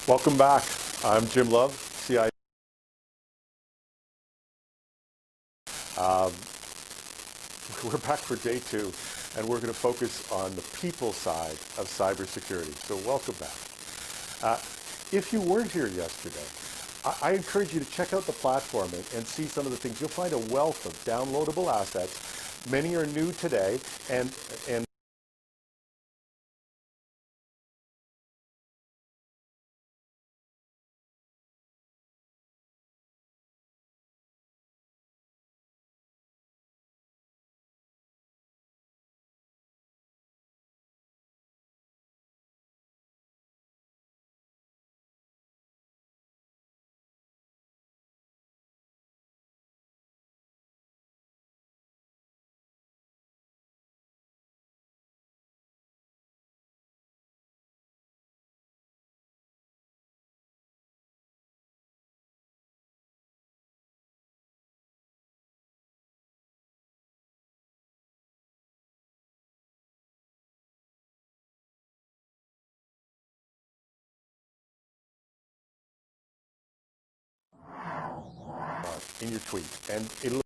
Welcome back. I'm Jim Love, CI. Um, we're back for day two, and we're going to focus on the people side of cybersecurity. So welcome back. Uh, if you weren't here yesterday, I encourage you to check out the platform and see some of the things. You'll find a wealth of downloadable assets. Many are new today, and in your tweet, and it'll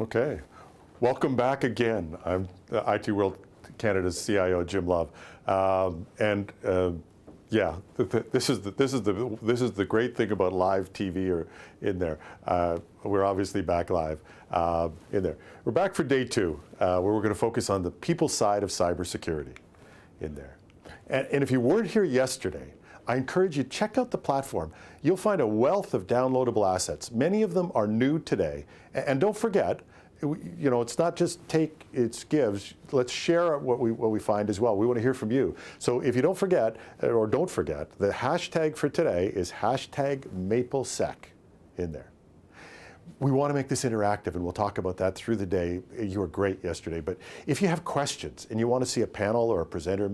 Okay. Welcome back again. I'm IT World Canada's CIO, Jim Love. Yeah, this is the great thing about live TV or in there. We're obviously back live in there. We're back for day 2, where we're going to focus on the people side of cybersecurity in there. And if you weren't here yesterday, I encourage you to check out the platform. You'll find a wealth of downloadable assets. Many of them are new today. And don't forget, you know, it's not just take, it's gives. Let's share what we find as well. We want to hear from you. So if you don't forget, or don't forget, the hashtag for today is hashtag Maplesec in there. We want to make this interactive, and we'll talk about that through the day. You were great yesterday, but if you have questions and you want to see a panel or a presenter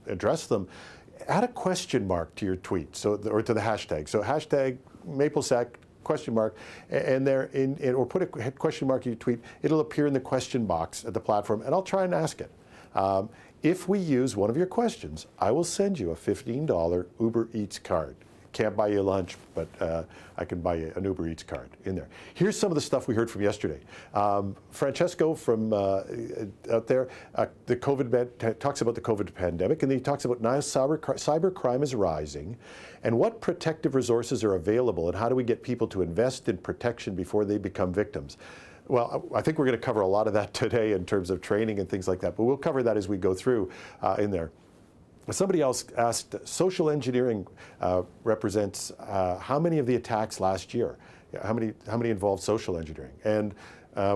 address them, add a question mark to your tweet, or to the hashtag. So hashtag Maplesec, question mark, and or put a question mark in your tweet. It'll appear in the question box at the platform, and I'll try and ask it. If we use one of your questions, I will send you a $15 Uber Eats card. Can't buy you lunch, but I can buy you an Uber Eats card in there. Here's some of the stuff we heard from yesterday. Francesco from out there, talks about the COVID pandemic, and then he talks about now cyber crime is rising, and what protective resources are available, and how do we get people to invest in protection before they become victims. Well, I think we're going to cover a lot of that today in terms of training and things like that, but we'll cover that as we go through in there. Somebody else asked, social engineering represents how many of the attacks last year? How many involved social engineering? And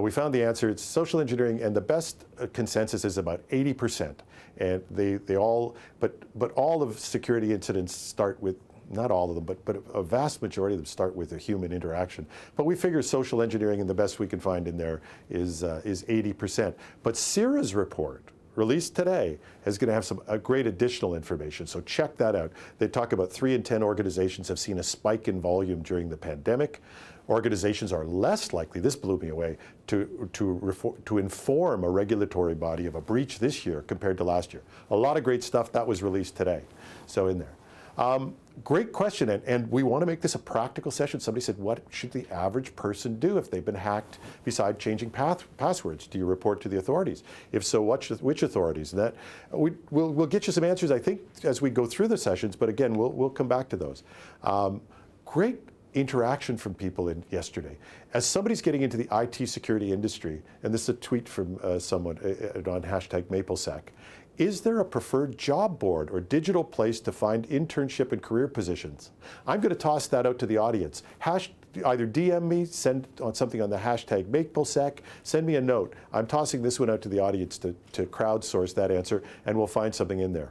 we found the answer, it's social engineering, and the best consensus is about 80%. And they all, but all of security incidents start with, not all of them, but a vast majority of them start with a human interaction. But we figure social engineering, and the best we can find in there is 80%. But CIRA's report, released today, is going to have some great additional information, so check that out. They talk about 3 in 10 organizations have seen a spike in volume during the pandemic. Organizations are less likely, this blew me away, to inform a regulatory body of a breach this year compared to last year. A lot of great stuff that was released today, so in there. Great question, and we want to make this a practical session. Somebody said, what should the average person do if they've been hacked besides changing passwords? Do you report to the authorities? If so, which authorities? And that we'll get you some answers, I think, as we go through the sessions, but again, we'll come back to those. Great interaction from people yesterday. As somebody's getting into the IT security industry, and this is a tweet from someone on hashtag Maplesec, is there a preferred job board or digital place to find internship and career positions? I'm going to toss that out to the audience. Either DM me, send on something on the hashtag Maplesec, send me a note. I'm tossing this one out to the audience to crowdsource that answer, and we'll find something in there.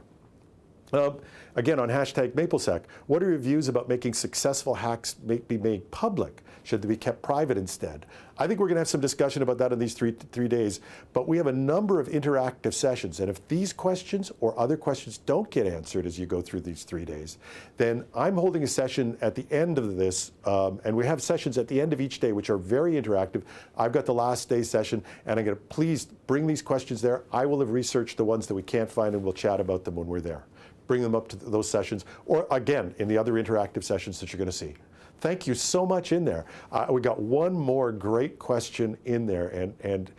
Again, on hashtag Maplesec, what are your views about making successful hacks be made public? Should they be kept private instead? I think we're going to have some discussion about that in these three days, but we have a number of interactive sessions, and if these questions or other questions don't get answered as you go through these 3 days, then I'm holding a session at the end of this, and we have sessions at the end of each day which are very interactive. I've got the last day session, and I'm going to please bring these questions there. I will have researched the ones that we can't find, and we'll chat about them when we're there. Bring them up to those sessions, or again, in the other interactive sessions that you're going to see. Thank you so much in there. We got one more great question in there, and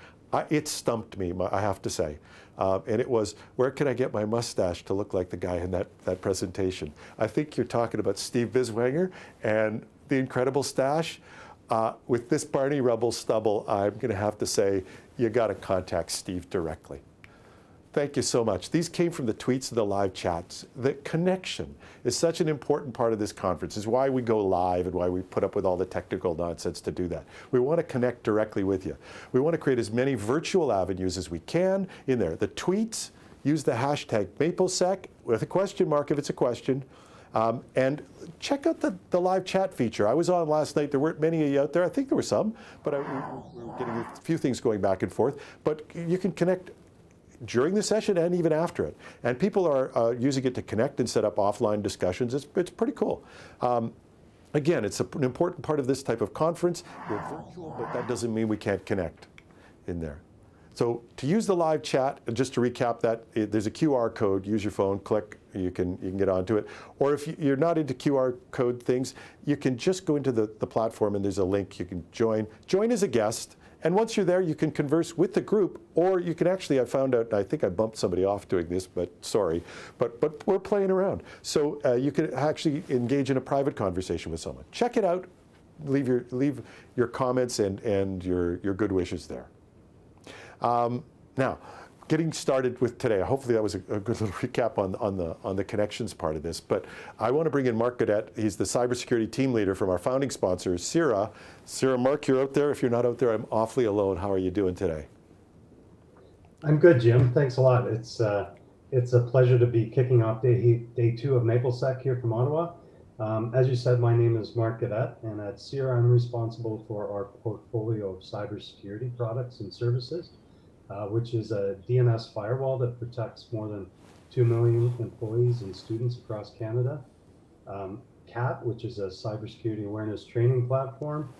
it stumped me, I have to say. And it was, where can I get my mustache to look like the guy in that presentation? I think you're talking about Steve Biswanger and the incredible stash. With this Barney Rubble stubble, I'm going to have to say, you got to contact Steve directly. Thank you so much. These came from the tweets and the live chats. The connection is such an important part of this conference. It's why we go live and why we put up with all the technical nonsense to do that. We want to connect directly with you. We want to create as many virtual avenues as we can in there. The tweets, use the hashtag Maplesec with a question mark if it's a question. And check out the live chat feature. I was on last night. There weren't many of you out there. I think there were some, but we were getting a few things going back and forth. But you can connect during the session and even after it. And people are using it to connect and set up offline discussions. It's pretty cool. Again, it's an important part of this type of conference. We're virtual, but that doesn't mean we can't connect in there. So to use the live chat, and just to recap that, there's a QR code. Use your phone, click, you can get onto it. Or if you're not into QR code things, you can just go into the platform and there's a link. You can join as a guest, And once you're there, you can converse with the group, or you can actually, I found out, I think I bumped somebody off doing this, but sorry, but we're playing around. So you can actually engage in a private conversation with someone. Check it out. Leave your comments and your good wishes there. Now, getting started with today. Hopefully that was a good little recap on the connections part of this. But I want to bring in Mark Gaudette. He's the cybersecurity team leader from our founding sponsor, CIRA. CIRA, Mark, you're out there. If you're not out there, I'm awfully alone. How are you doing today? I'm good, Jim. Thanks a lot. It's a pleasure to be kicking off day 2 of Maplesec here from Ottawa. As you said, my name is Mark Gaudette, and at CIRA, I'm responsible for our portfolio of cybersecurity products and services, which is a DNS firewall that protects more than 2 million employees and students across Canada. CAT, which is a cybersecurity awareness training platform,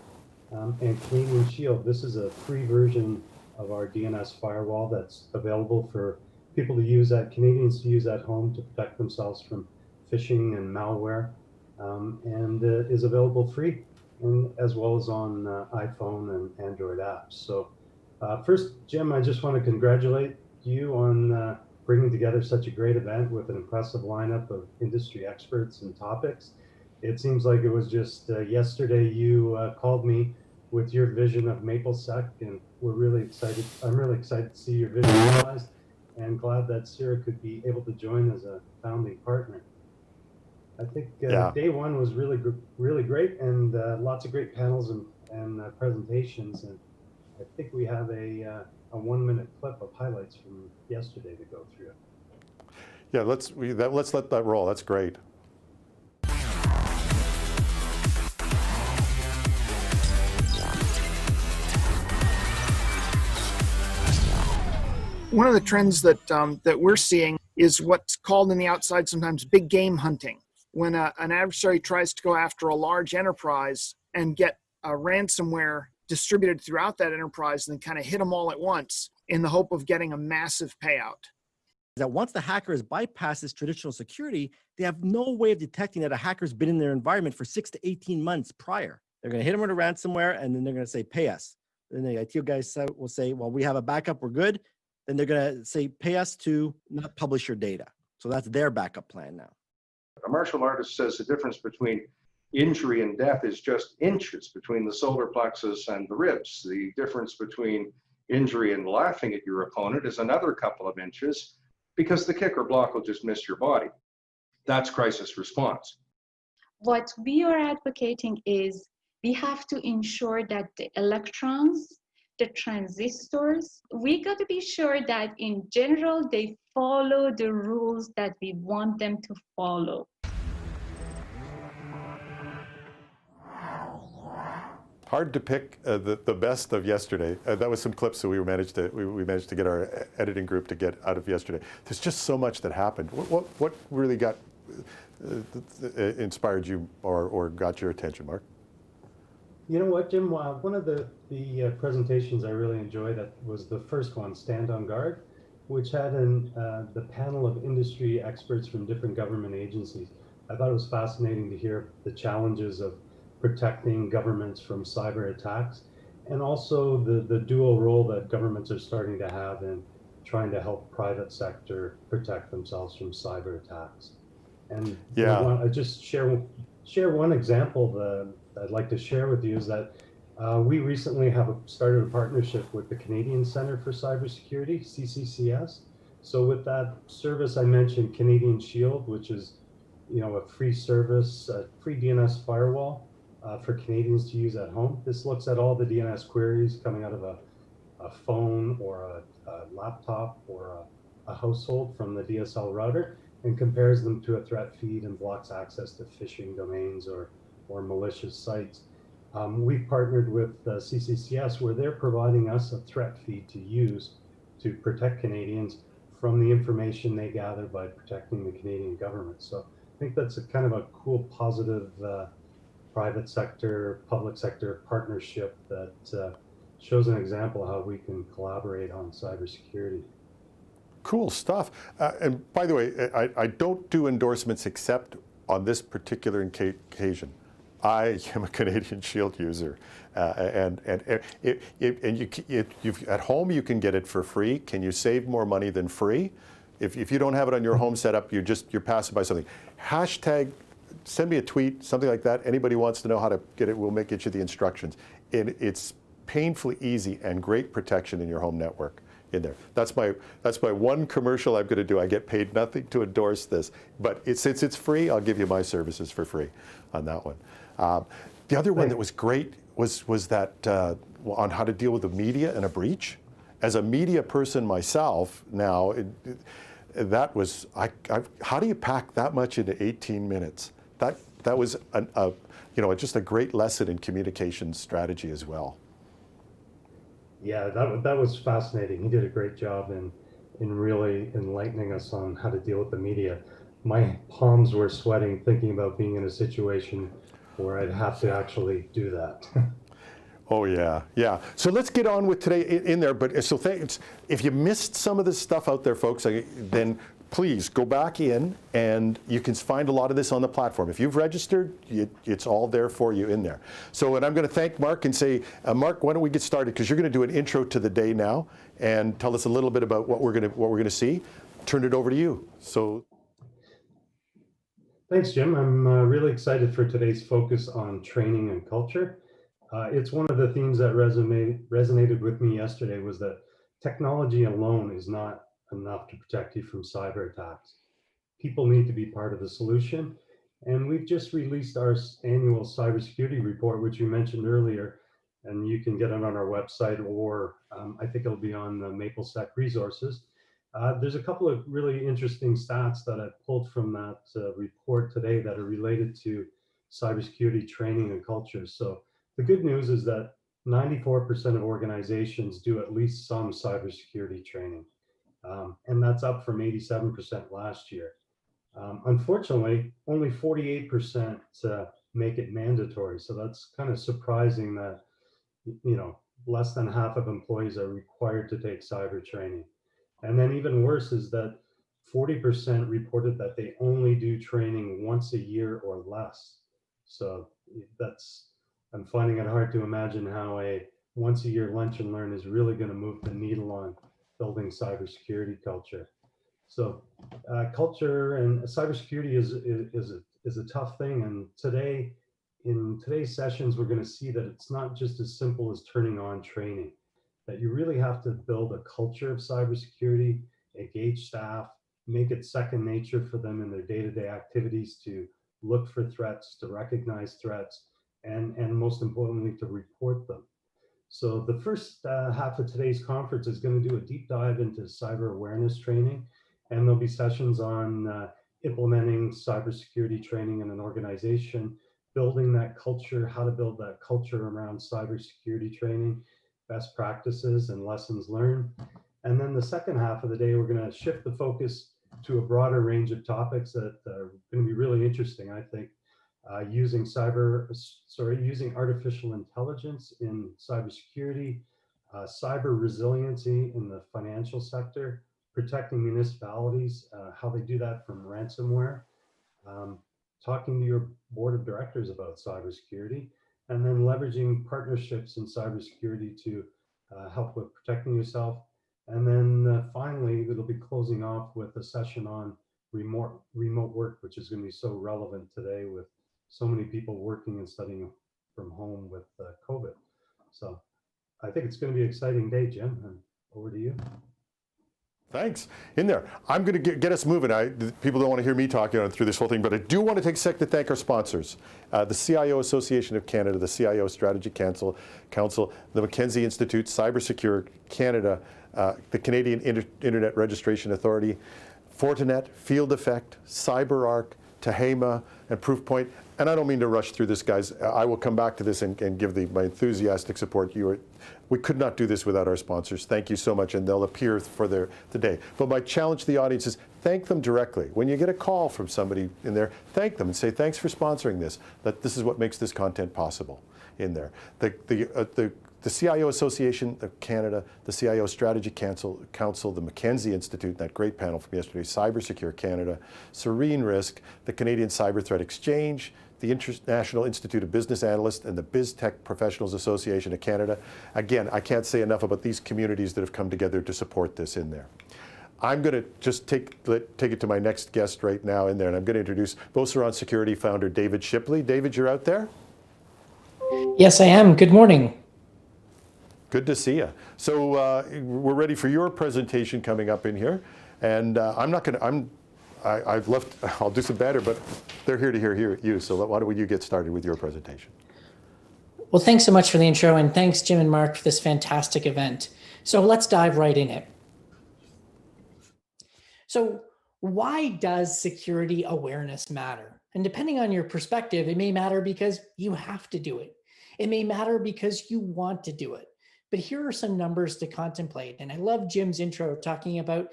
and Canadian Shield. This is a free version of our DNS firewall that's available for people to use Canadians to use at home to protect themselves from phishing and malware, and is available free, and as well as on iPhone and Android apps. So first, Jim, I just want to congratulate you on bringing together such a great event with an impressive lineup of industry experts and topics. It seems like it was just yesterday you called me with your vision of Maplesec, and we're really excited. I'm really excited to see your vision realized, and glad that CIRA could be able to join as a founding partner. I think day 1 was really great, and lots of great panels and presentations. And I think we have a 1-minute clip of highlights from yesterday to go through. Yeah, let's let that roll. That's great. One of the trends that we're seeing is what's called in the outside sometimes big game hunting. When an adversary tries to go after a large enterprise and get a ransomware distributed throughout that enterprise and then kind of hit them all at once in the hope of getting a massive payout. That once the hackers bypasses traditional security, they have no way of detecting that a hacker's been in their environment for 6 to 18 months prior. They're going to hit them with a ransomware, and then they're going to say, pay us. Then the IT guys will say, well, we have a backup, we're good. Then they're going to say, pay us to not publish your data. So that's their backup plan now. A martial artist says the difference between injury and death is just inches between the solar plexus and the ribs. The difference between injury and laughing at your opponent is another couple of inches, because the kick or block will just miss your body. That's crisis response. What we are advocating is we have to ensure that the electrons, the transistors, we got to be sure that in general they follow the rules that we want them to follow. Hard to pick the best of yesterday. That was some clips that we managed to get our editing group to get out of yesterday. There's just so much that happened. What really got inspired you or got your attention, Mark? You know what, Jim? One of the presentations I really enjoyed was the first one, Stand on Guard, which had the panel of industry experts from different government agencies. I thought it was fascinating to hear the challenges of protecting governments from cyber attacks, and also the dual role that governments are starting to have in trying to help private sector protect themselves from cyber attacks. And I just share one example that I'd like to share with you is that we recently have started a partnership with the Canadian Centre for Cybersecurity, CCCS. So with that service, I mentioned Canadian Shield, which is a free service, a free DNS firewall for Canadians to use at home. This looks at all the DNS queries coming out of a phone or a laptop or a household from the DSL router, and compares them to a threat feed and blocks access to phishing domains or malicious sites. We've partnered with CCCS, where they're providing us a threat feed to use to protect Canadians from the information they gather by protecting the Canadian government. So I think that's a kind of a cool, positive private sector, public sector partnership that shows an example of how we can collaborate on cybersecurity. Cool stuff. And by the way, I don't do endorsements except on this particular occasion. I am a Canadian Shield user, and at home you can get it for free. Can you save more money than free? If you don't have it on your home setup, you're passing by something. Hashtag, send me a tweet, something like that. Anybody wants to know how to get it, we'll get you the instructions. It's painfully easy and great protection in your home network in there. That's my one commercial I'm going to do. I get paid nothing to endorse this, but since it's free, I'll give you my services for free on that one. The other one that was great was that on how to deal with the media and a breach. As a media person myself now, how do you pack that much into 18 minutes? That was just a great lesson in communication strategy as well. Yeah, that was fascinating. He did a great job in really enlightening us on how to deal with the media. My palms were sweating thinking about being in a situation where I'd have to actually do that. Oh yeah, yeah. So let's get on with today in there. But so thanks. If you missed some of this stuff out there, folks, then please go back in, and you can find a lot of this on the platform. If you've registered, it's all there for you in there. So, and I'm going to thank Mark and say, Mark, why don't we get started? Because you're going to do an intro to the day now, and tell us a little bit about what we're going to see. Turn it over to you. So. Thanks, Jim. I'm really excited for today's focus on training and culture. It's one of the themes that resonated with me yesterday was that technology alone is not enough to protect you from cyber attacks. People need to be part of the solution. And we've just released our annual cybersecurity report, which you mentioned earlier, and you can get it on our website, or I think it'll be on the Maplesec resources. There's a couple of really interesting stats that I pulled from that report today that are related to cybersecurity training and culture. So the good news is that 94% of organizations do at least some cybersecurity training. And that's up from 87% last year. Unfortunately, only 48% make it mandatory. So that's kind of surprising that, less than half of employees are required to take cyber training. And then even worse is that 40% reported that they only do training once a year or less. So I'm finding it hard to imagine how a once a year lunch and learn is really going to move the needle on building cybersecurity culture. So culture and cybersecurity is a tough thing. And in today's sessions, we're going to see that it's not just as simple as turning on training, that you really have to build a culture of cybersecurity, engage staff, make it second nature for them in their day-to-day activities to look for threats, to recognize threats, and most importantly, to report them. So the first half of today's conference is going to do a deep dive into cyber awareness training, and there'll be sessions on implementing cybersecurity training in an organization, building that culture, how to build that culture around cybersecurity training, best practices and lessons learned. And then the second half of the day, we're going to shift the focus to a broader range of topics that are going to be really interesting, I think. Using artificial intelligence in cybersecurity, cyber resiliency in the financial sector, protecting municipalities, how they do that from ransomware, talking to your board of directors about cybersecurity, and then leveraging partnerships in cybersecurity to help with protecting yourself. And then finally, it'll be closing off with a session on remote work, which is going to be so relevant today with so many people working and studying from home with COVID. So I think it's going to be an exciting day, Jim, and over to you. Thanks. In there. I'm going to get us moving. People don't want to hear me talking through this whole thing, but I do want to take a sec to thank our sponsors. The CIO Association of Canada, the CIO Strategy Council, the Mackenzie Institute, Cybersecure Canada, the Canadian Internet Registration Authority, Fortinet, Field Effect, CyberArk, Tehama, and Proofpoint. And I don't mean to rush through this, guys. I will come back to this and give my enthusiastic support. We could not do this without our sponsors. Thank you so much, and they'll appear for today. But my challenge to the audience is thank them directly. When you get a call from somebody in there, thank them and say, thanks for sponsoring this. That this is what makes this content possible in there. The CIO Association of Canada, the CIO Strategy Council, the Mackenzie Institute, that great panel from yesterday, Cybersecure Canada, Serene Risk, the Canadian Cyber Threat Exchange, the International Institute of Business Analysts, and the BizTech Professionals Association of Canada. Again, I can't say enough about these communities that have come together to support this in there. I'm going to just take it to my next guest right now in there, and I'm going to introduce Beauceron Security founder David Shipley. David, you're out there? Yes, I am. Good morning. Good to see you. So we're ready for your presentation coming up in here, and I've left. I'll do some better, but they're here to hear you. So why don't you get started with your presentation? Well, thanks so much for the intro, and thanks, Jim and Mark, for this fantastic event. So let's dive right in it. So why does security awareness matter? And depending on your perspective, it may matter because you have to do it. It may matter because you want to do it. But here are some numbers to contemplate. And I love Jim's intro talking about,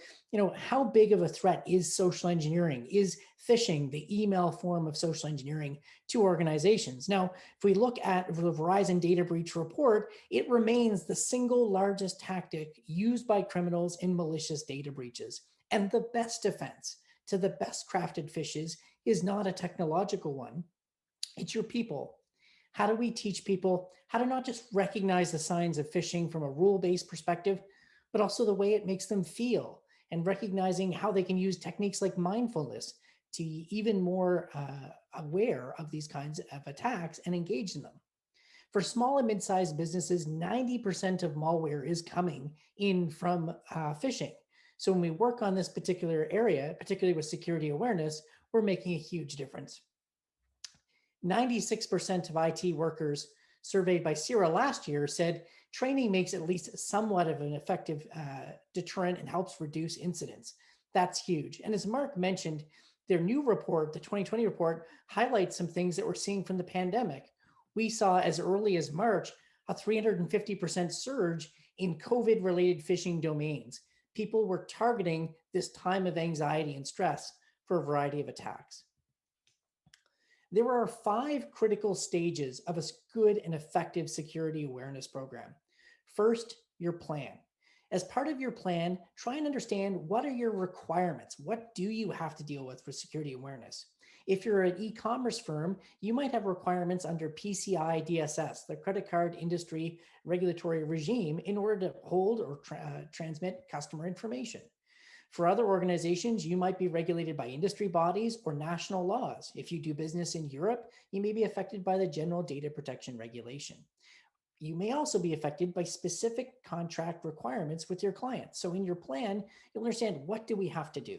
how big of a threat is social engineering? Is phishing the email form of social engineering to organizations? Now, if we look at the Verizon data breach report, it remains the single largest tactic used by criminals in malicious data breaches. And the best defense to the best crafted phishes is not a technological one. It's your people. How do we teach people how to not just recognize the signs of phishing from a rule-based perspective, but also the way it makes them feel, and recognizing how they can use techniques like mindfulness to be even more aware of these kinds of attacks and engage in them. For small and mid-sized businesses, 90% of malware is coming in from phishing. So when we work on this particular area, particularly with security awareness, we're making a huge difference. 96% of IT workers surveyed by CIRA last year said training makes at least somewhat of an effective deterrent and helps reduce incidents. That's huge. And as Mark mentioned, their new report, the 2020 report, highlights some things that we're seeing from the pandemic. We saw as early as March a 350% surge in COVID-related phishing domains. People were targeting this time of anxiety and stress for a variety of attacks. There are 5 critical stages of a good and effective security awareness program. First, your plan. As part of your plan, try and understand what are your requirements. What do you have to deal with for security awareness? If you're an e-commerce firm, you might have requirements under PCI DSS, the credit card industry regulatory regime, in order to hold or transmit customer information. For other organizations, you might be regulated by industry bodies or national laws. If you do business in Europe, you may be affected by the General Data Protection Regulation. You may also be affected by specific contract requirements with your clients. So in your plan, you'll understand, what do we have to do?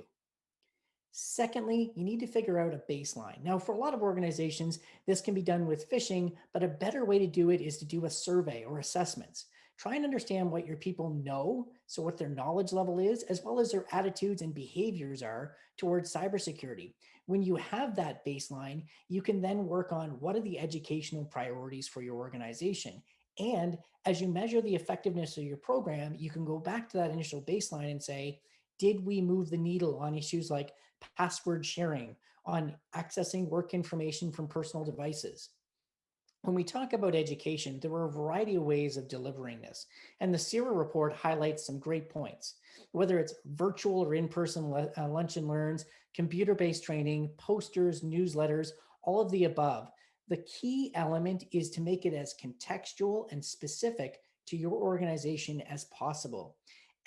Secondly, you need to figure out a baseline. Now, for a lot of organizations, this can be done with phishing, but a better way to do it is to do a survey or assessments. Try and understand what your people know, so what their knowledge level is, as well as their attitudes and behaviors are towards cybersecurity. When you have that baseline, you can then work on what are the educational priorities for your organization. And as you measure the effectiveness of your program, you can go back to that initial baseline and say, did we move the needle on issues like password sharing, on accessing work information from personal devices? When we talk about education, there are a variety of ways of delivering this. And the CIRA report highlights some great points, whether it's virtual or in-person lunch and learns, computer-based training, posters, newsletters, all of the above. The key element is to make it as contextual and specific to your organization as possible.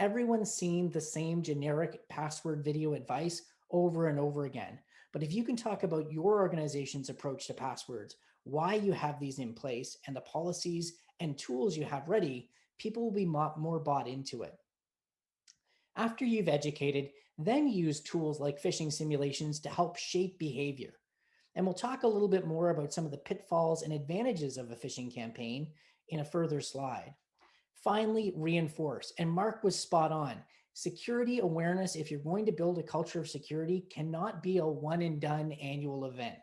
Everyone's seen the same generic password video advice over and over again. But if you can talk about your organization's approach to passwords, why you have these in place, and the policies and tools you have ready, people will be more bought into it. After you've educated, then use tools like phishing simulations to help shape behavior. And we'll talk a little bit more about some of the pitfalls and advantages of a phishing campaign in a further slide. Finally, reinforce. And Mark was spot on. Security awareness, if you're going to build a culture of security, cannot be a one and done annual event.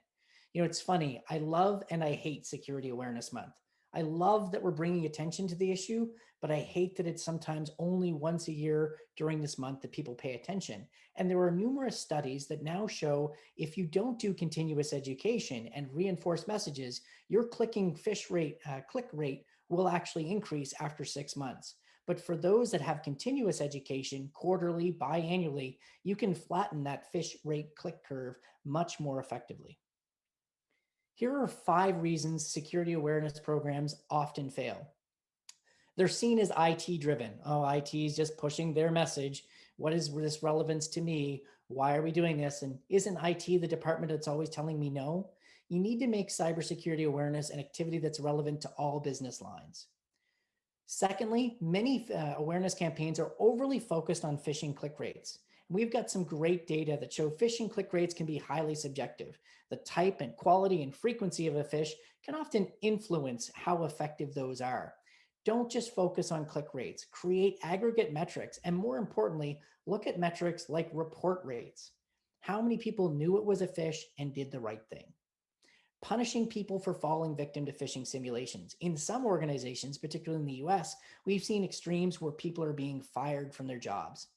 It's funny. I love and I hate Security Awareness Month. I love that we're bringing attention to the issue, but I hate that it's sometimes only once a year during this month that people pay attention. And there are numerous studies that now show if you don't do continuous education and reinforce messages, your click rate will actually increase after 6 months. But for those that have continuous education, quarterly, biannually, you can flatten that phish rate click curve much more effectively. Here are 5 reasons security awareness programs often fail. They're seen as IT driven. Oh, IT is just pushing their message. What is this relevance to me? Why are we doing this? And isn't IT the department that's always telling me no? You need to make cybersecurity awareness an activity that's relevant to all business lines. Secondly, many awareness campaigns are overly focused on phishing click rates. We've got some great data that show phishing click rates can be highly subjective. The type and quality and frequency of a phish can often influence how effective those are. Don't just focus on click rates, create aggregate metrics, and more importantly, look at metrics like report rates. How many people knew it was a phish and did the right thing? Punishing people for falling victim to phishing simulations. In some organizations, particularly in the US, we've seen extremes where people are being fired from their jobs.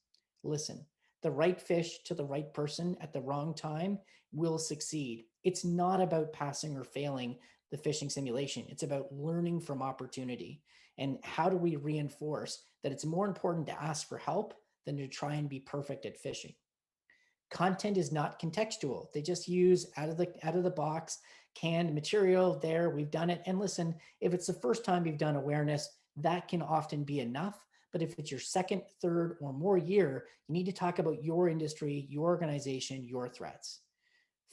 Listen, the right phish to the right person at the wrong time will succeed. It's not about passing or failing the phishing simulation. It's about learning from opportunity. And how do we reinforce that it's more important to ask for help than to try and be perfect at phishing? Content is not contextual. They just use out of the box canned material. There, we've done it. And listen, if it's the first time you've done awareness, that can often be enough. But if it's your second, third, or more year, you need to talk about your industry, your organization, your threats.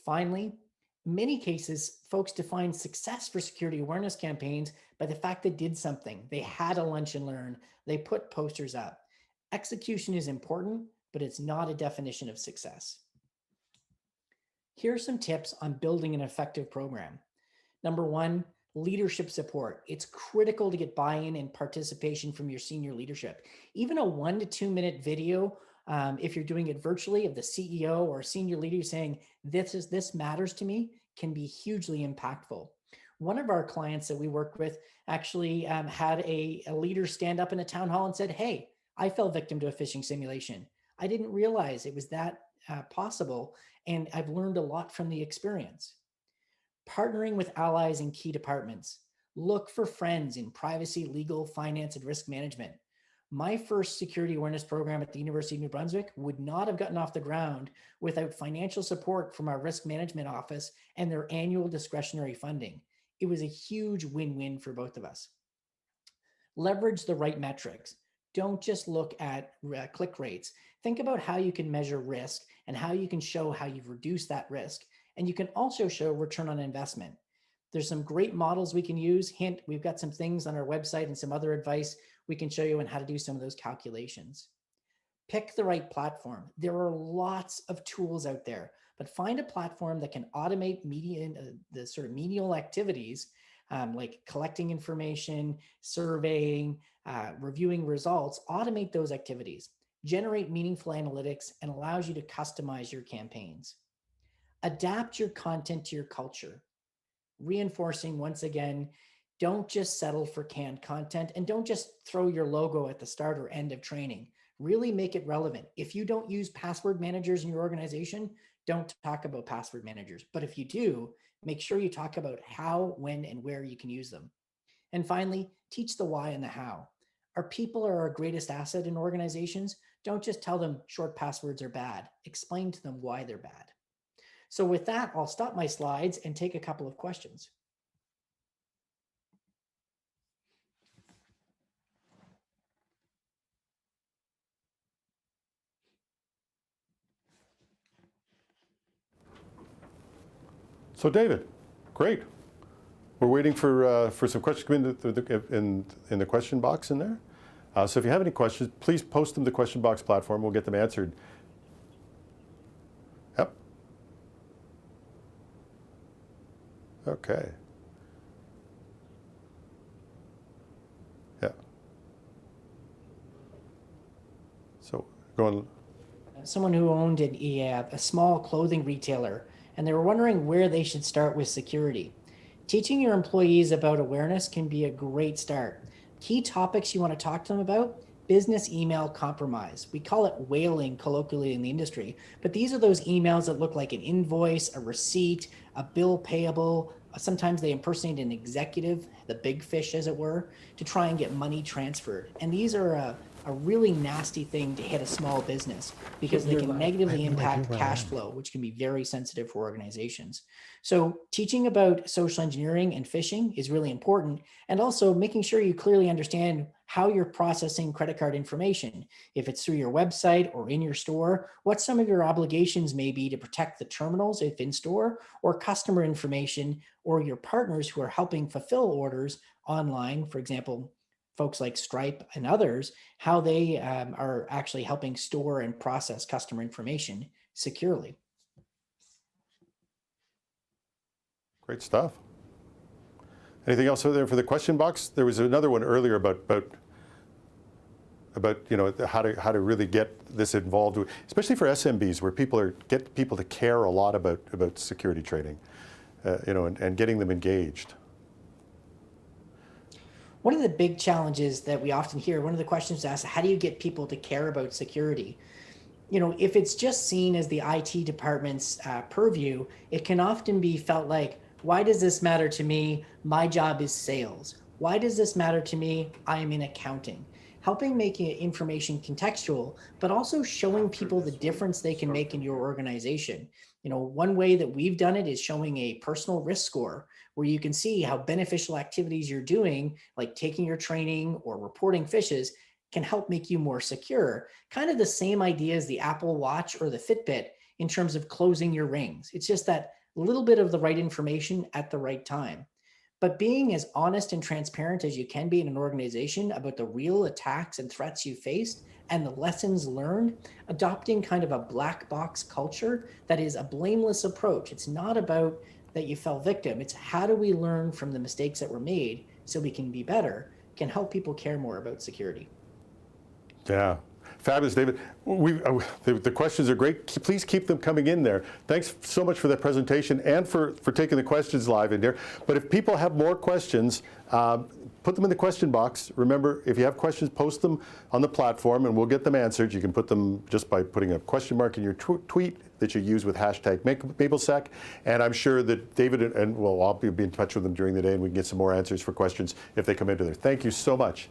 Finally, in many cases, folks define success for security awareness campaigns by the fact they did something. They had a lunch and learn. They put posters up. Execution is important, but it's not a definition of success. Here are some tips on building an effective program. Number 1, leadership support. It's critical to get buy-in and participation from your senior leadership. Even a 1 to 2 minute video, if you're doing it virtually, of the CEO or senior leader saying, this matters to me, can be hugely impactful. One of our clients that we worked with actually had a leader stand up in a town hall and said, hey, I fell victim to a phishing simulation. I didn't realize it was that possible, and I've learned a lot from the experience. Partnering with allies in key departments. Look for friends in privacy, legal, finance, and risk management. My first security awareness program at the University of New Brunswick would not have gotten off the ground without financial support from our risk management office and their annual discretionary funding. It was a huge win-win for both of us. Leverage the right metrics. Don't just look at click rates. Think about how you can measure risk and how you can show how you've reduced that risk. And you can also show return on investment. There's some great models we can use. Hint, we've got some things on our website and some other advice we can show you on how to do some of those calculations. Pick the right platform. There are lots of tools out there, but find a platform that can automate the sort of menial activities like collecting information, surveying, reviewing results. Automate those activities, generate meaningful analytics, and allows you to customize your campaigns. Adapt your content to your culture. Reinforcing, once again, don't just settle for canned content, and don't just throw your logo at the start or end of training. Really make it relevant. If you don't use password managers in your organization, don't talk about password managers. But if you do, make sure you talk about how, when, and where you can use them. And finally, teach the why and the how. Our people are our greatest asset in organizations. Don't just tell them short passwords are bad. Explain to them why they're bad. So with that, I'll stop my slides and take a couple of questions. So David, great. We're waiting for some questions to come in the question box in there. So if you have any questions, please post them to the question box platform. We'll get them answered. Yep. Okay. Yeah. So going. Someone who owned a small clothing retailer, and they were wondering where they should start with security. Teaching your employees about awareness can be a great start. Key topics you want to talk to them about: business email compromise. We call it whaling colloquially in the industry, but these are those emails that look like an invoice, a receipt, a bill payable. Sometimes they impersonate an executive, the big fish as it were, to try and get money transferred. And these are a really nasty thing to hit a small business because they can negatively impact cash flow, which can be very sensitive for organizations. So teaching about social engineering and phishing is really important. And also making sure you clearly understand how you're processing credit card information. If it's through your website or in your store, what some of your obligations may be to protect the terminals if in store, or customer information, or your partners who are helping fulfill orders online, for example, folks like Stripe and others, how they are actually helping store and process customer information securely. Great stuff. Anything else over there for the question box? There was another one earlier about how to really get this involved, especially for SMBs, where get people to care a lot about security training, and getting them engaged. One of the big challenges that we often hear, one of the questions asked, how do you get people to care about security? If it's just seen as the IT department's purview, it can often be felt like, why does this matter to me? My job is sales. Why does this matter to me? I am in accounting. Helping making information contextual, but also showing people the difference they can make in your organization. One way that we've done it is showing a personal risk score where you can see how beneficial activities you're doing, like taking your training or reporting phishes, can help make you more secure. Kind of the same idea as the Apple Watch or the Fitbit in terms of closing your rings. It's just that little bit of the right information at the right time. But being as honest and transparent as you can be in an organization about the real attacks and threats you faced and the lessons learned, adopting kind of a black box culture that is a blameless approach. It's not about that you fell victim. It's how do we learn from the mistakes that were made so we can be better, can help people care more about security. Yeah. Fabulous, David. The questions are great. Please keep them coming in there. Thanks so much for that presentation and for taking the questions live in there. But if people have more questions, put them in the question box. Remember, if you have questions, post them on the platform and we'll get them answered. You can put them just by putting a question mark in your tweet that you use with hashtag Maplesec. And I'm sure that David and I'll be in touch with them during the day and we can get some more answers for questions if they come into there. Thank you so much.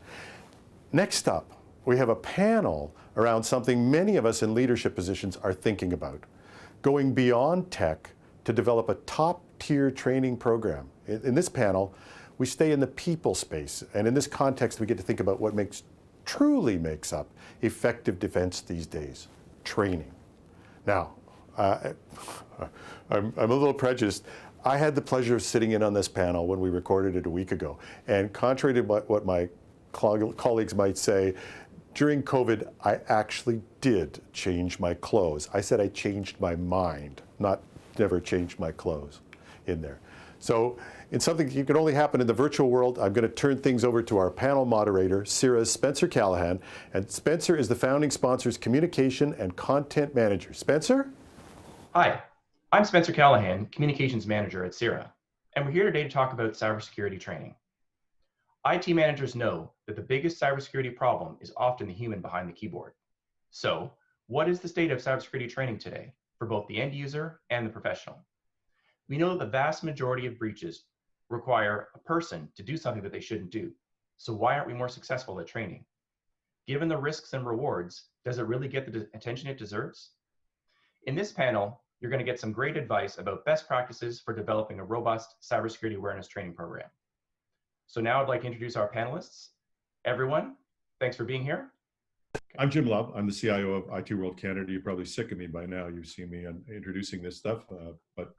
Next up, we have a panel around something many of us in leadership positions are thinking about, going beyond tech to develop a top-tier training program. In this panel, we stay in the people space, and in this context, we get to think about what truly makes up effective defense these days, training. Now, I'm a little prejudiced. I had the pleasure of sitting in on this panel when we recorded it a week ago, and contrary to what my colleagues might say, during COVID, I actually did change my clothes. I said I changed my mind, not never changed my clothes in there. So in something that can only happen in the virtual world, I'm going to turn things over to our panel moderator, CIRA's Spencer Callahan. And Spencer is the founding sponsor's communication and content manager. Spencer? Hi, I'm Spencer Callahan, communications manager at CIRA, and we're here today to talk about cybersecurity training. IT managers know that the biggest cybersecurity problem is often the human behind the keyboard. So, what is the state of cybersecurity training today for both the end user and the professional? We know that the vast majority of breaches require a person to do something that they shouldn't do. So why aren't we more successful at training? Given the risks and rewards, does it really get the attention it deserves? In this panel, you're going to get some great advice about best practices for developing a robust cybersecurity awareness training program. So now I'd like to introduce our panelists. Everyone, thanks for being here. I'm Jim Love. I'm the CIO of IT World Canada. You're probably sick of me by now. You've seen me introducing this stuff, but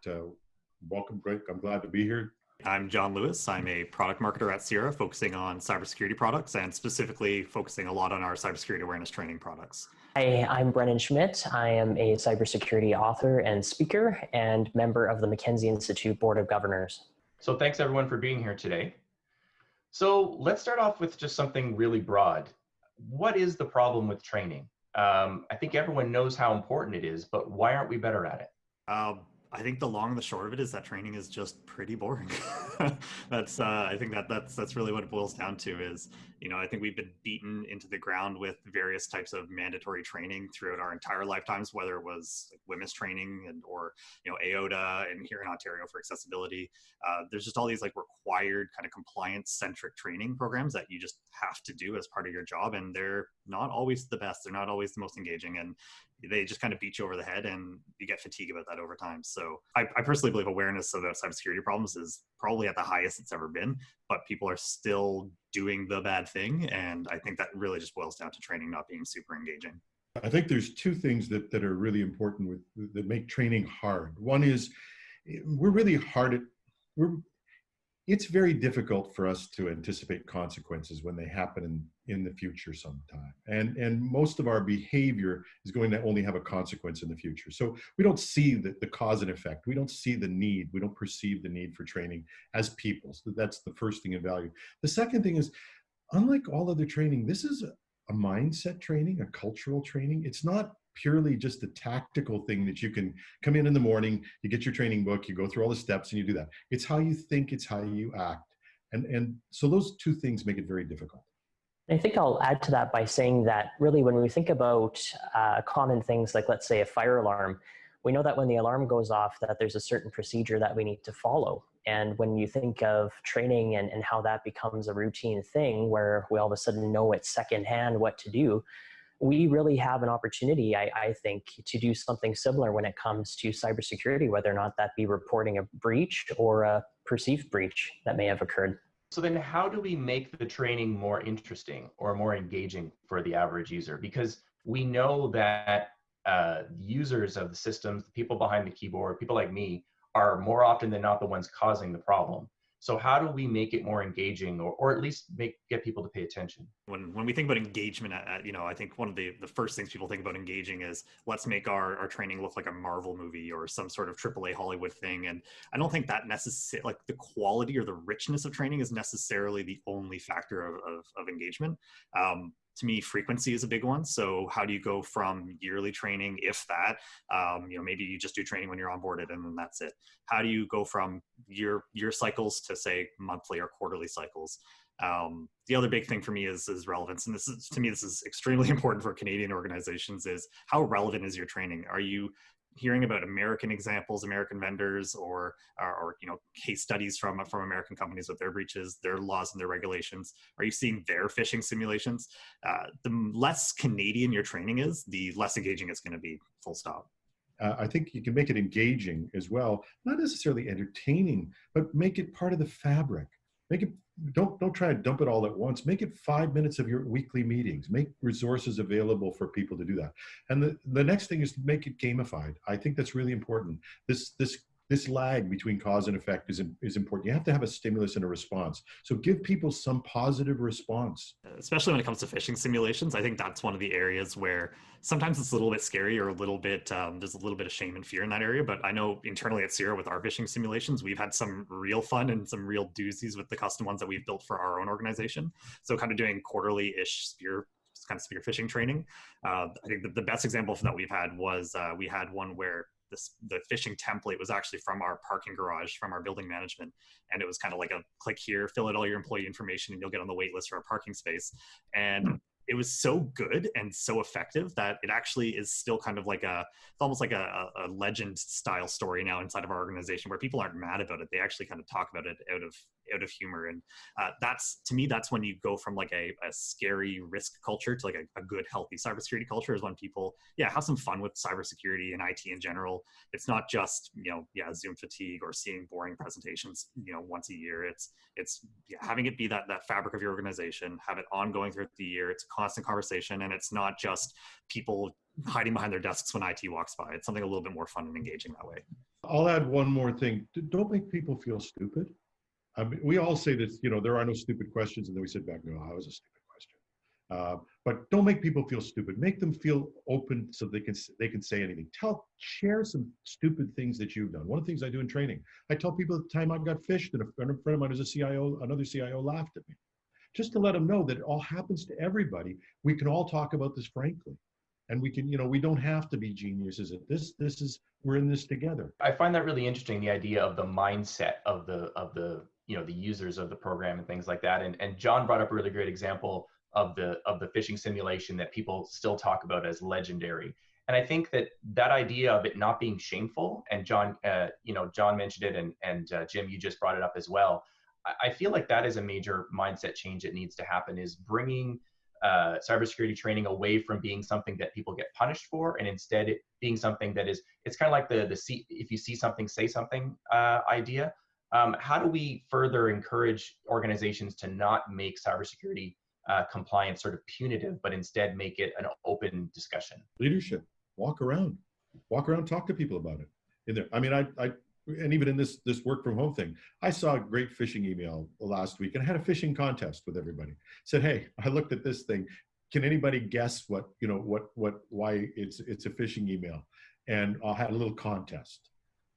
welcome, Greg. I'm glad to be here. I'm John Lewis. I'm a product marketer at CIRA, focusing on cybersecurity products and specifically focusing a lot on our cybersecurity awareness training products. Hi, I'm Brennan Schmidt. I am a cybersecurity author and speaker and member of the Mackenzie Institute Board of Governors. So thanks everyone for being here today. So let's start off with just something really broad. What is the problem with training? I think everyone knows how important it is, but why aren't we better at it? I think the long and the short of it is that training is just pretty boring. That's I think that's really what it boils down to is, I think we've been beaten into the ground with various types of mandatory training throughout our entire lifetimes, whether it was like women's training or AOTA and here in Ontario for accessibility. There's just all these like required kind of compliance centric training programs that you just have to do as part of your job, and they're not always the best. They're not always the most engaging, and they just kind of beat you over the head, and you get fatigue about that over time. So I personally believe awareness of the cybersecurity problems is probably at the highest it's ever been, but people are still doing the bad thing. And I think that really just boils down to training not being super engaging. I think there's two things that are really important that make training hard. One is we're really hard at, it's very difficult for us to anticipate consequences when they happen in the future sometime. And most of our behavior is going to only have a consequence in the future. So we don't see the cause and effect. We don't see the need. We don't perceive the need for training as people. So that's the first thing in value. The second thing is, unlike all other training, this is a mindset training, a cultural training. It's not purely just a tactical thing that you can come in the morning, you get your training book, you go through all the steps and you do that. It's how you think, it's how you act. And so those two things make it very difficult. I think I'll add to that by saying that really when we think about common things like, let's say, a fire alarm, we know that when the alarm goes off that there's a certain procedure that we need to follow. And when you think of training and how that becomes a routine thing where we all of a sudden know it's secondhand what to do, we really have an opportunity, I think, to do something similar when it comes to cybersecurity, whether or not that be reporting a breach or a perceived breach that may have occurred. So then how do we make the training more interesting or more engaging for the average user? Because we know that users of the systems, the people behind the keyboard, people like me, are more often than not the ones causing the problem. So how do we make it more engaging or at least get people to pay attention? When we think about engagement, I think one of the first things people think about engaging is let's make our training look like a Marvel movie or some sort of AAA Hollywood thing. And I don't think that necessarily, like the quality or the richness of training is necessarily the only factor of engagement. To me, frequency is a big one. So how do you go from yearly training, if that, maybe you just do training when you're onboarded and then that's it. How do you go from year cycles to say monthly or quarterly cycles? The other big thing for me is relevance. And this is extremely important for Canadian organizations is how relevant is your training? Are you hearing about American examples, American vendors, or case studies from American companies with their breaches, their laws and their regulations? Are you seeing their phishing simulations? The less Canadian your training is, the less engaging it's going to be, full stop. I think you can make it engaging as well, not necessarily entertaining, but make it part of the fabric. Make it, don't try to dump it all at once. Make it 5 minutes of your weekly meetings. Make resources available for people to do that. And the next thing is to make it gamified. I think that's really important. This lag between cause and effect is important. You have to have a stimulus and a response. So give people some positive response. Especially when it comes to phishing simulations, I think that's one of the areas where sometimes it's a little bit scary or a little bit, there's a little bit of shame and fear in that area. But I know internally at Sierra with our phishing simulations, we've had some real fun and some real doozies with the custom ones that we've built for our own organization. So kind of doing quarterly-ish spear phishing training. I think the best example that we've had was we had one where the phishing template was actually from our parking garage, from our building management. And it was kind of like a click here, fill out all your employee information, and you'll get on the wait list for a parking space. And it was so good and so effective that it actually is still kind of like it's almost like a legend style story now inside of our organization where people aren't mad about it. They actually kind of talk about it out of humor. And to me, that's when you go from like a scary risk culture to like a good, healthy cybersecurity culture, is when people, have some fun with cybersecurity and IT in general. It's not just, Zoom fatigue or seeing boring presentations, once a year. It's having it be that fabric of your organization, have it ongoing throughout the year. It's a constant conversation, and it's not just people hiding behind their desks when IT walks by. It's something a little bit more fun and engaging that way. I'll add one more thing. Don't make people feel stupid. I mean, we all say that, there are no stupid questions, and then we sit back and go, that was a stupid question. But don't make people feel stupid. Make them feel open so they can say anything. Share some stupid things that you've done. One of the things I do in training, I tell people the time I got phished, and a friend of mine who's a CIO, another CIO laughed at me. Just to let them know that it all happens to everybody. We can all talk about this frankly. And we can, we don't have to be geniuses at this. We're in this together. I find that really interesting, the idea of the mindset of the the users of the program and things like that. And John brought up a really great example of the phishing simulation that people still talk about as legendary. And I think that idea of it not being shameful, and John, John mentioned it, and Jim, you just brought it up as well. I feel like that is a major mindset change that needs to happen, is bringing cybersecurity training away from being something that people get punished for, and instead it being something that is, it's kind of like the if you see something, say something idea. How do we further encourage organizations to not make cybersecurity compliance sort of punitive, but instead make it an open discussion? Leadership, walk around, talk to people about it. In there, I mean, and even in this work from home thing, I saw a great phishing email last week, and I had a phishing contest with everybody. Said, hey, I looked at this thing. Can anybody guess why it's a phishing email? And I had a little contest.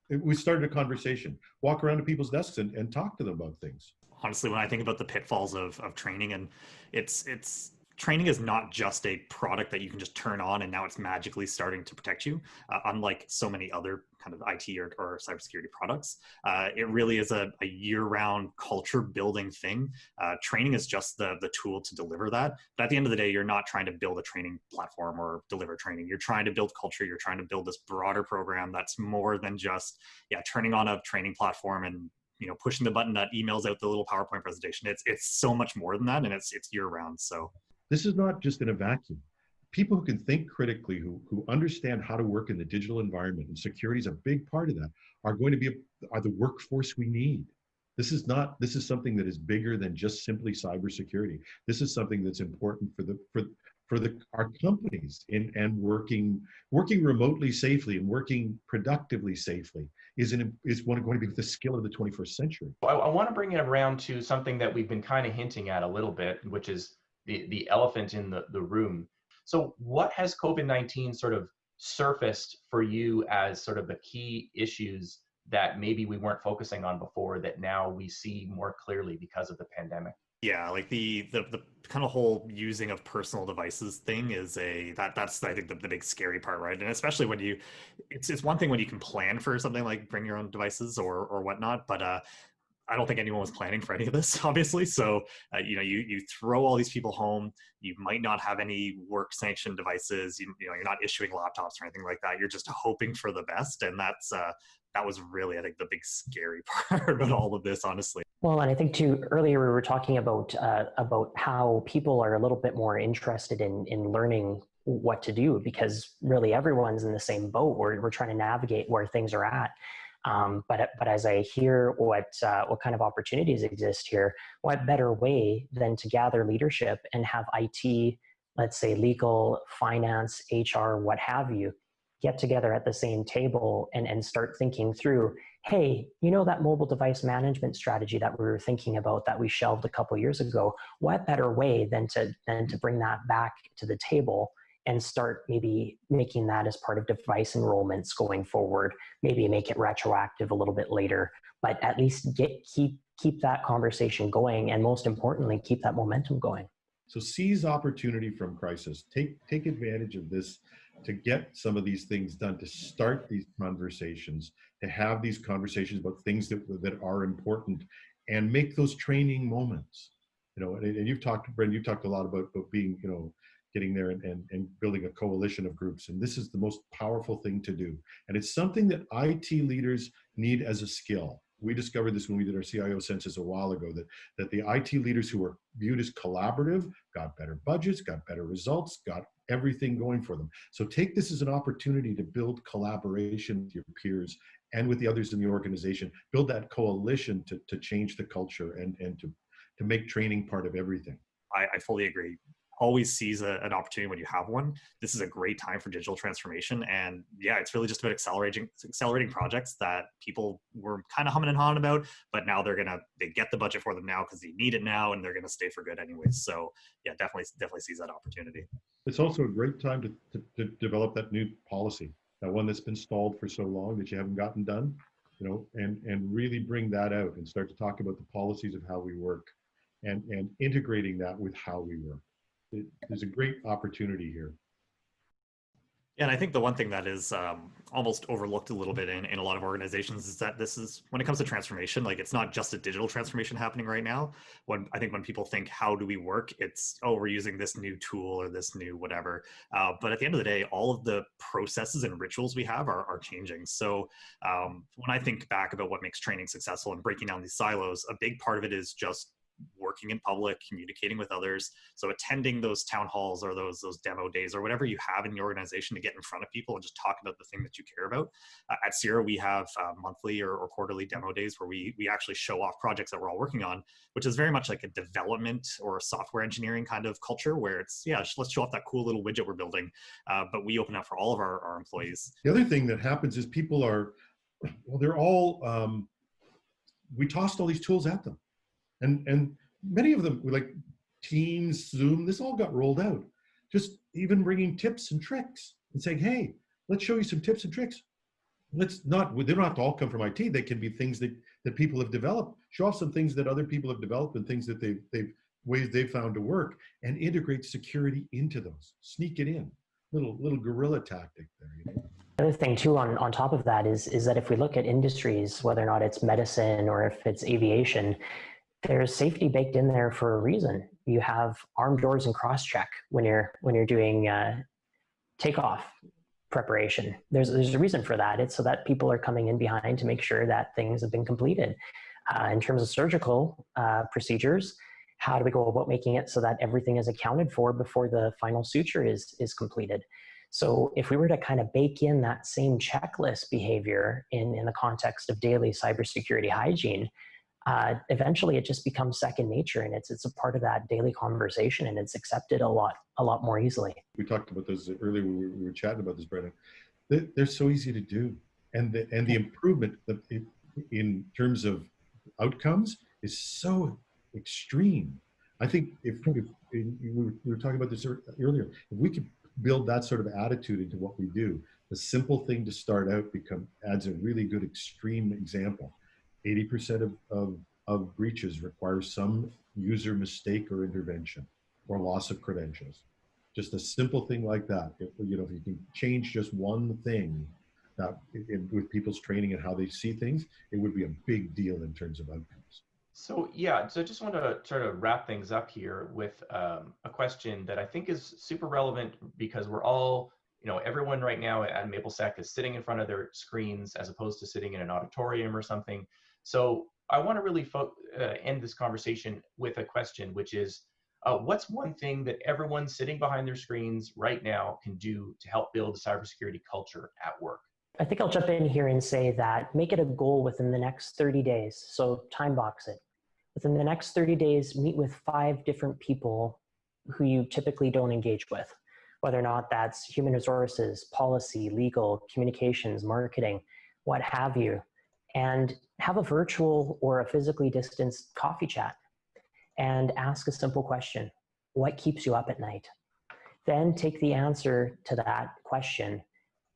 We started a conversation. Walk around to people's desks and talk to them about things. Honestly, when I think about the pitfalls of training, and it's training is not just a product that you can just turn on and now it's magically starting to protect you. Unlike so many other kind of IT or cybersecurity products, it really is a year-round culture building thing. Training is just the tool to deliver that. But at the end of the day, you're not trying to build a training platform or deliver training. You're trying to build culture. You're trying to build this broader program that's more than just turning on a training platform and pushing the button that emails out the little PowerPoint presentation. It's so much more than that, and it's year-round. So this is not just in a vacuum. People who can think critically, who understand how to work in the digital environment, and security is a big part of that, are going to be the workforce we need. This is something that is bigger than just simply cybersecurity. This is something that's important for our companies and working remotely safely and working productively safely is going to be the skill of the 21st century. I want to bring it around to something that we've been kind of hinting at a little bit, which is the elephant in the room. So what has COVID-19 sort of surfaced for you as sort of the key issues that maybe we weren't focusing on before that now we see more clearly because of the pandemic? Yeah, like the kind of whole using of personal devices thing is that's I think the big scary part, right? And especially when it's one thing when you can plan for something like bring your own devices or whatnot, but I don't think anyone was planning for any of this, obviously. So, you throw all these people home. You might not have any work sanctioned devices. You're not issuing laptops or anything like that. You're just hoping for the best. And that was really, I think, the big scary part about all of this, honestly. Well, and I think too, earlier we were talking about how people are a little bit more interested in kind what to do, because really everyone's in the same boat. We're trying to navigate where things are at. But as I hear what kind of opportunities exist here, what better way than to gather leadership and have IT, let's say legal, finance, HR, what have you, get together at the same table and start thinking through, hey, that mobile device management strategy that we were thinking about that we shelved a couple of years ago, what better way than to bring that back to the table and start maybe making that as part of device enrollments going forward, maybe make it retroactive a little bit later, but at least keep that conversation going, and most importantly, keep that momentum going. So seize opportunity from crisis. Take advantage of this to get some of these things done, to start these conversations, to have these conversations about things that are important, and make those training moments. And you've talked, Brendan, you've talked a lot about being, getting there and building a coalition of groups. And this is the most powerful thing to do. And it's something that IT leaders need as a skill. We discovered this when we did our CIO census a while ago, that the IT leaders who were viewed as collaborative got better budgets, got better results, got everything going for them. So take this as an opportunity to build collaboration with your peers and with the others in the organization, build that coalition to change the culture and to make training part of everything. I fully agree. Always seize an opportunity when you have one. This is a great time for digital transformation. And it's really just about accelerating projects that people were kind of humming and hawing about, but now they get the budget for them now because they need it now, and they're going to stay for good anyways. So definitely seize that opportunity. It's also a great time to develop that new policy, that one that's been stalled for so long that you haven't gotten done, and really bring that out and start to talk about the policies of how we work and integrating that with how we work. There's a great opportunity here. And I think the one thing that is almost overlooked a little bit in a lot of organizations is that this is, when it comes to transformation, like it's not just a digital transformation happening right now. When people think, how do we work? It's, oh, we're using this new tool or this new whatever. But at the end of the day, all of the processes and rituals we have are changing. So when I think back about what makes training successful and breaking down these silos, a big part of it is just working in public, communicating with others. So attending those town halls or those demo days or whatever you have in your organization to get in front of people and just talk about the thing that you care about. At Sierra, we have monthly or quarterly demo days where we actually show off projects that we're all working on, which is very much like a development or a software engineering kind of culture where it's, yeah, let's show off that cool little widget we're building. But we open up for all of our employees. The other thing that happens is people are, well, they're all, we tossed all these tools at them. And many of them, like Teams, Zoom, this all got rolled out. Just even bringing tips and tricks and saying, hey, let's show you some tips and tricks. Let's not, they don't have to all come from IT. They can be things that people have developed. Show off some things that other people have developed and things that ways they've found to work, and integrate security into those. Sneak it in. Little guerrilla tactic there, you know? The other thing too on top of that is that if we look at industries, whether or not it's medicine or if it's aviation, there's safety baked in there for a reason. You have armed doors and cross-check when you're doing takeoff preparation. There's a reason for that. It's so that people are coming in behind to make sure that things have been completed. In terms of surgical procedures, how do we go about making it so that everything is accounted for before the final suture is completed? So if we were to kind of bake in that same checklist behavior in the context of daily cybersecurity hygiene, eventually it just becomes second nature, and it's a part of that daily conversation, and it's accepted a lot more easily. We talked about this earlier when we were chatting about this, Brendan. They're so easy to do, and the improvement in terms of outcomes is so extreme. I think if we were talking about this earlier, if we could build that sort of attitude into what we do, the simple thing to start out adds a really good extreme example. 80% of breaches require some user mistake or intervention or loss of credentials. Just a simple thing like that. If you can change just one thing with people's training and how they see things, it would be a big deal in terms of outcomes. So yeah, so I just want to sort of wrap things up here with a question that I think is super relevant, because we're all, everyone right now at Maplesec is sitting in front of their screens as opposed to sitting in an auditorium or something. So I want to really end this conversation with a question, which is, what's one thing that everyone sitting behind their screens right now can do to help build a cybersecurity culture at work? I think I'll jump in here and say that make it a goal within the next 30 days. So time box it. Within the next 30 days, meet with 5 different people who you typically don't engage with, whether or not that's human resources, policy, legal, communications, marketing, what have you, and have a virtual or a physically distanced coffee chat and ask a simple question: what keeps you up at night? Then take the answer to that question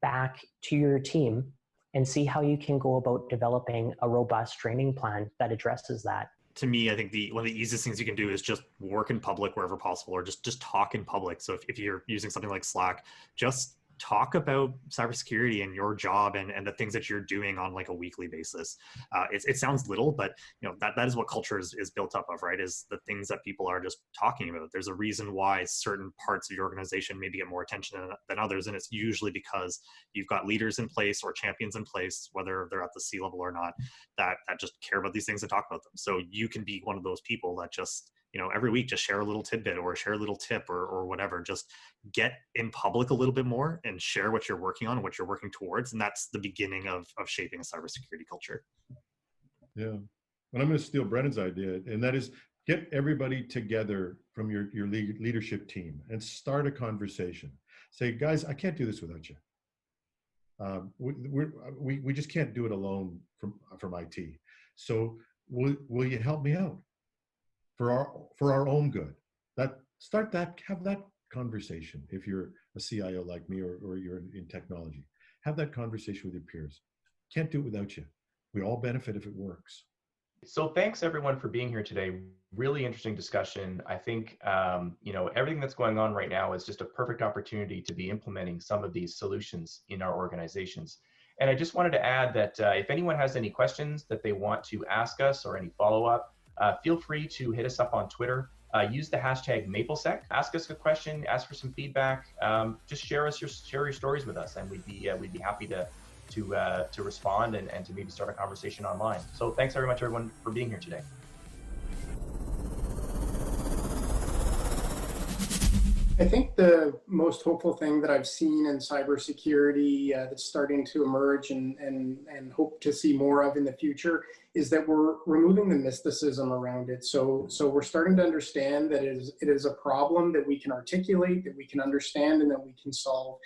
back to your team and see how you can go about developing a robust training plan that addresses that. To me, I think one of the easiest things you can do is just work in public wherever possible, or just talk in public. So if you're using something like Slack, just talk about cybersecurity and your job and the things that you're doing on like a weekly basis. It sounds little, but that is what culture is built up of, right? Is the things that people are just talking about. There's a reason why certain parts of your organization maybe get more attention than others, and it's usually because you've got leaders in place or champions in place, whether they're at the C-level or not, that just care about these things and talk about them. So you can be one of those people that just every week just share a little tidbit or share a little tip or whatever. Just get in public a little bit more and share what you're working on and what you're working towards. And that's the beginning of shaping a cybersecurity culture. Yeah. And I'm going to steal Brennan's idea, and that is get everybody together from your leadership team and start a conversation. Say, guys, I can't do this without you. We just can't do it alone from IT. So will you help me out? For our own good. Have that conversation. If you're a CIO like me or you're in technology, have that conversation with your peers. Can't do it without you. We all benefit if it works. So thanks everyone for being here today. Really interesting discussion. I think everything that's going on right now is just a perfect opportunity to be implementing some of these solutions in our organizations. And I just wanted to add that if anyone has any questions that they want to ask us or any follow-up, feel free to hit us up on Twitter. Use the hashtag Maplesec. Ask us a question. Ask for some feedback. Just share your stories with us, and we'd be happy to respond and to maybe start a conversation online. So thanks very much, everyone, for being here today. I think the most hopeful thing that I've seen in cybersecurity that's starting to emerge and hope to see more of in the future is that we're removing the mysticism around it. So we're starting to understand that it is a problem that we can articulate, that we can understand, and that we can solve.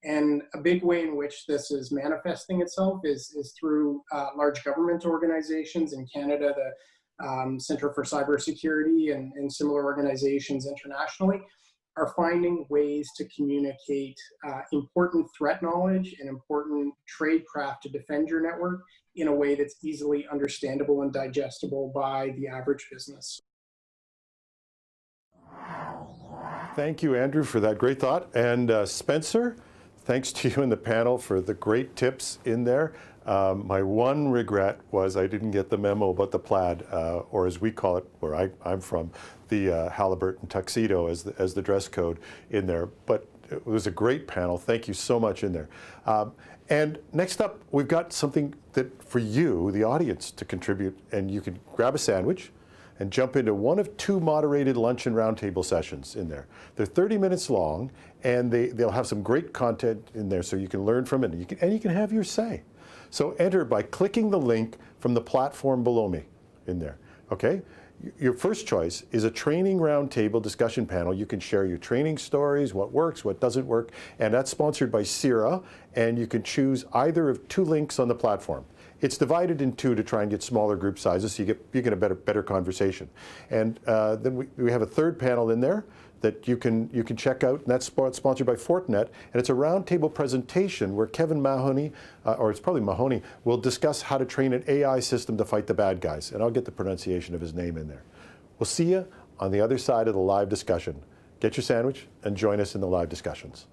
And a big way in which this is manifesting itself is through large government organizations. In Canada, the Center for Cybersecurity and similar organizations internationally are finding ways to communicate important threat knowledge and important tradecraft to defend your network in a way that's easily understandable and digestible by the average business. Thank you, Andrew, for that great thought. And Spencer, thanks to you and the panel for the great tips in there. My one regret was I didn't get the memo about the plaid, or as we call it, where I'm from, the Halliburton tuxedo as the dress code in there. But it was a great panel. Thank you so much in there. And next up, we've got something that for you, the audience, to contribute. And you can grab a sandwich and jump into one of two moderated lunch and roundtable sessions in there. They're 30 minutes long, and they'll have some great content in there so you can learn from it, and you can have your say. So enter by clicking the link from the platform below me in there, okay? Your first choice is a training roundtable discussion panel. You can share your training stories, what works, what doesn't work, and that's sponsored by CIRA, and you can choose either of two links on the platform. It's divided in two to try and get smaller group sizes so you get a better conversation. And then we have a third panel in there that you can check out, and that's sponsored by Fortinet, and it's a roundtable presentation where Kevin Mahoney, or it's probably Mahoney, will discuss how to train an AI system to fight the bad guys, and I'll get the pronunciation of his name in there. We'll see you on the other side of the live discussion. Get your sandwich and join us in the live discussions.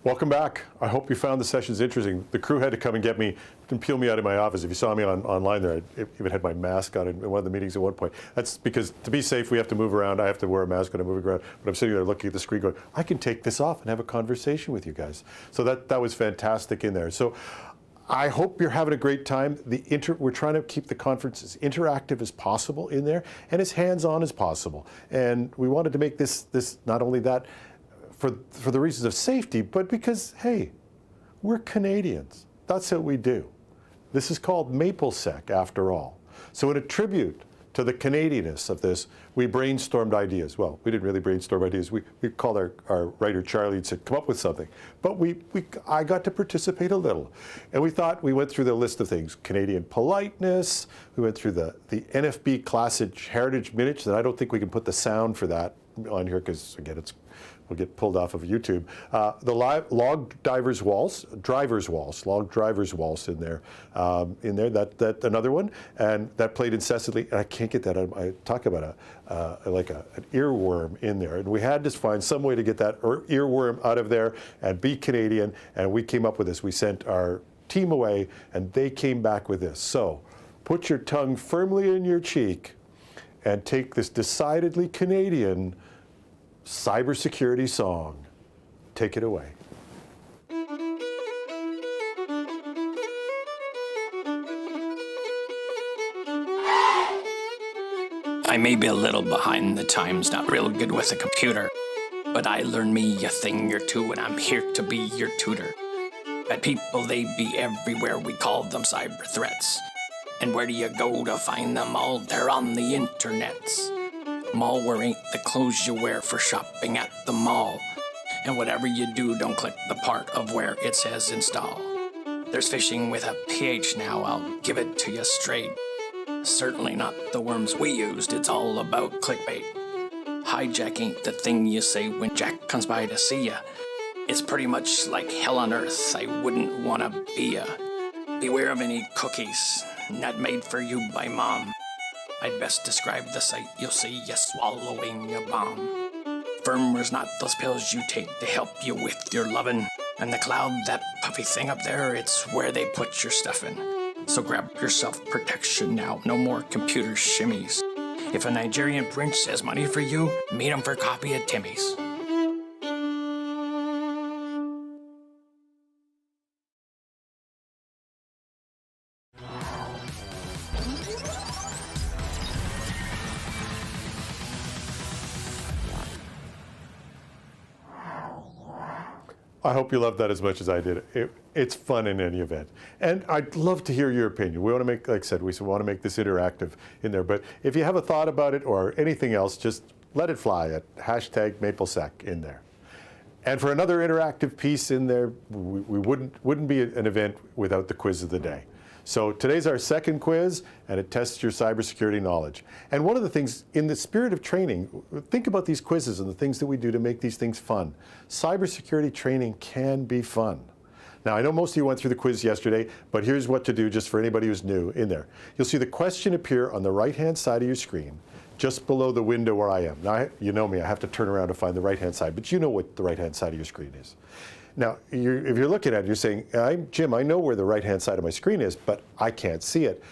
Welcome back. I hope you found the sessions interesting. The crew had to come and get me and peel me out of my office. If you saw me online there, I even had my mask on in one of the meetings at one point. That's because to be safe, we have to move around. I have to wear a mask when I'm moving around. But I'm sitting there looking at the screen going, I can take this off and have a conversation with you guys. So that was fantastic in there. So I hope you're having a great time. We're trying to keep the conference as interactive as possible in there and as hands-on as possible. And we wanted to make this not only that, for the reasons of safety, but because, hey, we're Canadians. That's what we do. This is called Maplesec, after all. So in a tribute to the Canadianness of this, we brainstormed ideas. Well, we didn't really brainstorm ideas. We called our writer Charlie and said, come up with something. But I got to participate a little. And we thought, we went through the list of things. Canadian politeness, we went through the NFB Classic Heritage Minutes, and I don't think we can put the sound for that on here because, again, we'll get pulled off of YouTube. The log driver's waltz in there. That another one, and that played incessantly. And I can't get that out. I talk about an earworm in there, and we had to find some way to get that earworm out of there and be Canadian. And we came up with this. We sent our team away, and they came back with this. So, put your tongue firmly in your cheek, and take this decidedly Canadian cybersecurity song. Take it away. I may be a little behind the times, not real good with a computer, but I learned me a thing or two, and I'm here to be your tutor. Bad people, they be everywhere, we call them cyber threats. And where do you go to find them all? They're on the internets. Malware ain't the clothes you wear for shopping at the mall. And whatever you do, don't click the part of where it says install. There's phishing with a PH now, I'll give it to you straight. Certainly not the worms we used, it's all about clickbait. Hijack ain't the thing you say when Jack comes by to see ya. It's pretty much like hell on earth, I wouldn't wanna be ya. Beware of any cookies, not made for you by mom. I'd best describe the sight you'll see you swallowing a bomb. Firmware's not those pills you take to help you with your lovin'. And the cloud, that puffy thing up there, it's where they put your stuff in. So grab yourself protection now, no more computer shimmies. If a Nigerian prince has money for you, meet him for coffee at Timmy's. I hope you loved that as much as I did. It's fun in any event. And I'd love to hear your opinion. We want to make, like I said, we want to make this interactive in there. But if you have a thought about it or anything else, just let it fly at #Maplesec in there. And for another interactive piece in there, we wouldn't be an event without the quiz of the day. So today's our second quiz, and it tests your cybersecurity knowledge. And one of the things, in the spirit of training, think about these quizzes and the things that we do to make these things fun. Cybersecurity training can be fun. Now, I know most of you went through the quiz yesterday, but here's what to do just for anybody who's new in there. You'll see the question appear on the right-hand side of your screen, just below the window where I am. Now, you know me, I have to turn around to find the right-hand side, but you know what the right-hand side of your screen is. Now, if you're looking at it, you're saying, Jim, I know where the right-hand side of my screen is, but I can't see it.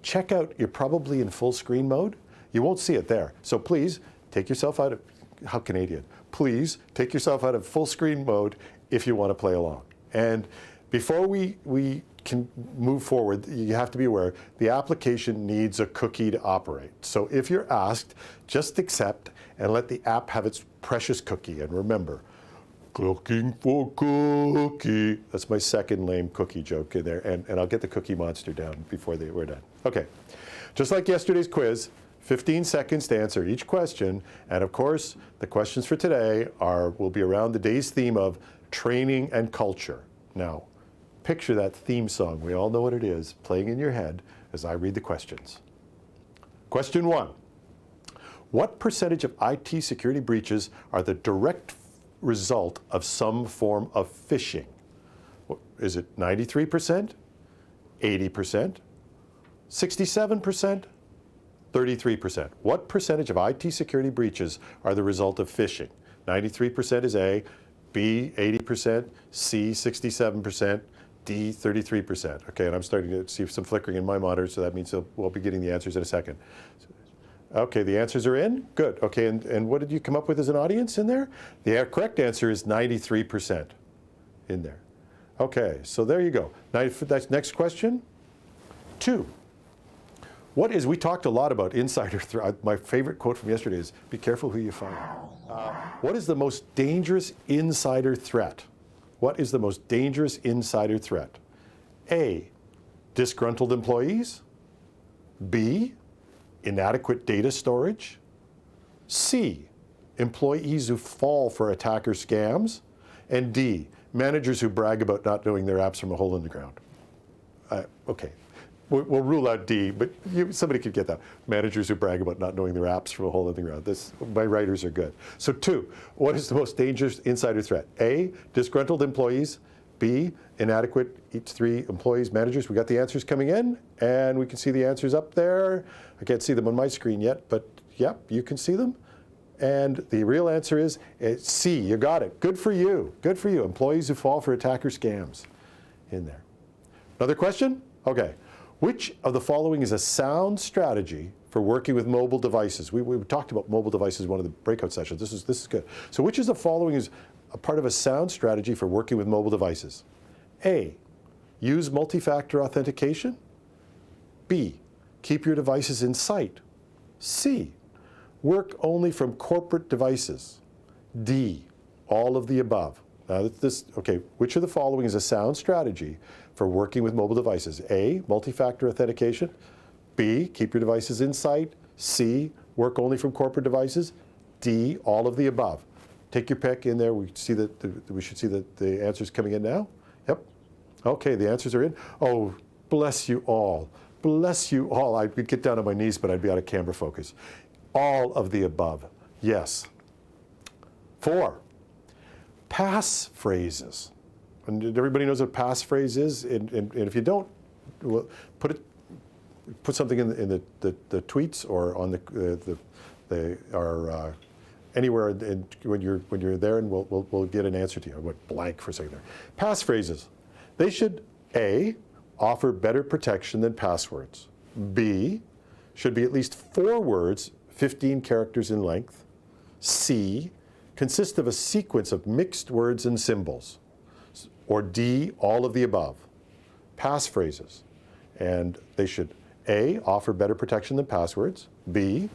Check out, you're probably in full screen mode. You won't see it there. So please take yourself out of, how Canadian, please take yourself out of full screen mode if you want to play along. And before we can move forward, you have to be aware, the application needs a cookie to operate. So if you're asked, just accept and let the app have its precious cookie. And remember, looking for cookie. That's my second lame cookie joke in there. And I'll get the Cookie Monster down before we're done. Okay, just like yesterday's quiz, 15 seconds to answer each question. And of course, the questions for today will be around the day's theme of training and culture. Now, picture that theme song. We all know what it is, playing in your head as I read the questions. Question 1. What percentage of IT security breaches are the direct result of some form of phishing? Is it 93%, 80%, 67%, 33%? What percentage of IT security breaches are the result of phishing? 93% is A, B, 80%, C, 67%, D, 33%. Okay, and I'm starting to see some flickering in my monitor, so that means we'll be getting the answers in a second. Okay, the answers are in? Good. Okay, and what did you come up with as an audience in there? The correct answer is 93% in there. Okay, so there you go. Now, that's next question. 2. We talked a lot about insider threat. My favorite quote from yesterday is, be careful who you find. What is the most dangerous insider threat? What is the most dangerous insider threat? A, disgruntled employees. B, inadequate data storage. C, employees who fall for attacker scams. And D, managers who brag about not knowing their apps from a hole in the ground. Okay, we'll rule out D, but somebody could get that. Managers who brag about not knowing their apps from a hole in the ground. My writers are good. So 2, what is the most dangerous insider threat? A, disgruntled employees. B, inadequate, each 3 employees, managers. We got the answers coming in, and we can see the answers up there. I can't see them on my screen yet, but yep, you can see them. And the real answer is C. You got it. Good for you. Good for you. Employees who fall for attacker scams in there. Another question? Okay. Which of the following is a sound strategy for working with mobile devices? We talked about mobile devices in one of the breakout sessions. This is good. So which of the following is a part of a sound strategy for working with mobile devices? A, use multi-factor authentication. B, keep your devices in sight. C, work only from corporate devices. D, all of the above. Now okay, which of the following is a sound strategy for working with mobile devices? A, multi-factor authentication. B, keep your devices in sight. C, work only from corporate devices. D, all of the above. Take your pick in there. We should see the answers coming in now. Yep. Okay, the answers are in. Oh, bless you all. Bless you all. I could get down on my knees, but I'd be out of camera focus. All of the above. Yes. 4, pass phrases. And everybody knows what pass phrase is. And if you don't, put something in the tweets or on anywhere when you're there, and we'll get an answer to you. I went blank for a second there. Pass phrases. They should A, offer better protection than passwords. B, should be at least 4 words, 15 characters in length. C, consist of a sequence of mixed words and symbols. Or D, all of the above. Pass phrases. And they should A, offer better protection than passwords. B,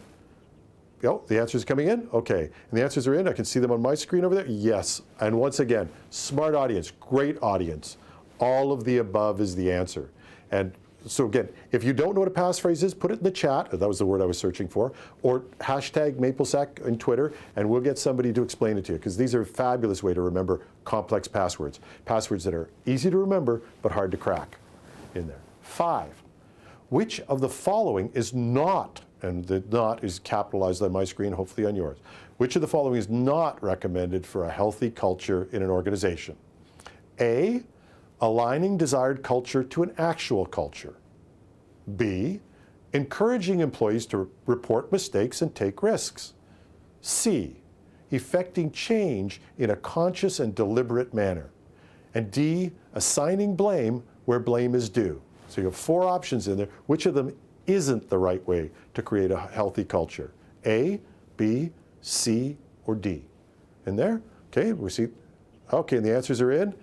oh, the answers are coming in? Okay. And the answers are in. I can see them on my screen over there. Yes. And once again, smart audience, great audience. All of the above is the answer. And so again, if you don't know what a passphrase is, put it in the chat. That was the word I was searching for. Or hashtag Maplesec on Twitter, and we'll get somebody to explain it to you, because these are a fabulous way to remember complex passwords. Passwords that are easy to remember, but hard to crack in there. 5, which of the following is not, and the not is capitalized on my screen, hopefully on yours. Which of the following is not recommended for a healthy culture in an organization? A, aligning desired culture to an actual culture. B, encouraging employees to report mistakes and take risks. C, effecting change in a conscious and deliberate manner. And D, assigning blame where blame is due. So you have 4 options in there. Which of them isn't the right way to create a healthy culture? A, B, C, or D? In there? Okay, we see. Okay, and the answers are in.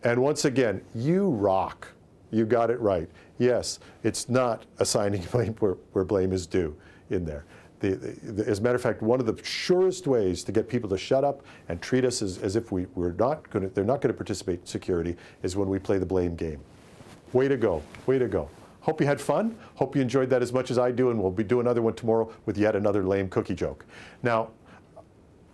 And once again, you rock. You got it right. Yes, it's not assigning blame where blame is due in there. As a matter of fact, one of the surest ways to get people to shut up and treat us as if they're not going to participate in security is when we play the blame game. Way to go. Way to go. Hope you had fun. Hope you enjoyed that as much as I do, and we'll be doing another one tomorrow with yet another lame cookie joke. Now,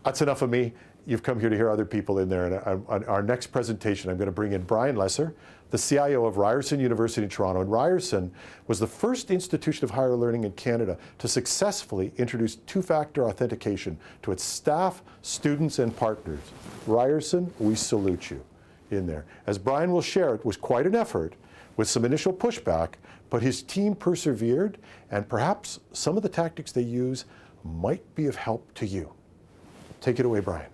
that's enough of me. You've come here to hear other people in there. And on our next presentation, I'm going to bring in Brian Lesser, the CIO of Ryerson University in Toronto. And Ryerson was the first institution of higher learning in Canada to successfully introduce 2-factor authentication to its staff, students, and partners. Ryerson, we salute you in there. As Brian will share, it was quite an effort with some initial pushback, but his team persevered, and perhaps some of the tactics they use might be of help to you. Take it away, Brian.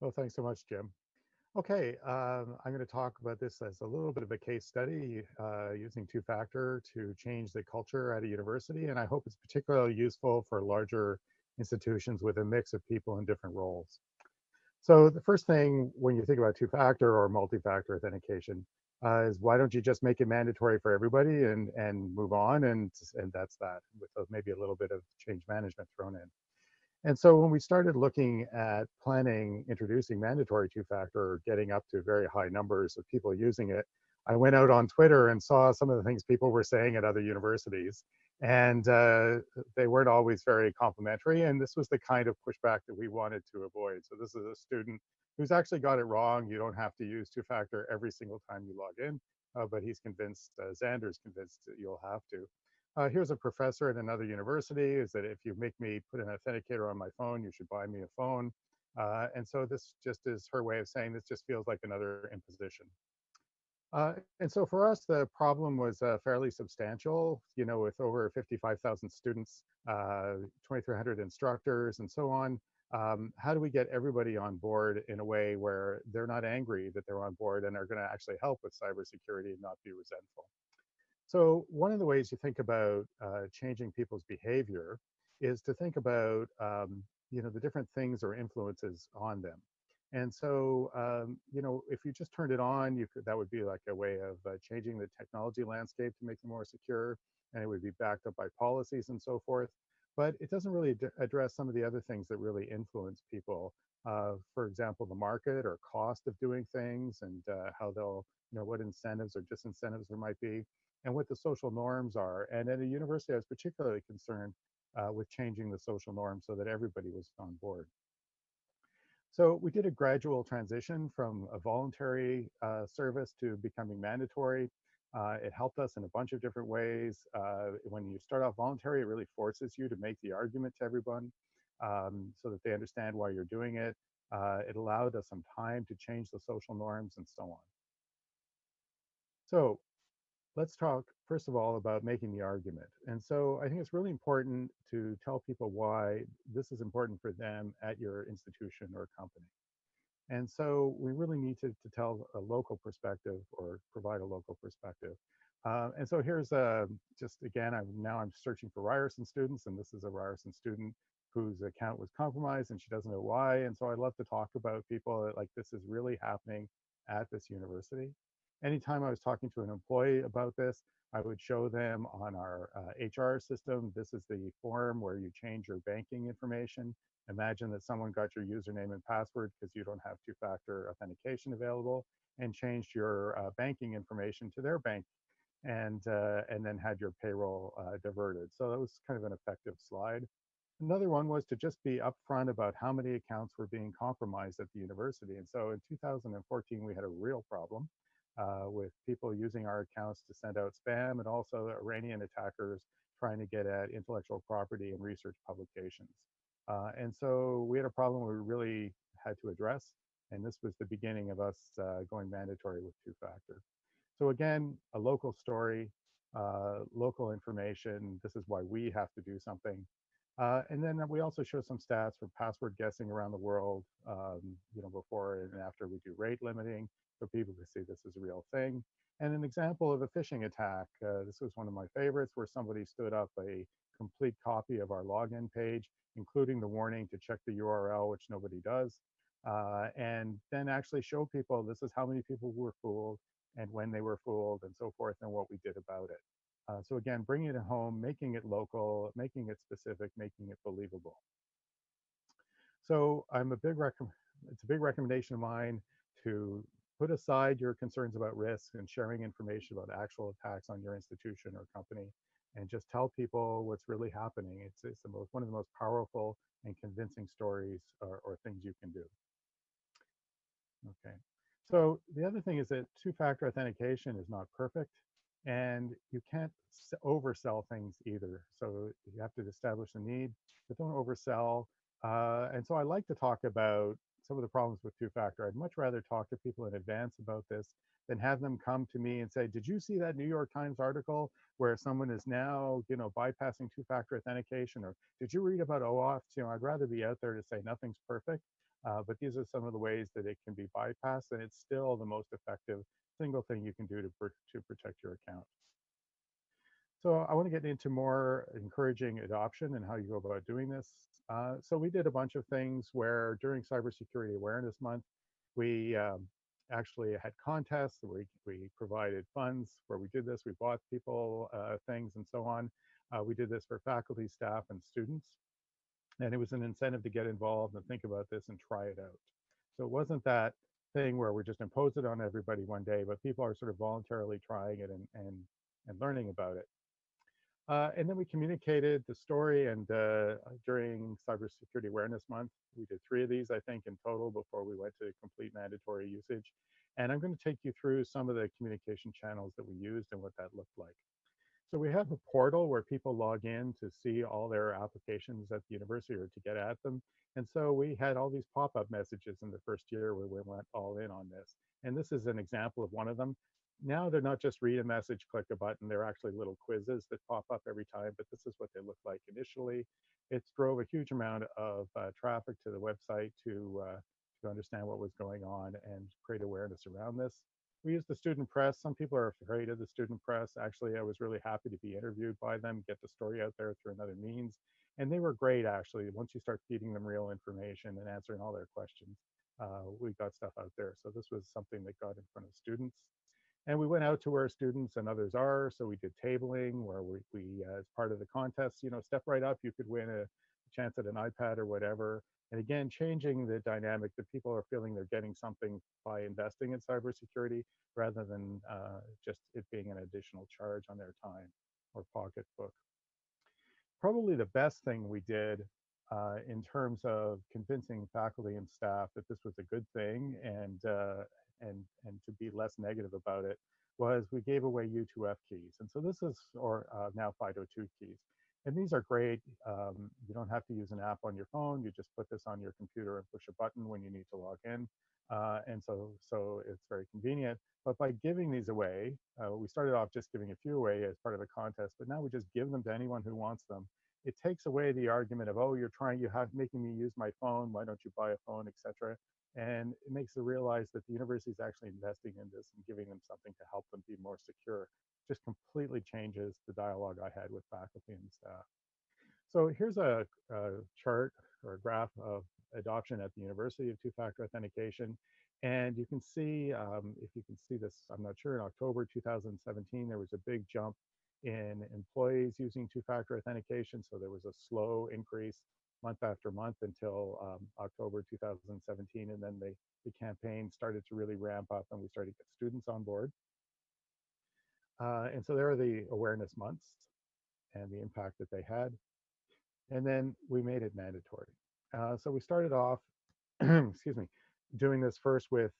Well, thanks so much, Jim. Okay, I'm going to talk about this as a little bit of a case study using two-factor to change the culture at a university, and I hope it's particularly useful for larger institutions with a mix of people in different roles. So the first thing when you think about two-factor or multi-factor authentication is why don't you just make it mandatory for everybody and move on, and that's that, with maybe a little bit of change management thrown in. And so when we started looking at planning, introducing mandatory two-factor or getting up to very high numbers of people using it, I went out on Twitter and saw some of the things people were saying at other universities. And they weren't always very complimentary. And this was the kind of pushback that we wanted to avoid. So this is a student who's actually got it wrong. You don't have to use two-factor every single time you log in, but he's convinced, Xander's convinced that you'll have to. Here's a professor at another university, is that if you make me put an authenticator on my phone, you should buy me a phone. And so this just is her way of saying this just feels like another imposition. And so for us, the problem was fairly substantial, you know, with over 55,000 students, 2,300 instructors, and so on. How do we get everybody on board in a way where they're not angry that they're on board and are going to actually help with cybersecurity and not be resentful? So one of the ways you think about changing people's behavior is to think about you know, the different things or influences on them. And so you know, if you just turned it on, you could, that would be like a way of changing the technology landscape to make them more secure, and it would be backed up by policies and so forth. But it doesn't really address some of the other things that really influence people. For example, the market or cost of doing things, and how they'll, you know, what incentives or disincentives there might be, and what the social norms are. And at a university, I was particularly concerned with changing the social norms so that everybody was on board. So we did a gradual transition from a voluntary service to becoming mandatory. It helped us in a bunch of different ways. When you start off voluntary, it really forces you to make the argument to everyone so that they understand why you're doing it. It allowed us some time to change the social norms and so on. So let's talk first of all about making the argument. And so I think it's really important to tell people why this is important for them at your institution or company. And so we really need to tell a local perspective or provide a local perspective. And so here's just again, I'm searching for Ryerson students, and this is a Ryerson student whose account was compromised and she doesn't know why. And so I love to talk about people that, like, this is really happening at this university. Anytime I was talking to an employee about this, I would show them on our HR system, this is the form where you change your banking information. Imagine that someone got your username and password because you don't have two-factor authentication available, and changed your banking information to their bank, and then had your payroll diverted. So that was kind of an effective slide. Another one was to just be upfront about how many accounts were being compromised at the university. And so in 2014, we had a real problem with people using our accounts to send out spam, and also Iranian attackers trying to get at intellectual property and research publications. And so we had a problem we really had to address, and this was the beginning of us going mandatory with two-factor. So again, a local story, local information. This is why we have to do something. And then we also show some stats for password guessing around the world, you know, before and after we do rate limiting, so people can see this is a real thing. And an example of a phishing attack. This was one of my favorites, where somebody stood up a complete copy of our login page, including the warning to check the URL, which nobody does, and then actually show people this is how many people were fooled and when they were fooled and so forth, and what we did about it. So again, bringing it home, making it local, making it specific, making it believable. So it's a big recommendation of mine to put aside your concerns about risk and sharing information about actual attacks on your institution or company, and just tell people what's really happening. It's one of the most powerful and convincing stories or things you can do. Okay. So the other thing is that two-factor authentication is not perfect, and you can't oversell things either. So you have to establish the need, but don't oversell. And so I like to talk about some of the problems with two-factor. I'd much rather talk to people in advance about this than have them come to me and say, did you see that New York Times article where someone is now, bypassing two-factor authentication? Or did you read about OAuths? I'd rather be out there to say nothing's perfect, but these are some of the ways that it can be bypassed, and it's still the most effective single thing you can do to protect your account. So I want to get into more encouraging adoption and how you go about doing this. So we did a bunch of things where during Cybersecurity Awareness Month, we actually had contests where we provided funds where we did this. We bought people things and so on. We did this for faculty, staff, and students. And it was an incentive to get involved and think about this and try it out. So it wasn't that thing where we just impose it on everybody one day, but people are sort of voluntarily trying it and learning about it. And then we communicated the story, and during Cybersecurity Awareness Month, we did 3 of these, I think, in total before we went to complete mandatory usage. And I'm going to take you through some of the communication channels that we used and what that looked like. So we have a portal where people log in to see all their applications at the university or to get at them. And so we had all these pop-up messages in the first year where we went all in on this. And this is an example of one of them. Now they're not just read a message, click a button, they're actually little quizzes that pop up every time, but this is what they look like initially. It drove a huge amount of traffic to the website to understand what was going on and create awareness around this. We used the student press. Some people are afraid of the student press. Actually, I was really happy to be interviewed by them, get the story out there through another means. And they were great, actually. Once you start feeding them real information and answering all their questions, we got stuff out there. So this was something that got in front of students. And we went out to where students and others are. So we did tabling where we as part of the contest, step right up, you could win a chance at an iPad or whatever. And again, changing the dynamic that people are feeling they're getting something by investing in cybersecurity rather than just it being an additional charge on their time or pocketbook. Probably the best thing we did in terms of convincing faculty and staff that this was a good thing and to be less negative about it was we gave away U2F keys. And so this is, or now 502 keys. And these are great. You don't have to use an app on your phone. You just put this on your computer and push a button when you need to log in. And so it's very convenient. But by giving these away, we started off just giving a few away as part of the contest, but now we just give them to anyone who wants them. It takes away the argument of, oh, making me use my phone. Why don't you buy a phone, etc. And it makes them realize that the university is actually investing in this and giving them something to help them be more secure. Just completely changes the dialogue I had with faculty and staff. So here's a chart or a graph of adoption at the university of two-factor authentication. And you can see, if you can see this, I'm not sure, in October 2017, there was a big jump in employees using two-factor authentication. So there was a slow increase month after month until October 2017. And then the campaign started to really ramp up and we started to get students on board. And so there are the awareness months and the impact that they had. And then we made it mandatory. So we started off, excuse me, doing this first with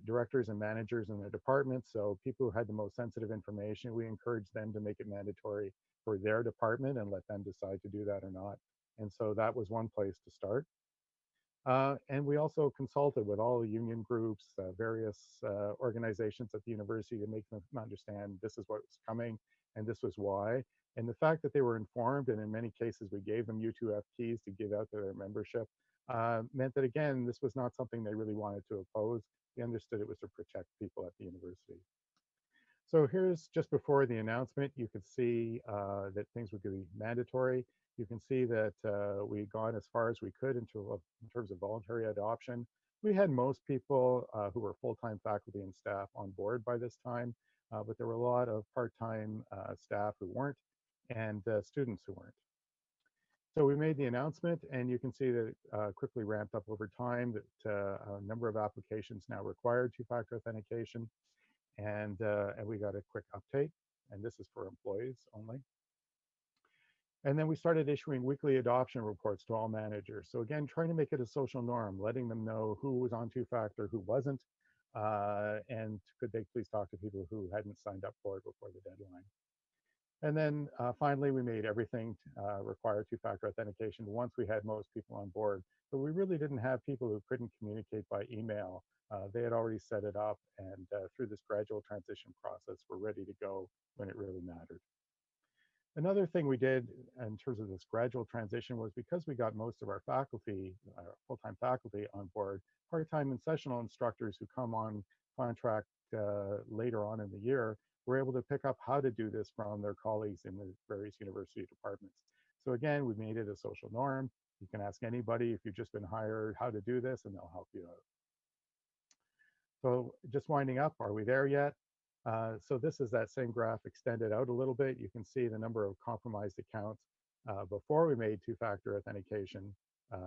directors and managers in their departments. So people who had the most sensitive information, we encouraged them to make it mandatory for their department and let them decide to do that or not. And so that was one place to start. And we also consulted with all the union groups, various organizations at the university to make them understand this is what's coming and this was why. And the fact that they were informed, and in many cases we gave them U2F keys to give out to their membership, meant that, again, this was not something they really wanted to oppose. They understood it was to protect people at the university. So here's just before the announcement, you could see that things would be mandatory. You can see that we'd gone as far as we could in terms of voluntary adoption. We had most people who were full-time faculty and staff on board by this time, but there were a lot of part-time staff who weren't and students who weren't. So we made the announcement, and you can see that it quickly ramped up over time, that a number of applications now required two-factor authentication. And we got a quick update, and this is for employees only. And then we started issuing weekly adoption reports to all managers. So again, trying to make it a social norm, letting them know who was on two-factor, who wasn't, and could they please talk to people who hadn't signed up for it before the deadline. And then finally, we made everything require two-factor authentication once we had most people on board. But we really didn't have people who couldn't communicate by email. They had already set it up, and through this gradual transition process, we're ready to go when it really mattered. Another thing we did in terms of this gradual transition was because we got most of our faculty, full-time faculty on board, part-time and sessional instructors who come on contract later on in the year were able to pick up how to do this from their colleagues in the various university departments. So again, we made it a social norm. You can ask anybody if you've just been hired how to do this, and they'll help you out. So just winding up, are we there yet? So this is that same graph extended out a little bit. You can see the number of compromised accounts before we made two-factor authentication.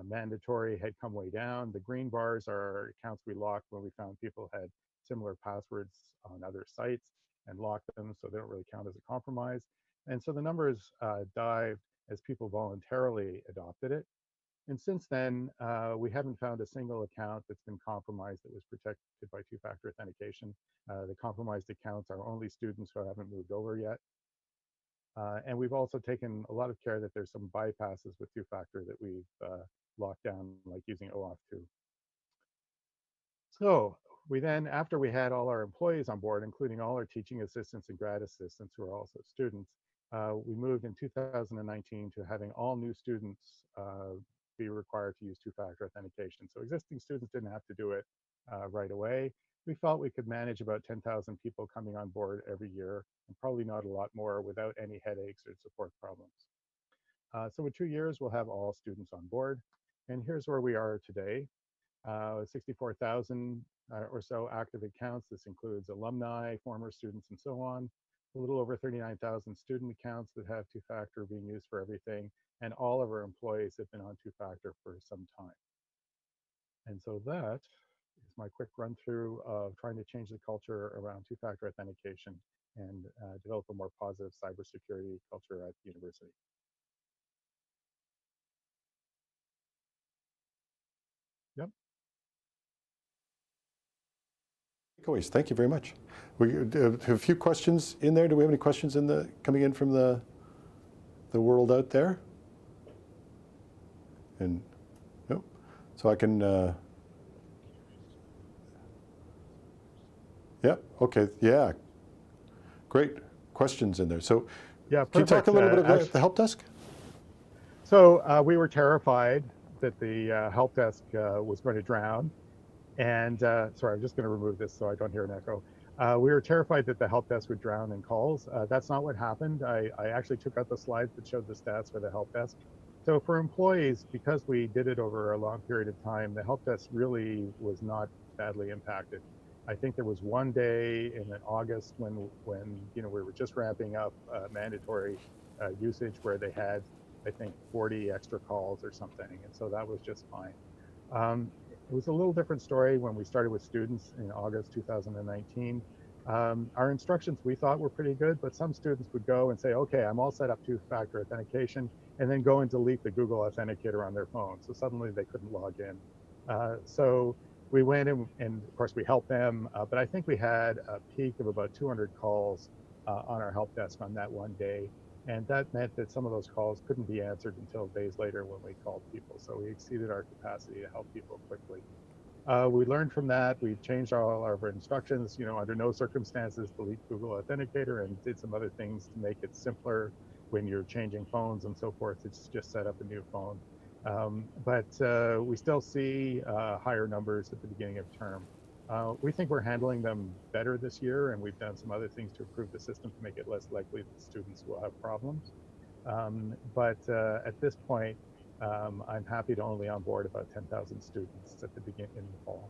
Mandatory had come way down. The green bars are accounts we locked when we found people had similar passwords on other sites and locked them, so they don't really count as a compromise. And so the numbers dived as people voluntarily adopted it. And since then, we haven't found a single account that's been compromised that was protected by two-factor authentication. The compromised accounts are only students who haven't moved over yet. And we've also taken a lot of care that there's some bypasses with two-factor that we've locked down, like using OAuth 2. So we then, after we had all our employees on board, including all our teaching assistants and grad assistants who are also students, we moved in 2019 to having all new students be required to use two-factor authentication. So existing students didn't have to do it right away. We felt we could manage about 10,000 people coming on board every year, and probably not a lot more without any headaches or support problems. So in 2 years, we'll have all students on board. And here's where we are today. 64,000 or so active accounts. This includes alumni, former students, and so on. A little over 39,000 student accounts that have two-factor being used for everything. And all of our employees have been on two-factor for some time. And so that is my quick run through of trying to change the culture around two-factor authentication and develop a more positive cybersecurity culture at the university. Yep. Takeaways. Thank you very much. We have a few questions in there. Do we have any questions coming in from the world out there? And no, so I can. Yeah. Okay. Yeah. Great questions in there. So, yeah, can you talk a little bit about the help desk? So we were terrified that the help desk was going to drown. And sorry, I'm just going to remove this so I don't hear an echo. We were terrified that the help desk would drown in calls. That's not what happened. I actually took out the slides that showed the stats for the help desk. So for employees, because we did it over a long period of time, the help desk really was not badly impacted. I think there was one day in August when we were just ramping up mandatory usage where they had, I think, 40 extra calls or something, and so that was just fine. It was a little different story when we started with students in August 2019. Our instructions we thought were pretty good, but some students would go and say, okay, I'm all set up two-factor authentication, and then go and delete the Google Authenticator on their phone. So suddenly they couldn't log in. So we went and of course we helped them, but I think we had a peak of about 200 calls on our help desk on that one day. And that meant that some of those calls couldn't be answered until days later when we called people. So we exceeded our capacity to help people quickly. We learned from that. We changed all our instructions, under no circumstances delete Google Authenticator, and did some other things to make it simpler when you're changing phones and so forth. It's just set up a new phone. But we still see higher numbers at the beginning of term. We think we're handling them better this year, and we've done some other things to improve the system to make it less likely that students will have problems. But at this point, I'm happy to only onboard about 10,000 students at the beginning in the fall.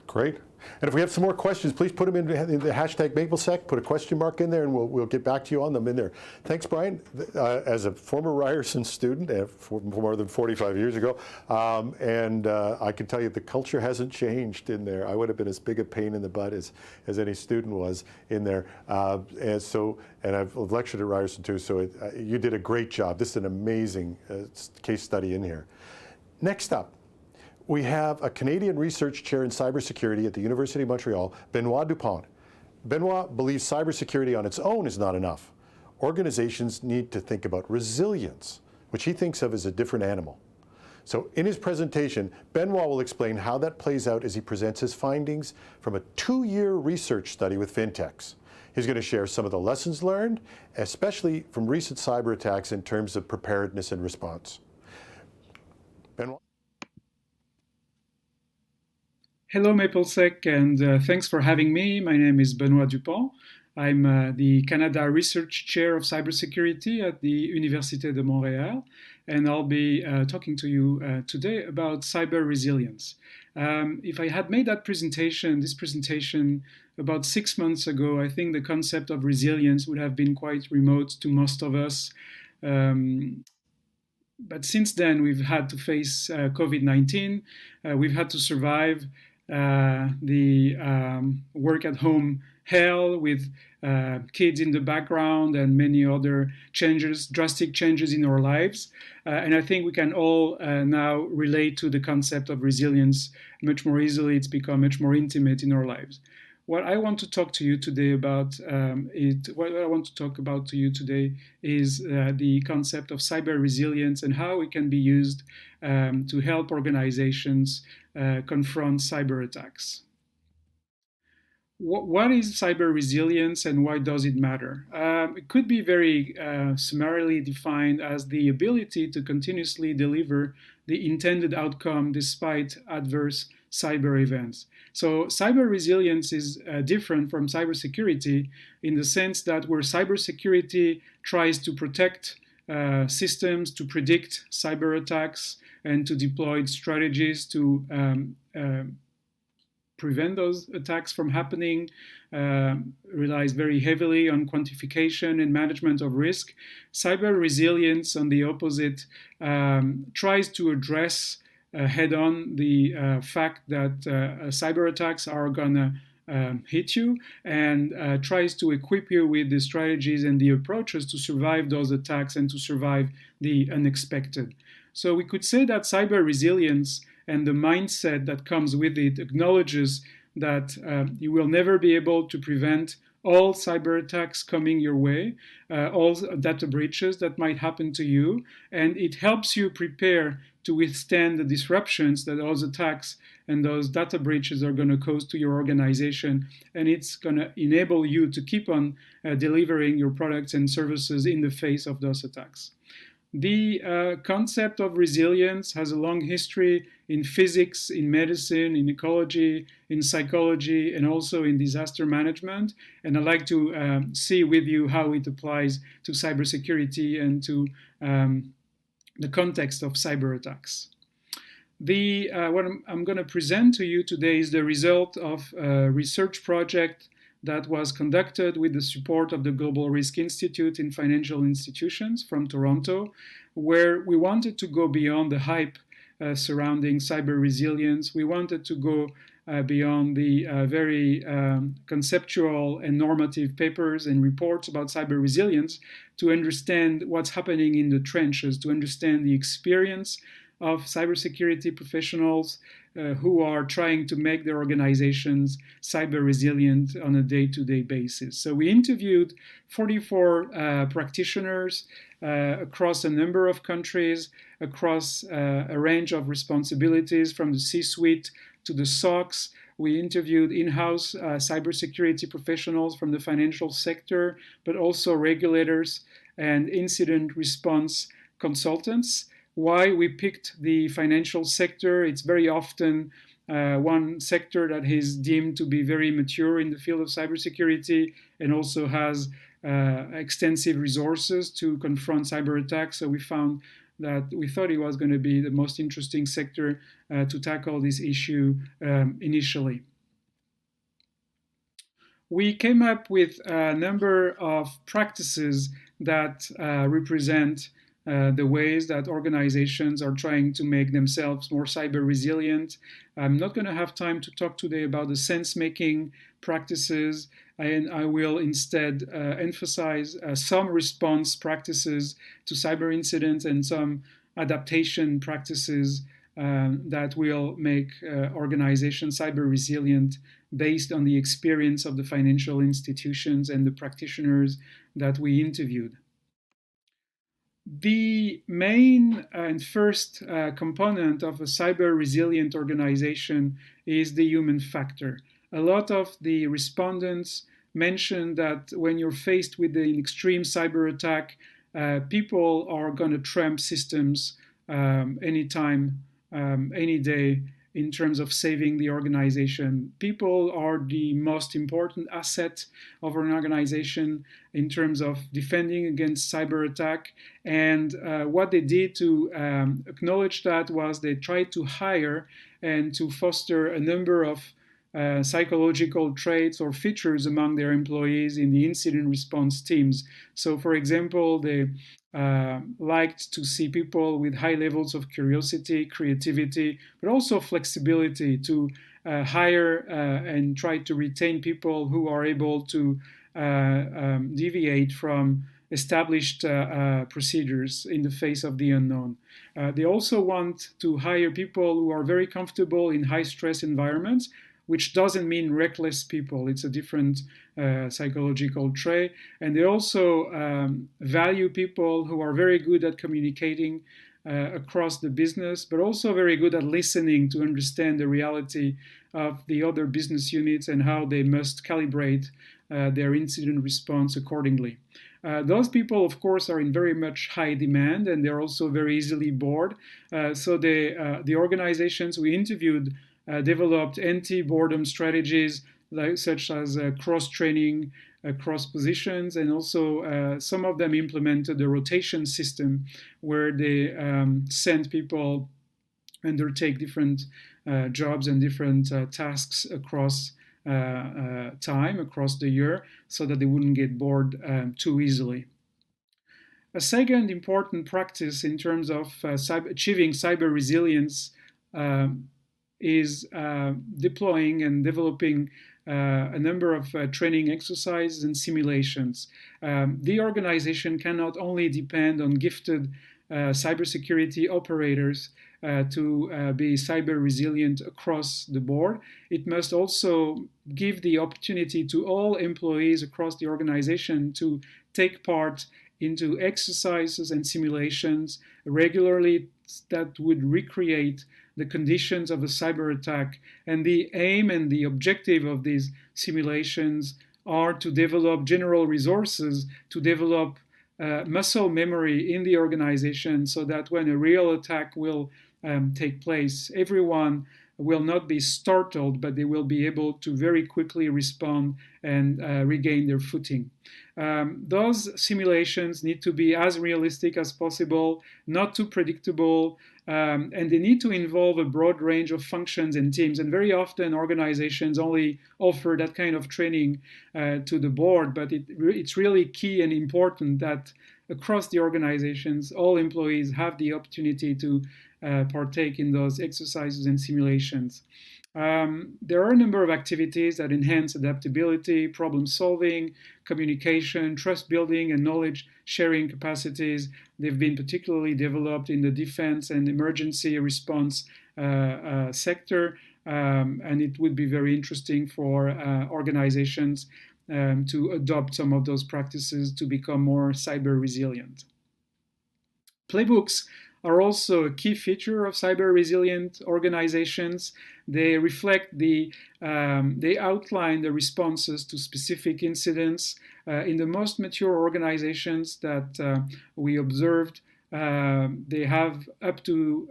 Great. And if we have some more questions, please put them in the hashtag Maplesec, put a question mark in there, and we'll get back to you on them in there. Thanks, Brian. As a former Ryerson student, for more than 45 years ago, and I can tell you the culture hasn't changed in there. I would have been as big a pain in the butt as any student was in there. And I've lectured at Ryerson too, so you did a great job. This is an amazing case study in here. Next up, we have a Canadian research chair in cybersecurity at the University of Montreal, Benoit Dupont. Benoit believes cybersecurity on its own is not enough, organizations need to think about resilience, which he thinks of as a different animal. So in his presentation, Benoit will explain how that plays out as he presents his findings from a 2-year research study with fintechs. He's going to share some of the lessons learned, especially from recent cyber attacks in terms of preparedness and response. Benoit? Hello, Maplesec, and thanks for having me. My name is Benoit Dupont. I'm the Canada Research Chair of Cybersecurity at the Université de Montréal, and I'll be talking to you today about cyber resilience. If I had made this presentation about 6 months ago, I think the concept of resilience would have been quite remote to most of us. But since then, we've had to face COVID-19. We've had to survive the work-at-home hell with kids in the background and many other changes, drastic changes in our lives. And I think we can all now relate to the concept of resilience much more easily. It's become much more intimate in our lives. What I want to talk to you today about is the concept of cyber resilience and how it can be used to help organizations confront cyber attacks. What is cyber resilience and why does it matter? It could be very summarily defined as the ability to continuously deliver the intended outcome despite adverse cyber events. So cyber resilience is different from cybersecurity in the sense that where cybersecurity tries to protect systems, to predict cyber attacks, and to deploy strategies to prevent those attacks from happening, relies very heavily on quantification and management of risk. Cyber resilience, on the opposite, tries to address head-on the fact that cyber attacks are gonna hit you and tries to equip you with the strategies and the approaches to survive those attacks and to survive the unexpected. So we could say that cyber resilience and the mindset that comes with it acknowledges that you will never be able to prevent all cyber attacks coming your way, all data breaches that might happen to you, and it helps you prepare to withstand the disruptions that those attacks and those data breaches are going to cause to your organization, and it's going to enable you to keep on delivering your products and services in the face of those attacks. The concept of resilience has a long history in physics, in medicine, in ecology, in psychology, and also in disaster management. And I'd like to see with you how it applies to cybersecurity and to the context of cyber attacks. What I'm going to present to you today is the result of a research project that was conducted with the support of the Global Risk Institute in Financial Institutions from Toronto, where we wanted to go beyond the hype surrounding cyber resilience. We wanted to go beyond the very conceptual and normative papers and reports about cyber resilience to understand what's happening in the trenches, to understand the experience of cybersecurity professionals who are trying to make their organizations cyber resilient on a day-to-day basis. So we interviewed 44 practitioners across a number of countries, across a range of responsibilities from the C-suite to the SOCs. We interviewed in-house cybersecurity professionals from the financial sector, but also regulators and incident response consultants. Why we picked the financial sector? It's very often one sector that is deemed to be very mature in the field of cybersecurity and also has extensive resources to confront cyber attacks. So we thought it was going to be the most interesting sector to tackle this issue initially. We came up with a number of practices that represent the ways that organizations are trying to make themselves more cyber resilient. I'm not going to have time to talk today about the sense-making practices, and I will instead emphasize some response practices to cyber incidents and some adaptation practices that will make organizations cyber resilient based on the experience of the financial institutions and the practitioners that we interviewed. The main and first component of a cyber resilient organization is the human factor. A lot of the respondents mentioned that when you're faced with an extreme cyber attack, people are going to tramp systems anytime, any day, in terms of saving the organization. People are the most important asset of an organization in terms of defending against cyber attack. And what they did to acknowledge that was they tried to hire and to foster a number of psychological traits or features among their employees in the incident response teams. So, for example, they liked to see people with high levels of curiosity, creativity, but also flexibility to hire and try to retain people who are able to deviate from established procedures in the face of the unknown. They also want to hire people who are very comfortable in high stress environments, which doesn't mean reckless people. It's a different psychological trait. And they also value people who are very good at communicating across the business, but also very good at listening to understand the reality of the other business units and how they must calibrate their incident response accordingly. Those people, of course, are in very much high demand, and they're also very easily bored. So the organizations we interviewed developed anti-boredom strategies such as cross-training across positions, and also some of them implemented a rotation system where they sent people undertake different jobs and different tasks across time, across the year, so that they wouldn't get bored too easily. A second important practice in terms of achieving cyber resilience is deploying and developing a number of training exercises and simulations. The organization cannot only depend on gifted cybersecurity operators to be cyber resilient across the board. It must also give the opportunity to all employees across the organization to take part into exercises and simulations regularly that would recreate the conditions of a cyber attack. And the aim and the objective of these simulations are to develop general resources, to develop muscle memory in the organization, so that when a real attack will take place, everyone will not be startled, but they will be able to very quickly respond and regain their footing. Those simulations need to be as realistic as possible, not too predictable, and they need to involve a broad range of functions and teams. And very often organizations only offer that kind of training to the board, but it's really key and important that across the organizations, all employees have the opportunity to partake in those exercises and simulations. There are a number of activities that enhance adaptability, problem solving, communication, trust building, and knowledge sharing capacities. They've been particularly developed in the defense and emergency response sector, and it would be very interesting for organizations to adopt some of those practices to become more cyber resilient. Playbooks are also a key feature of cyber resilient organizations. They reflect they outline the responses to specific incidents. In the most mature organizations that we observed, they have up to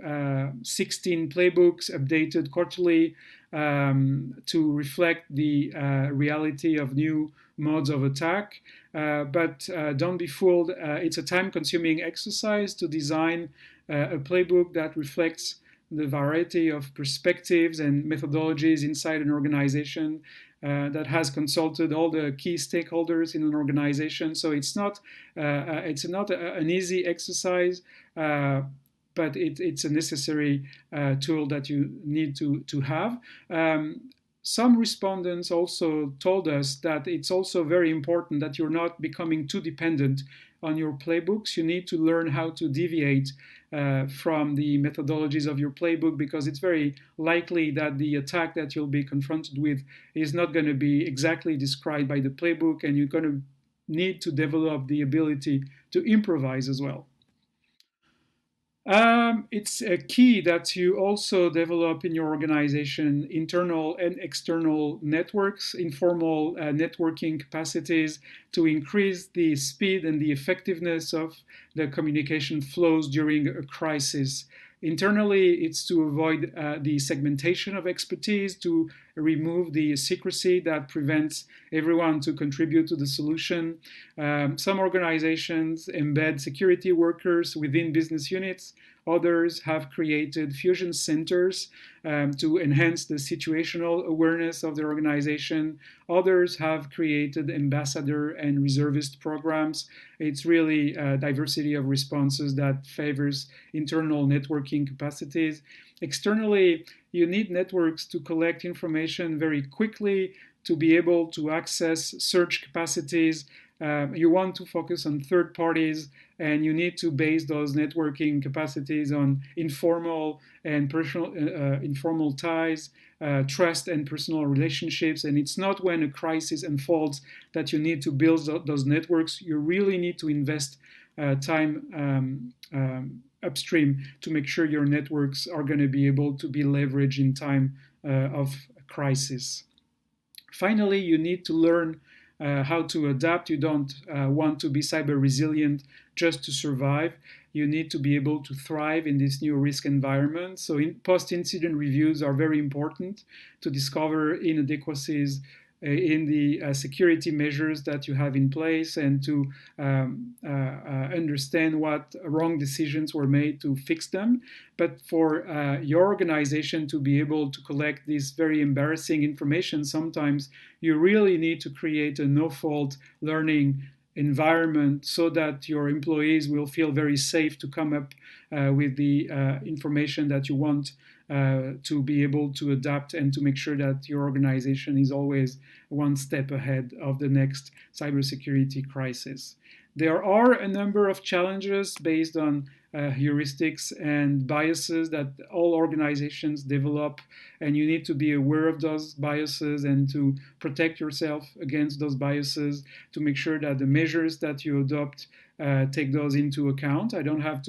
16 playbooks updated quarterly to reflect the reality of new modes of attack. But don't be fooled. It's a time-consuming exercise to design a playbook that reflects the variety of perspectives and methodologies inside an organization, that has consulted all the key stakeholders in an organization. So it's not an easy exercise, but it's a necessary tool that you need to have. some respondents also told us that it's also very important that you're not becoming too dependent on your playbooks. You need to learn how to deviate from the methodologies of your playbook, because it's very likely that the attack that you'll be confronted with is not going to be exactly described by the playbook, and you're going to need to develop the ability to improvise as well. It's a key that you also develop in your organization internal and external networks, informal networking capacities to increase the speed and the effectiveness of the communication flows during a crisis. Internally, it's to avoid the segmentation of expertise, to remove the secrecy that prevents everyone to contribute to the solution. Some organizations embed security workers within business units. Others have created fusion centers to enhance the situational awareness of their organization. Others have created ambassador and reservist programs. It's really a diversity of responses that favors internal networking capacities. Externally, you need networks to collect information very quickly, to be able to access search capacities. You want to focus on third parties, and you need to base those networking capacities on informal and personal, informal ties, trust and personal relationships. And it's not when a crisis unfolds that you need to build those networks. You really need to invest time upstream to make sure your networks are going to be able to be leveraged in time of crisis. Finally, you need to learn how to adapt. You don't want to be cyber resilient just to survive. You need to be able to thrive in this new risk environment. So post-incident reviews are very important to discover inadequacies in the security measures that you have in place, and to understand what wrong decisions were made to fix them. But for your organization to be able to collect this very embarrassing information, sometimes you really need to create a no-fault learning environment so that your employees will feel very safe to come up with the information that you want to be able to adapt, and to make sure that your organization is always one step ahead of the next cybersecurity crisis. There are a number of challenges based on heuristics and biases that all organizations develop, and you need to be aware of those biases and to protect yourself against those biases, to make sure that the measures that you adopt take those into account. I don't have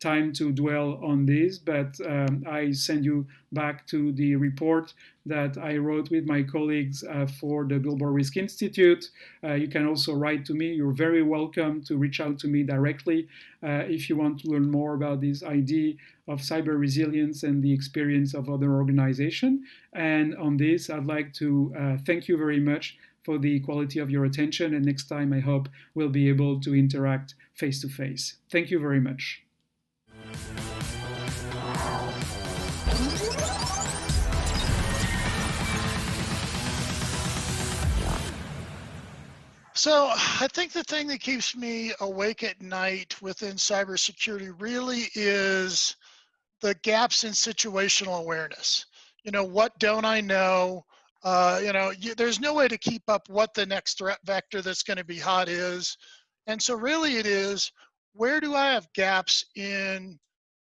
time to dwell on this, but I send you back to the report that I wrote with my colleagues for the Global Risk Institute. You can also write to me. You're very welcome to reach out to me directly if you want to learn more about this idea of cyber resilience and the experience of other organizations. And on this, I'd like to thank you very much for the quality of your attention. And next time, I hope we'll be able to interact face-to-face. Thank you very much. So I think the thing that keeps me awake at night within cybersecurity really is the gaps in situational awareness. You know, what don't I know? There's no way to keep up what the next threat vector that's going to be hot is. And so really it is, where do I have gaps in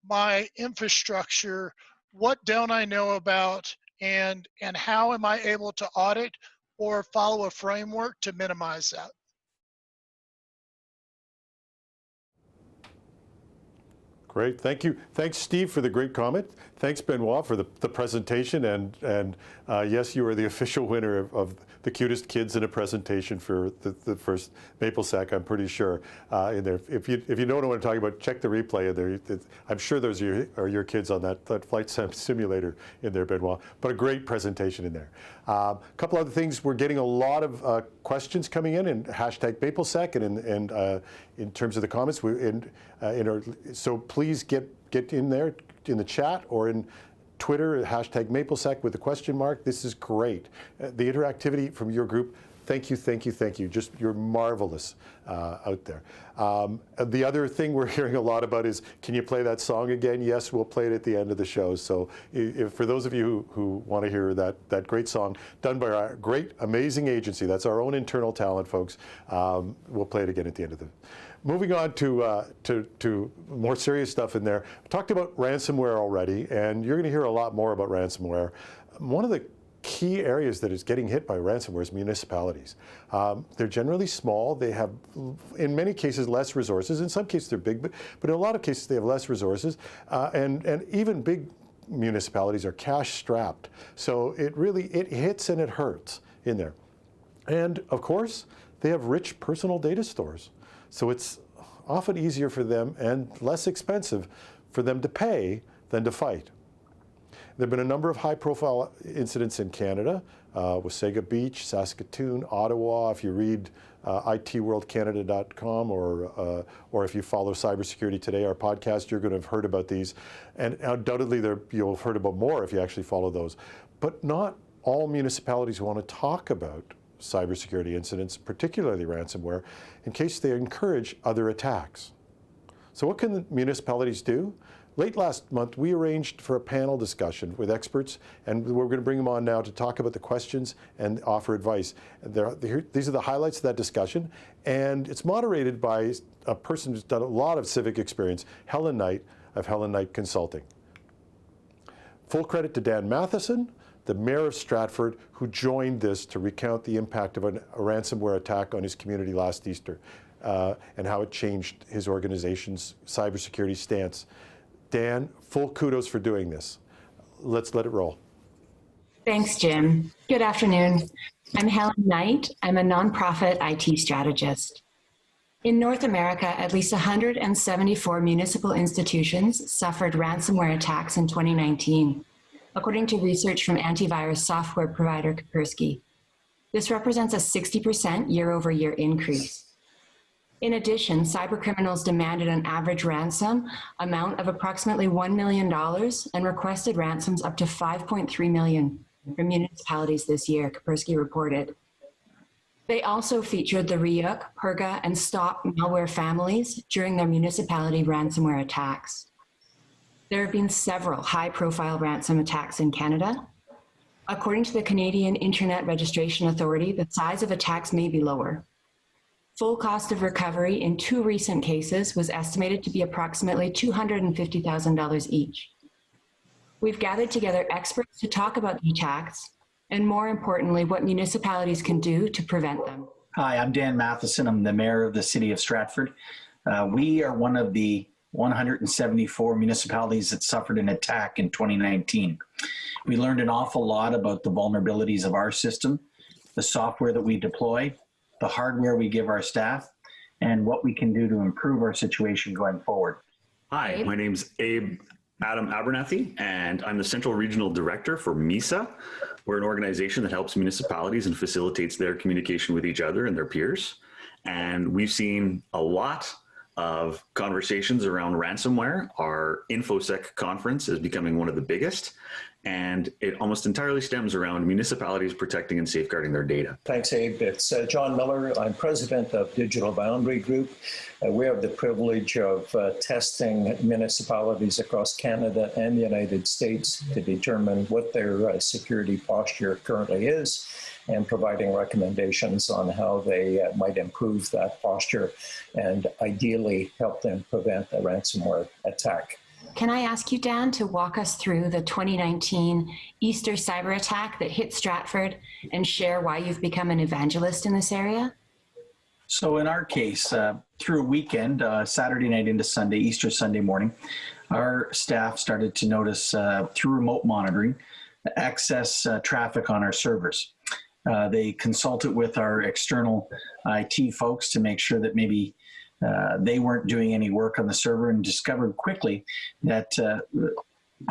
my infrastructure? What don't I know about? And how am I able to audit or follow a framework to minimize that? Great, thank you. Thanks, Steve, for the great comment. Thanks, Benoit, for the presentation. And yes, you are the official winner of the cutest kids in a presentation for the first Maplesec, I'm pretty sure. In there, if you don't know what I'm talking about, check the replay. There, I'm sure those are your kids on that flight simulator in there, Benoit. But a great presentation in there. A couple other things. We're getting a lot of questions coming in, and hashtag Maplesec, and in terms of the comments, so please get in there in the chat or in Twitter, hashtag Maplesec with a question mark. This is great. The interactivity from your group, Thank you, thank you, thank you. Just, you're marvelous out there. The other thing we're hearing a lot about is, can you play that song again? Yes, we'll play it at the end of the show. So for those of you who want to hear that great song done by our great, amazing agency, that's our own internal talent, folks, we'll play it again at the end of the. Moving on to more serious stuff in there. We talked about ransomware already, and you're going to hear a lot more about ransomware. One of the key areas that is getting hit by ransomware is municipalities. They're generally small. They have, in many cases, less resources. In some cases, they're big, but in a lot of cases, they have less resources. And even big municipalities are cash strapped. So it hits and it hurts in there. And of course, they have rich personal data stores. So it's often easier for them and less expensive for them to pay than to fight. There have been a number of high-profile incidents in Canada, Wasaga Beach, Saskatoon, Ottawa. If you read itworldcanada.com or if you follow Cybersecurity Today, our podcast, you're going to have heard about these. And undoubtedly, you'll have heard about more if you actually follow those. But not all municipalities want to talk about cybersecurity incidents, particularly ransomware, in case they encourage other attacks. So what can the municipalities do? Late last month, we arranged for a panel discussion with experts, and we're going to bring them on now to talk about the questions and offer advice. These are the highlights of that discussion, and it's moderated by a person who's done a lot of civic experience, Helen Knight of Helen Knight Consulting. Full credit to Dan Matheson, the mayor of Stratford, who joined this to recount the impact of a ransomware attack on his community last Easter and how it changed his organization's cybersecurity stance. Dan, full kudos for doing this. Let's let it roll. Thanks, Jim. Good afternoon. I'm Helen Knight. I'm a nonprofit IT strategist. In North America, at least 174 municipal institutions suffered ransomware attacks in 2019, according to research from antivirus software provider Kaspersky. This represents a 60% year-over-year increase. In addition, cybercriminals demanded an average ransom amount of approximately $1 million and requested ransoms up to $5.3 million from municipalities this year, Kaspersky reported. They also featured the Ryuk, Purga, and Stop malware families during their municipality ransomware attacks. There have been several high-profile ransom attacks in Canada. According to the Canadian Internet Registration Authority, the size of attacks may be lower. Full cost of recovery in 2 recent cases was estimated to be approximately $250,000 each. We've gathered together experts to talk about the attacks and, more importantly, what municipalities can do to prevent them. Hi, I'm Dan Matheson. I'm the mayor of the city of Stratford. We are one of the 174 municipalities that suffered an attack in 2019. We learned an awful lot about the vulnerabilities of our system, the software that we deploy, the hardware we give our staff, and what we can do to improve our situation going forward. Hi, my name's Adam Abernathy, and I'm the Central Regional Director for MISA. We're an organization that helps municipalities and facilitates their communication with each other and their peers. And we've seen a lot of conversations around ransomware. Our InfoSec conference is becoming one of the biggest, and it almost entirely stems around municipalities protecting and safeguarding their data. Thanks, Abe. It's John Miller. I'm president of Digital Boundary Group. We have the privilege of testing municipalities across Canada and the United States to determine what their security posture currently is and providing recommendations on how they might improve that posture and ideally help them prevent a ransomware attack. Can I ask you, Dan, to walk us through the 2019 Easter cyber attack that hit Stratford and share why you've become an evangelist in this area? So in our case, through a weekend, Saturday night into Sunday, Easter Sunday morning, our staff started to notice through remote monitoring excess traffic on our servers. They consulted with our external IT folks to make sure that maybe they weren't doing any work on the server, and discovered quickly that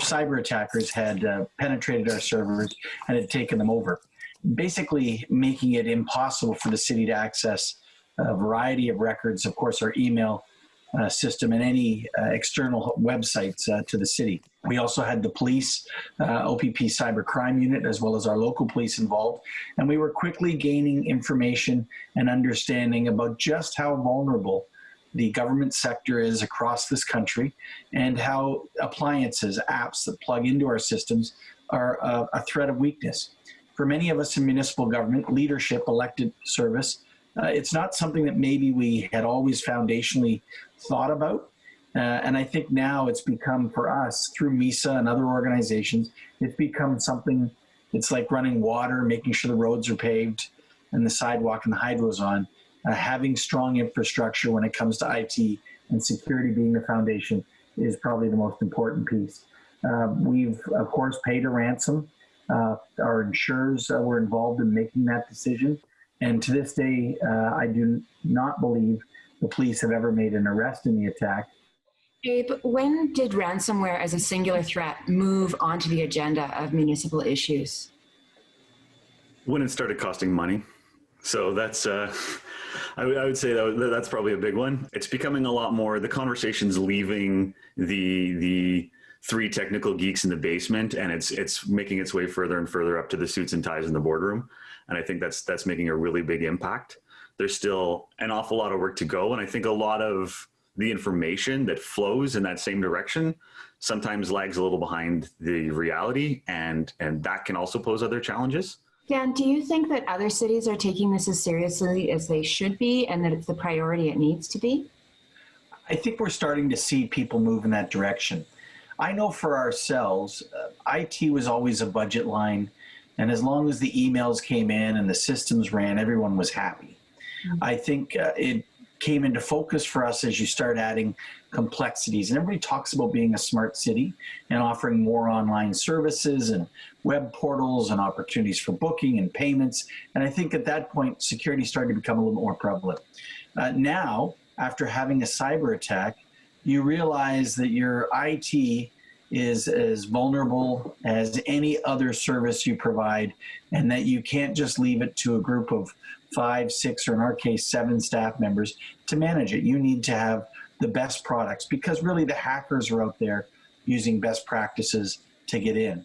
cyber attackers had penetrated our servers and had taken them over, basically making it impossible for the city to access a variety of records, of course, our email, system and any external websites to the city. We also had the police, OPP cybercrime unit, as well as our local police involved. And we were quickly gaining information and understanding about just how vulnerable the government sector is across this country, and how appliances, apps that plug into our systems are a threat of weakness. For many of us in municipal government, leadership, elected service, it's not something that maybe we had always foundationally thought about. And I think now it's become, for us, through MISA and other organizations, it's become something, it's like running water, making sure the roads are paved and the sidewalk and the hydro's on. Having strong infrastructure when it comes to IT and security being the foundation is probably the most important piece. We've, of course, paid a ransom. Our insurers were involved in making that decision. And to this day, I do not believe the police have ever made an arrest in the attack. Abe, when did ransomware as a singular threat move onto the agenda of municipal issues? When it started costing money. So that's, I would say that's probably a big one. It's becoming a lot more, the conversation's leaving the three technical geeks in the basement, and it's making its way further and further up to the suits and ties in the boardroom. And I think that's making a really big impact. There's still an awful lot of work to go. And I think a lot of the information that flows in that same direction sometimes lags a little behind the reality, and that can also pose other challenges. Dan, do you think that other cities are taking this as seriously as they should be, and that it's the priority it needs to be? I think we're starting to see people move in that direction. I know for ourselves, IT was always a budget line, and as long as the emails came in and the systems ran, everyone was happy. Mm-hmm. I think it came into focus for us as you start adding complexities. And everybody talks about being a smart city and offering more online services and web portals and opportunities for booking and payments. And I think at that point, security started to become a little more prevalent. Now, after having a cyber attack, you realize that your IT is as vulnerable as any other service you provide, and that you can't just leave it to a group of 5, 6, or in our case, 7 staff members to manage it. You need to have the best products, because really the hackers are out there using best practices to get in.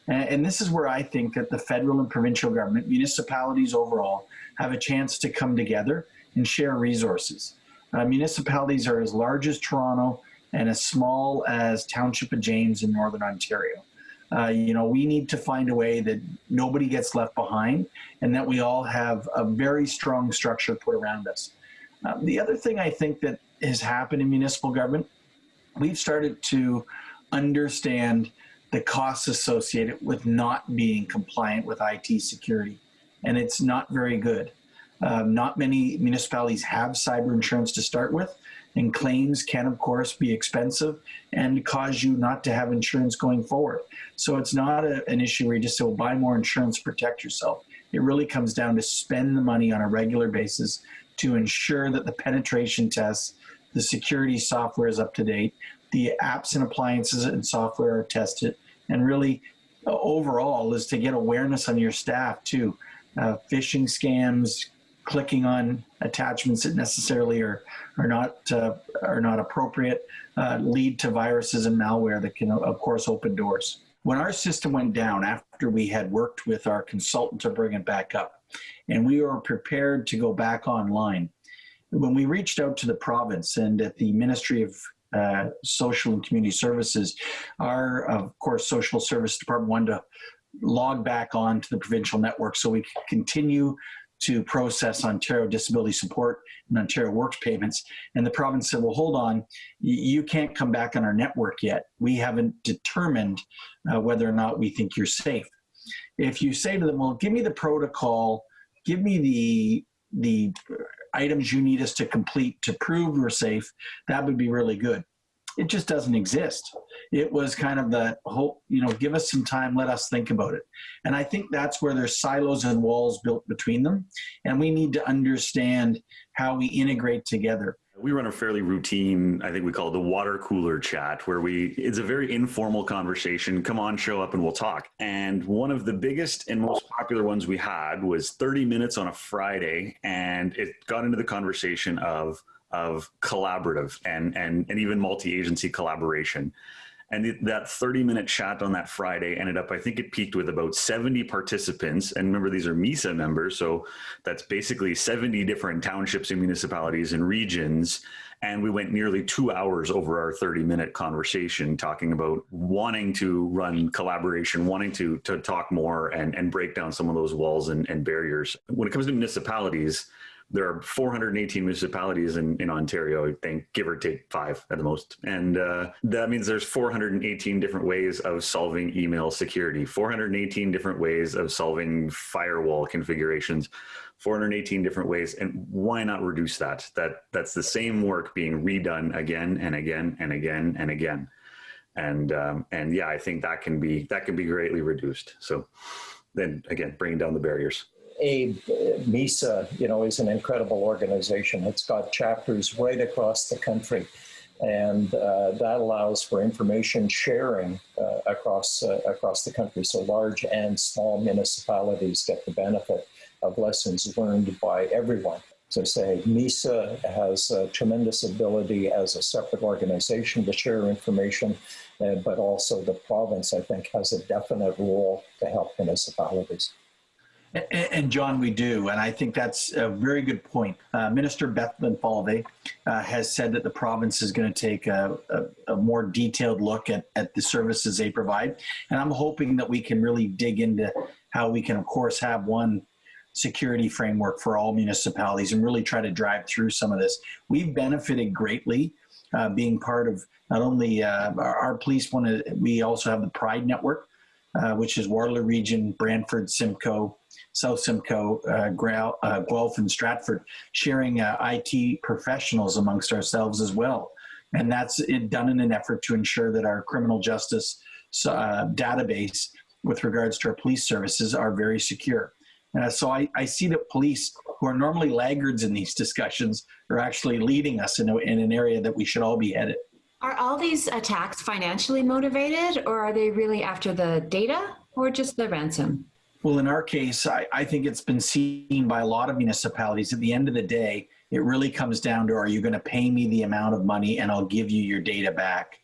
And this is where I think that the federal and provincial government, municipalities overall, have a chance to come together and share resources. Municipalities are as large as Toronto and as small as Township of James in Northern Ontario. We need to find a way that nobody gets left behind, and that we all have a very strong structure put around us. The other thing I think that has happened in municipal government, we've started to understand the costs associated with not being compliant with IT security, and it's not very good. Not many municipalities have cyber insurance to start with, and claims can, of course, be expensive and cause you not to have insurance going forward. So it's not an issue where you just say, well, buy more insurance to protect yourself. It really comes down to spend the money on a regular basis to ensure that the penetration tests, the security software is up to date, the apps and appliances and software are tested, and really overall is to get awareness on your staff too. Phishing scams, clicking on attachments that necessarily are not appropriate, lead to viruses and malware that can, of course, open doors. When our system went down, after we had worked with our consultant to bring it back up, and we were prepared to go back online, when we reached out to the province and at the Ministry of Social and Community Services, our, of course, Social Service Department wanted to log back on to the provincial network so we could continue to process Ontario Disability Support and Ontario Works payments. And the province said, well, hold on, you can't come back on our network yet. We haven't determined whether or not we think you're safe. If you say to them, well, give me the protocol, give me the items you need us to complete to prove we're safe, that would be really good. It just doesn't exist. It was kind of the whole, give us some time, let us think about it. And I think that's where there's silos and walls built between them. And we need to understand how we integrate together. We run a fairly routine, I think we call it the water cooler chat, where it's a very informal conversation. Come on, show up and we'll talk. And one of the biggest and most popular ones we had was 30 minutes on a Friday. And it got into the conversation of of collaborative and even multi-agency collaboration. And that 30-minute chat on that Friday ended up, I think it peaked with about 70 participants. And remember, these are MISA members. So that's basically 70 different townships and municipalities and regions. And we went nearly 2 hours over our 30-minute conversation talking about wanting to run collaboration, wanting to talk more and break down some of those walls and barriers. When it comes to municipalities, there are 418 municipalities in Ontario, I think, give or take 5 at the most. And that means there's 418 different ways of solving email security, 418 different ways of solving firewall configurations, 418 different ways. And why not reduce that? That's the same work being redone again and again and again and again. And yeah, I think that can be greatly reduced. So then again, bringing down the barriers. MISA, is an incredible organization. It's got chapters right across the country, and that allows for information sharing across the country. So large and small municipalities get the benefit of lessons learned by everyone. So say MISA has a tremendous ability as a separate organization to share information, but also the province, I think, has a definite role to help municipalities. And John, we do. And I think that's a very good point. Minister Bethlen Falvey has said that the province is going to take a more detailed look at the services they provide. And I'm hoping that we can really dig into how we can, of course, have one security framework for all municipalities and really try to drive through some of this. We've benefited greatly being part of not only our police, we also have the Pride Network, which is Waterloo Region, Brantford, Simcoe, South Simcoe, Guelph, and Stratford, sharing IT professionals amongst ourselves as well. And that's done in an effort to ensure that our criminal justice database with regards to our police services are very secure. So I see that police, who are normally laggards in these discussions, are actually leading us in an area that we should all be headed. Are all these attacks financially motivated, or are they really after the data or just the ransom? Well, in our case, I think it's been seen by a lot of municipalities. At the end of the day, it really comes down to, are you going to pay me the amount of money and I'll give you your data back?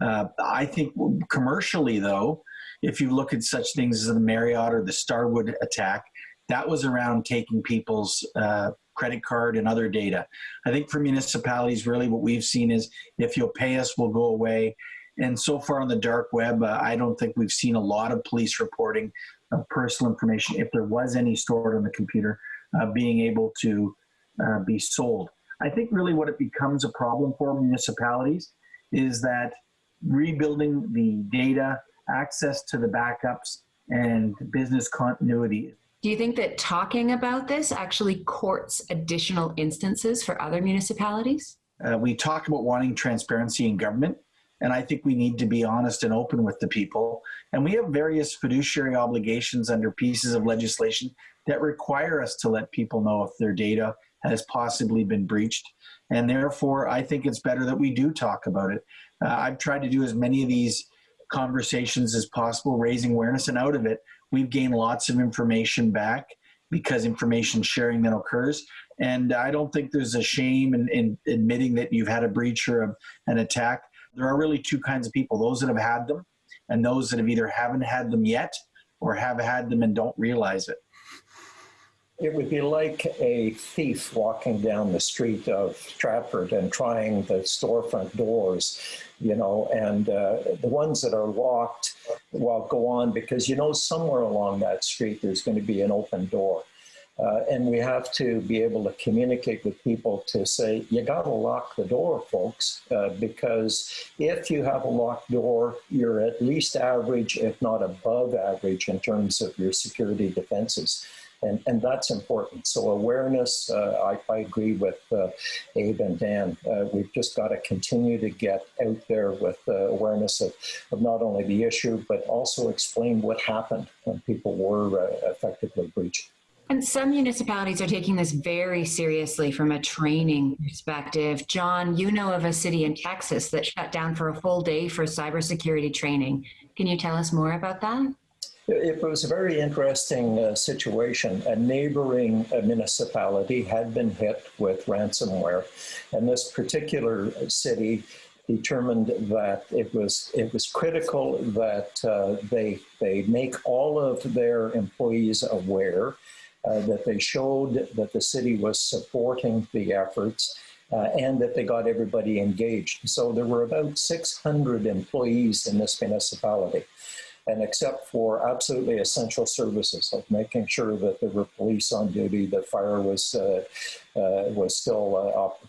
I think commercially, though, if you look at such things as the Marriott or the Starwood attack, that was around taking people's credit card and other data. I think for municipalities, really what we've seen is, if you'll pay us, we'll go away. And so far on the dark web, I don't think we've seen a lot of police reporting of personal information, if there was any stored on the computer, being able to be sold. I think really what it becomes a problem for municipalities is that rebuilding the data, access to the backups, and business continuity. Do you think that talking about this actually courts additional instances for other municipalities? We talk about wanting transparency in government, and I think we need to be honest and open with the people. And we have various fiduciary obligations under pieces of legislation that require us to let people know if their data has possibly been breached. And therefore, I think it's better that we do talk about it. I've tried to do as many of these conversations as possible, raising awareness, and out of it, we've gained lots of information back because information sharing then occurs. And I don't think there's a shame in admitting that you've had a breach or an attack. There are really two kinds of people, those that have had them and those that have either haven't had them yet or have had them and don't realize it. It would be like a thief walking down the street of Stratford and trying the storefront doors, and the ones that are locked, well, go on, because somewhere along that street there's going to be an open door. And we have to be able to communicate with people to say, you got to lock the door, folks, because if you have a locked door, you're at least average, if not above average, in terms of your security defenses. And that's important. So awareness, I agree with Abe and Dan. We've just got to continue to get out there with awareness of not only the issue, but also explain what happened when people were effectively breached. And some municipalities are taking this very seriously from a training perspective. John, you know of a city in Texas that shut down for a full day for cybersecurity training. Can you tell us more about that? It was a very interesting situation. A neighboring municipality had been hit with ransomware, and this particular city determined that it was critical that they make all of their employees aware, that they showed that the city was supporting the efforts, and that they got everybody engaged. So there were about 600 employees in this municipality. And except for absolutely essential services, like making sure that there were police on duty, that fire was still,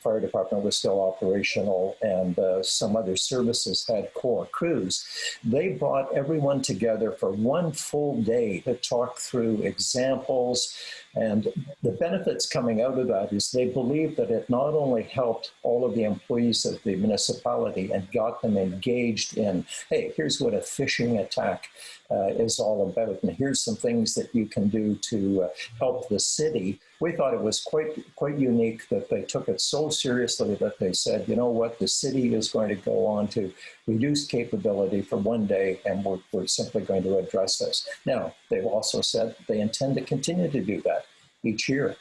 fire department was still operational, and some other services had core crews, they brought everyone together for one full day to talk through examples. And the benefits coming out of that is they believe that it not only helped all of the employees of the municipality and got them engaged in, hey, here's what a phishing attack is all about, and here's some things that you can do to help the city. We thought it was quite unique that they took it so seriously that they said, you know what, the city is going to go on to reduce capability for one day, and we're simply going to address this. Now, they've also said they intend to continue to do that each year.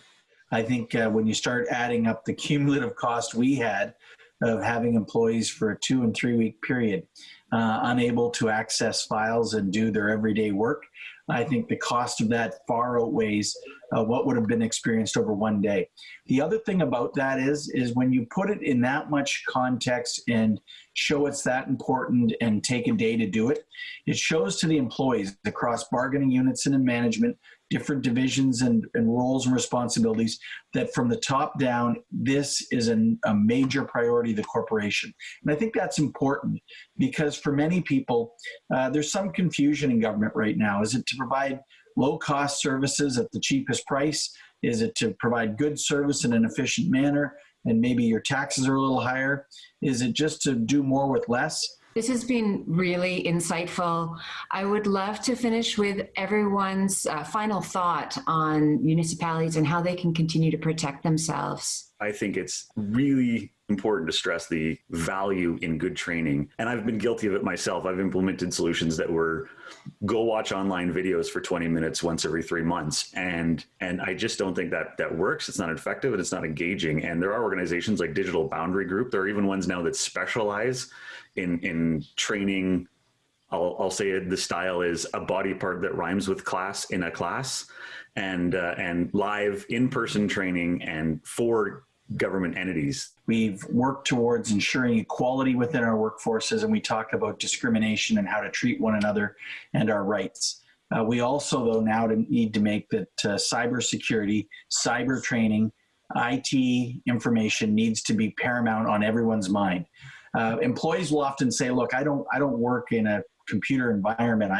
I think when you start adding up the cumulative cost we had of having employees for a 2 and 3 week period, unable to access files and do their everyday work, I think the cost of that far outweighs what would have been experienced over one day. The other thing about that is when you put it in that much context and show it's that important and take a day to do it, it shows to the employees across bargaining units and in management, different divisions and roles and responsibilities, that from the top down, this is a major priority of the corporation. And I think that's important because for many people, there's some confusion in government right now. Is it to provide low-cost services at the cheapest price? Is it to provide good service in an efficient manner and maybe your taxes are a little higher? Is it just to do more with less? This has been really insightful. I would love to finish with everyone's final thought on municipalities and how they can continue to protect themselves. I think it's really important to stress the value in good training. And I've been guilty of it myself. I've implemented solutions that were go watch online videos for 20 minutes once every 3 months. And I just don't think that works. It's not effective and it's not engaging. And there are organizations like Digital Boundary Group. There are even ones now that specialize in training. I'll say the style is a body part that rhymes with class in a class, and live in-person training and for government entities. We've worked towards ensuring equality within our workforces, and we talk about discrimination and how to treat one another and our rights. We also, though, now need to make that cybersecurity, cyber training, IT information needs to be paramount on everyone's mind. Employees will often say, look, I don't work in a computer environment.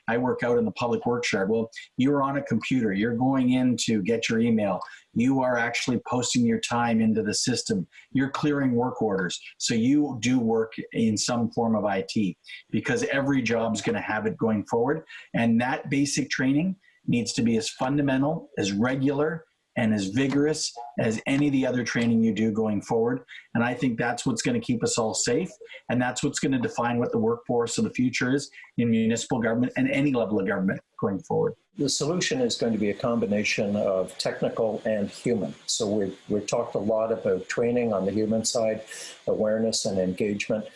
I work out in the public works yard. Well, you're on a computer. You're going in to get your email. You are actually posting your time into the system. You're clearing work orders. So you do work in some form of IT because every job is going to have it going forward. And that basic training needs to be as fundamental, as regular, and as vigorous as any of the other training you do going forward. And I think that's what's going to keep us all safe. And that's what's going to define what the workforce of the future is in municipal government and any level of government going forward. The solution is going to be a combination of technical and human. So we've talked a lot about training on the human side, awareness and engagement.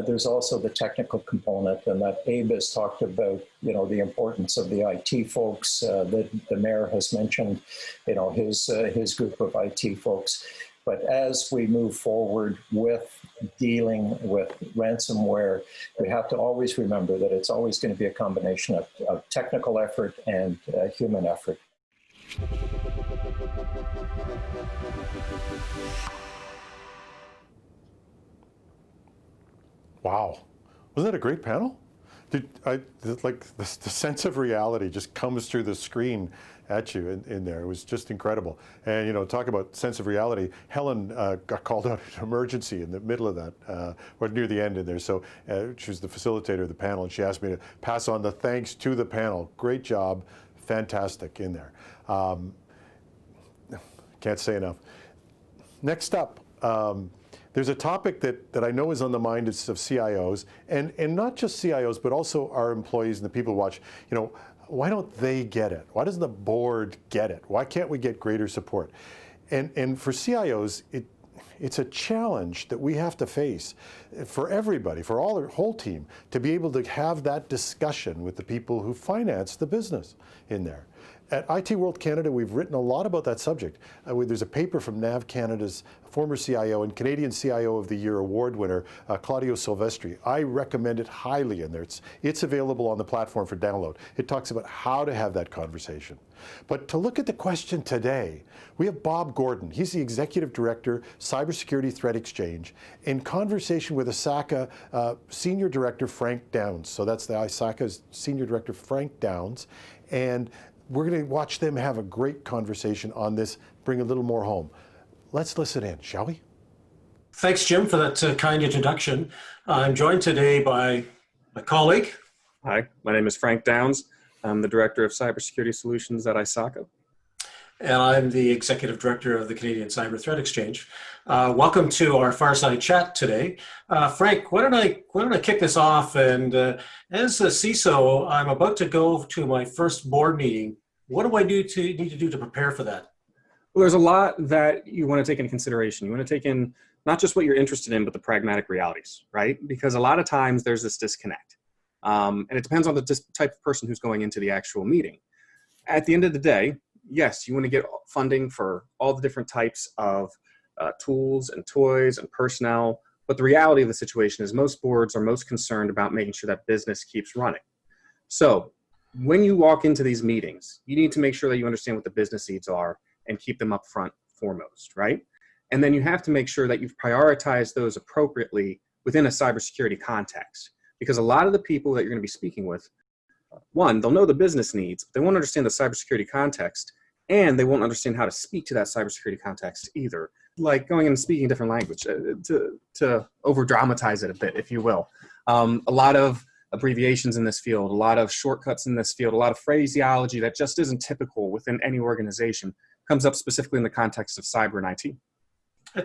There's also the technical component, and that Abe has talked about, the importance of the IT folks. The mayor has mentioned, his group of IT folks. But as we move forward with dealing with ransomware, we have to always remember that it's always going to be a combination of technical effort and human effort. Wow. Wasn't that a great panel? The sense of reality just comes through the screen at you in there. It was just incredible. And, talk about sense of reality. Helen got called out in emergency in the middle of that, or near the end in there. So she was the facilitator of the panel, and she asked me to pass on the thanks to the panel. Great job. Fantastic in there. Can't say enough. Next up, there's a topic that I know is on the mind of CIOs, and not just CIOs, but also our employees and the people who watch. why don't they get it? Why doesn't the board get it? Why can't we get greater support? And for CIOs, it's a challenge that we have to face for everybody, for all the whole team, to be able to have that discussion with the people who finance the business in there. At IT World Canada, we've written a lot about that subject. There's a paper from NAV Canada's former CIO and Canadian CIO of the Year award winner, Claudio Silvestri. I recommend it highly in there. It's available on the platform for download. It talks about how to have that conversation. But to look at the question today, we have Bob Gordon. He's the Executive Director, Cybersecurity Threat Exchange, in conversation with ISACA Senior Director Frank Downs. So that's the ISACA's Senior Director Frank Downs. And we're going to watch them have a great conversation on this, bring a little more home. Let's listen in, shall we? Thanks, Jim, for that kind introduction. I'm joined today by my colleague. Hi, my name is Frank Downs. I'm the Director of Cybersecurity Solutions at ISACA. And I'm the Executive Director of the Canadian Cyber Threat Exchange. Welcome to our fireside chat today. Frank, why don't I kick this off? And as a CISO, I'm about to go to my first board meeting. What do I need to do to prepare for that? Well, there's a lot that you want to take into consideration. You want to take in not just what you're interested in, but the pragmatic realities, right? Because a lot of times there's this disconnect. And it depends on the type of person who's going into the actual meeting. At the end of the day, yes, you want to get funding for all the different types of tools and toys and personnel. But the reality of the situation is most boards are most concerned about making sure that business keeps running. So when you walk into these meetings, you need to make sure that you understand what the business needs are and keep them up front foremost, right? And then you have to make sure that you've prioritized those appropriately within a cybersecurity context. Because a lot of the people that you're going to be speaking with, one, they'll know the business needs, but they won't understand the cybersecurity context, and they won't understand how to speak to that cybersecurity context either. Like going and speaking a different language, to over-dramatize it a bit, if you will. A lot of abbreviations in this field, a lot of shortcuts in this field, a lot of phraseology that just isn't typical within any organization comes up specifically in the context of cyber and IT.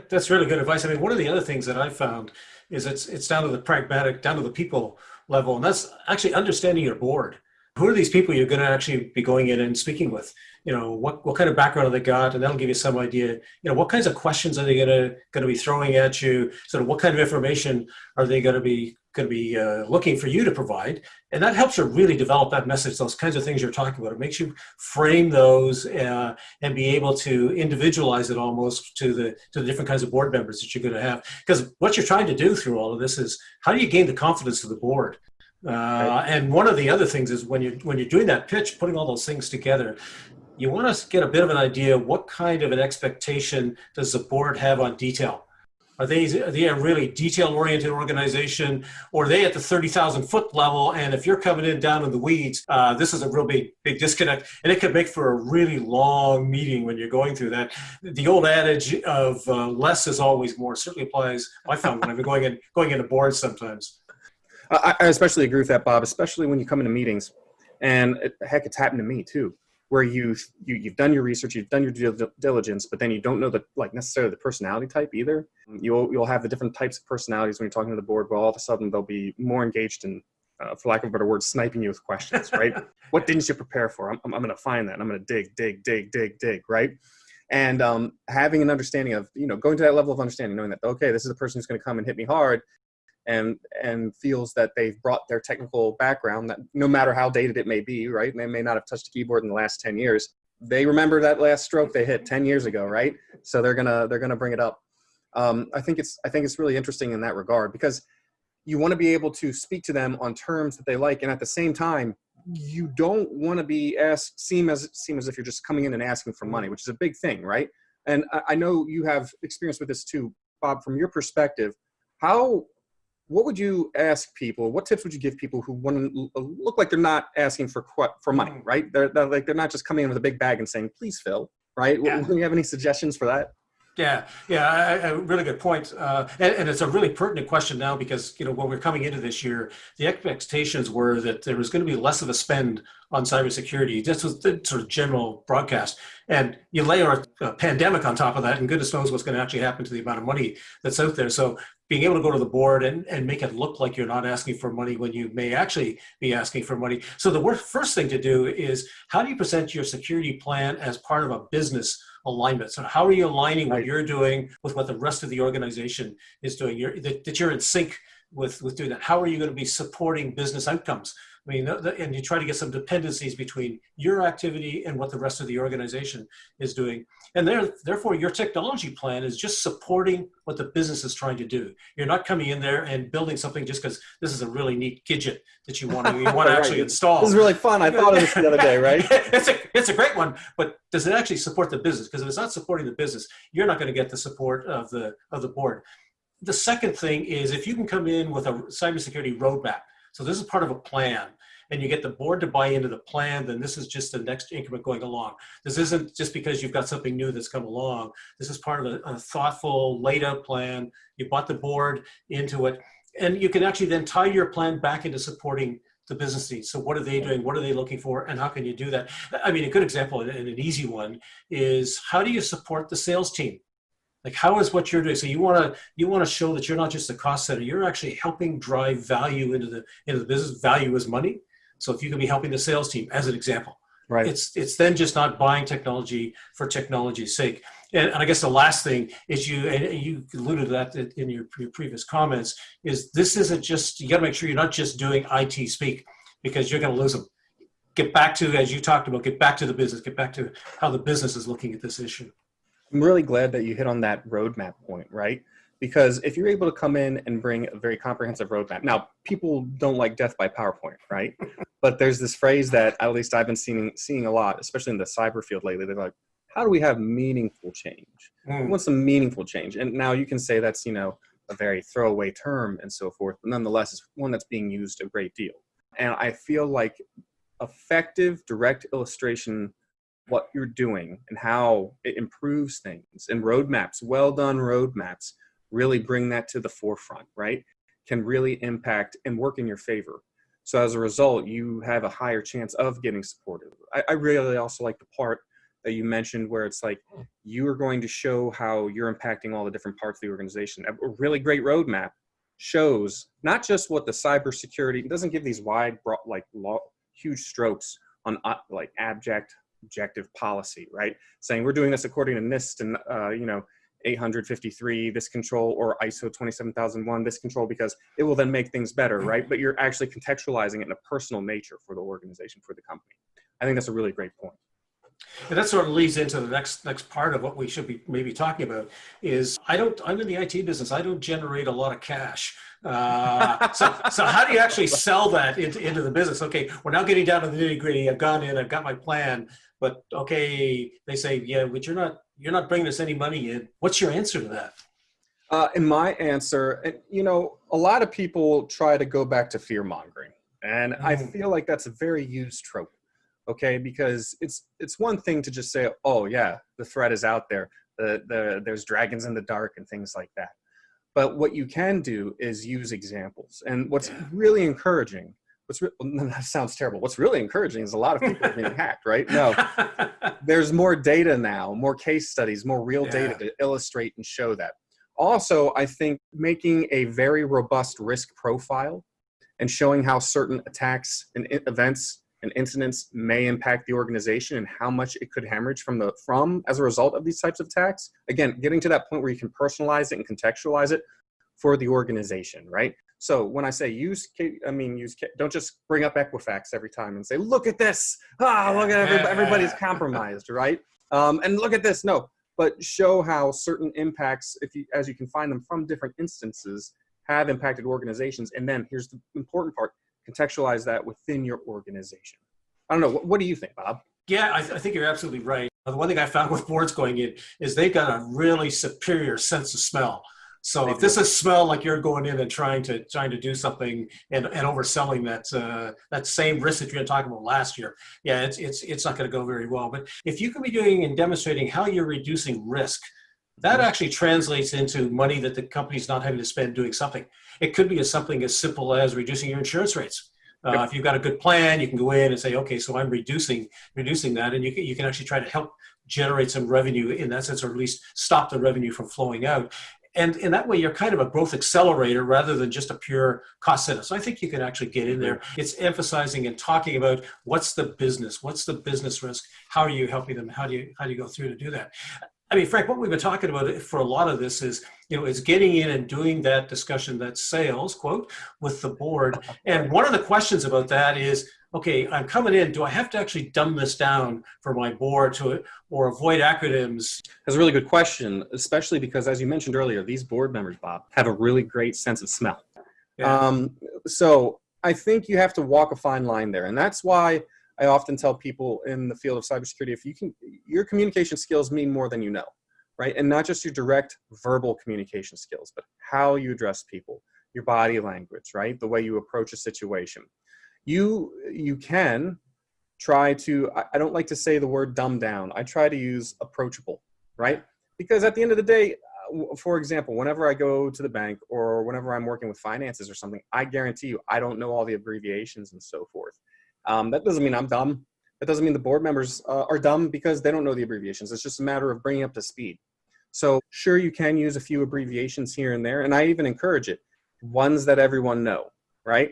That's really good advice. I mean, one of the other things that I found is it's down to the pragmatic, down to the people level, and that's actually understanding your board. Who are these people you're going to actually be going in and speaking with? You know, what kind of background have they got, and that'll give you some idea. You know, what kinds of questions are they going to be throwing at you? Sort of what kind of information are they going to be looking for you to provide? And that helps you really develop that message. Those kinds of things you're talking about. It makes you frame those and be able to individualize it almost to the different kinds of board members that you're going to have. Because what you're trying to do through all of this is how do you gain the confidence of the board? And one of the other things is when you're doing that pitch, putting all those things together, you want to get a bit of an idea what kind of an expectation does the board have on detail. Are they a really detail-oriented organization, or are they at the 30,000-foot level? And if you're coming in down in the weeds, this is a real big disconnect, and it could make for a really long meeting when you're going through that. The old adage of less is always more certainly applies. I found when I've been going into boards sometimes. I especially agree with that, Bob, especially when you come into meetings. And heck, it's happened to me too, where you've done your research, you've done your due diligence, but then you don't know necessarily the personality type either. You'll have the different types of personalities when you're talking to the board, but all of a sudden they'll be more engaged in, for lack of a better word, sniping you with questions, right? What didn't you prepare for? I'm going to find that. And I'm going to dig, right? And having an understanding of, going to that level of understanding, knowing that, okay, this is a person who's going to come and hit me hard, and feels that they've brought their technical background, that no matter how dated it may be, right? They may not have touched a keyboard in the last 10 years. They remember that last stroke they hit 10 years ago, right? So they're gonna bring it up. I think it's really interesting in that regard, because you want to be able to speak to them on terms that they like, and at the same time, you don't want to be seem as if you're just coming in and asking for money, which is a big thing, right? And I know you have experience with this too, Bob. From your perspective, what would you ask people? What tips would you give people who want to look like they're not asking for money, right? They're not just coming in with a big bag and saying, "Please, Phil," right? Yeah. Do you have any suggestions for that? Yeah, a really good point, and it's a really pertinent question now because when we're coming into this year, the expectations were that there was going to be less of a spend on cybersecurity. This was the sort of general broadcast, and you layer a pandemic on top of that, and goodness knows what's going to actually happen to the amount of money that's out there. So being able to go to the board and make it look like you're not asking for money when you may actually be asking for money. So the first thing to do is, how do you present your security plan as part of a business alignment? So how are you aligning what you're doing with what the rest of the organization is doing? That you're in sync with doing that. How are you going to be supporting business outcomes? I mean, and you try to get some dependencies between your activity and what the rest of the organization is doing. And therefore, your technology plan is just supporting what the business is trying to do. You're not coming in there and building something just because this is a really neat gadget that you want to Right. actually install. This is really fun. I thought of this the other day, right? It's a great one, but does it actually support the business? Because if it's not supporting the business, you're not going to get the support of the board. The second thing is, if you can come in with a cybersecurity roadmap, so this is part of a plan, and you get the board to buy into the plan, then this is just the next increment going along. This isn't just because you've got something new that's come along. This is part of a thoughtful, laid out plan. You brought the board into it, and you can actually then tie your plan back into supporting the business needs. So what are they doing? What are they looking for? And how can you do that? I mean, a good example and an easy one is, how do you support the sales team? Like, how is what you're doing? So you want to show that you're not just a cost center. You're actually helping drive value into the business. Value is money. So if you can be helping the sales team, as an example, right? It's then just not buying technology for technology's sake. And I guess the last thing is, you alluded to that in your previous comments, is this isn't just, you got to make sure you're not just doing IT speak, because you're going to lose them. Get back to, as you talked about, get back to the business, get back to how the business is looking at this issue. I'm really glad that you hit on that roadmap point, right? Because if you're able to come in and bring a very comprehensive roadmap, now people don't like death by PowerPoint, right? But there's this phrase that at least I've been seeing a lot, especially in the cyber field lately. They're like, how do we have meaningful change? We want some meaningful change. And now you can say that's, a very throwaway term and so forth, but nonetheless, it's one that's being used a great deal. And I feel like effective direct illustration, what you're doing and how it improves things, and roadmaps, well done roadmaps, really bring that to the forefront, right? Can really impact and work in your favor. So as a result, you have a higher chance of getting supported. I really also like the part that you mentioned where it's like, you are going to show how you're impacting all the different parts of the organization. A really great roadmap shows not just what the cybersecurity, it doesn't give these wide, huge strokes on objective policy, right? Saying we're doing this according to NIST and 853, this control, or ISO 27001, this control, because it will then make things better, right? But you're actually contextualizing it in a personal nature for the organization, for the company. I think that's a really great point. And that sort of leads into the next part of what we should be maybe talking about is, I'm in the IT business. I don't generate a lot of cash. So how do you actually sell that into the business? Okay, we're now getting down to the nitty gritty. I've gone in, I've got my plan, but okay, they say, yeah, but you're not bringing us any money in. What's your answer to that? In my answer, a lot of people try to go back to fear mongering, and I feel like that's a very used trope. Okay, because it's one thing to just say, oh yeah, the threat is out there, there's dragons in the dark and things like that. But what you can do is use examples. And what's really encouraging, that sounds terrible. What's really encouraging is a lot of people are being hacked, right? No, there's more data now, more case studies, more real data to illustrate and show that. Also, I think making a very robust risk profile and showing how certain attacks and events and incidents may impact the organization and how much it could hemorrhage from as a result of these types of attacks. Again, getting to that point where you can personalize it and contextualize it for the organization, right? So when I say don't just bring up Equifax every time and say, look at this, look at everybody's compromised, right? And look at this, no, but show how certain impacts, as you can find them from different instances, have impacted organizations. And then here's the important part, contextualize that within your organization. I don't know. What do you think, Bob? Yeah, I think you're absolutely right. The one thing I found with boards going in is they've got a really superior sense of smell. So if this is smell like you're going in and trying to do something and overselling that same risk that you were talking about last year, yeah, it's not going to go very well. But if you can be doing and demonstrating how you're reducing risk, that actually translates into money that the company's not having to spend doing something. It could be something as simple as reducing your insurance rates. If you've got a good plan, you can go in and say, okay, so I'm reducing that, and you can actually try to help generate some revenue in that sense, or at least stop the revenue from flowing out. And in that way, you're kind of a growth accelerator rather than just a pure cost center. So I think you can actually get in there. It's emphasizing and talking about what's the business risk, how are you helping them, how do you go through to do that. I mean, Frank, what we've been talking about for a lot of this is, is getting in and doing that discussion, that sales quote, with the board. And one of the questions about that is, okay, I'm coming in, do I have to actually dumb this down for my board to, or avoid acronyms? That's a really good question, especially because, as you mentioned earlier, these board members, Bob, have a really great sense of smell. Yeah. So I think you have to walk a fine line there. And that's why I often tell people in the field of cybersecurity, your communication skills mean more than you know, right? And not just your direct verbal communication skills, but how you address people, your body language, right? The way you approach a situation. You can try to, I don't like to say the word dumb down. I try to use approachable, right? Because at the end of the day, for example, whenever I go to the bank or whenever I'm working with finances or something, I guarantee you, I don't know all the abbreviations and so forth. That doesn't mean I'm dumb. That doesn't mean the board members are dumb because they don't know the abbreviations. It's just a matter of bringing up to speed. So sure, you can use a few abbreviations here and there, and I even encourage it, ones that everyone know, right?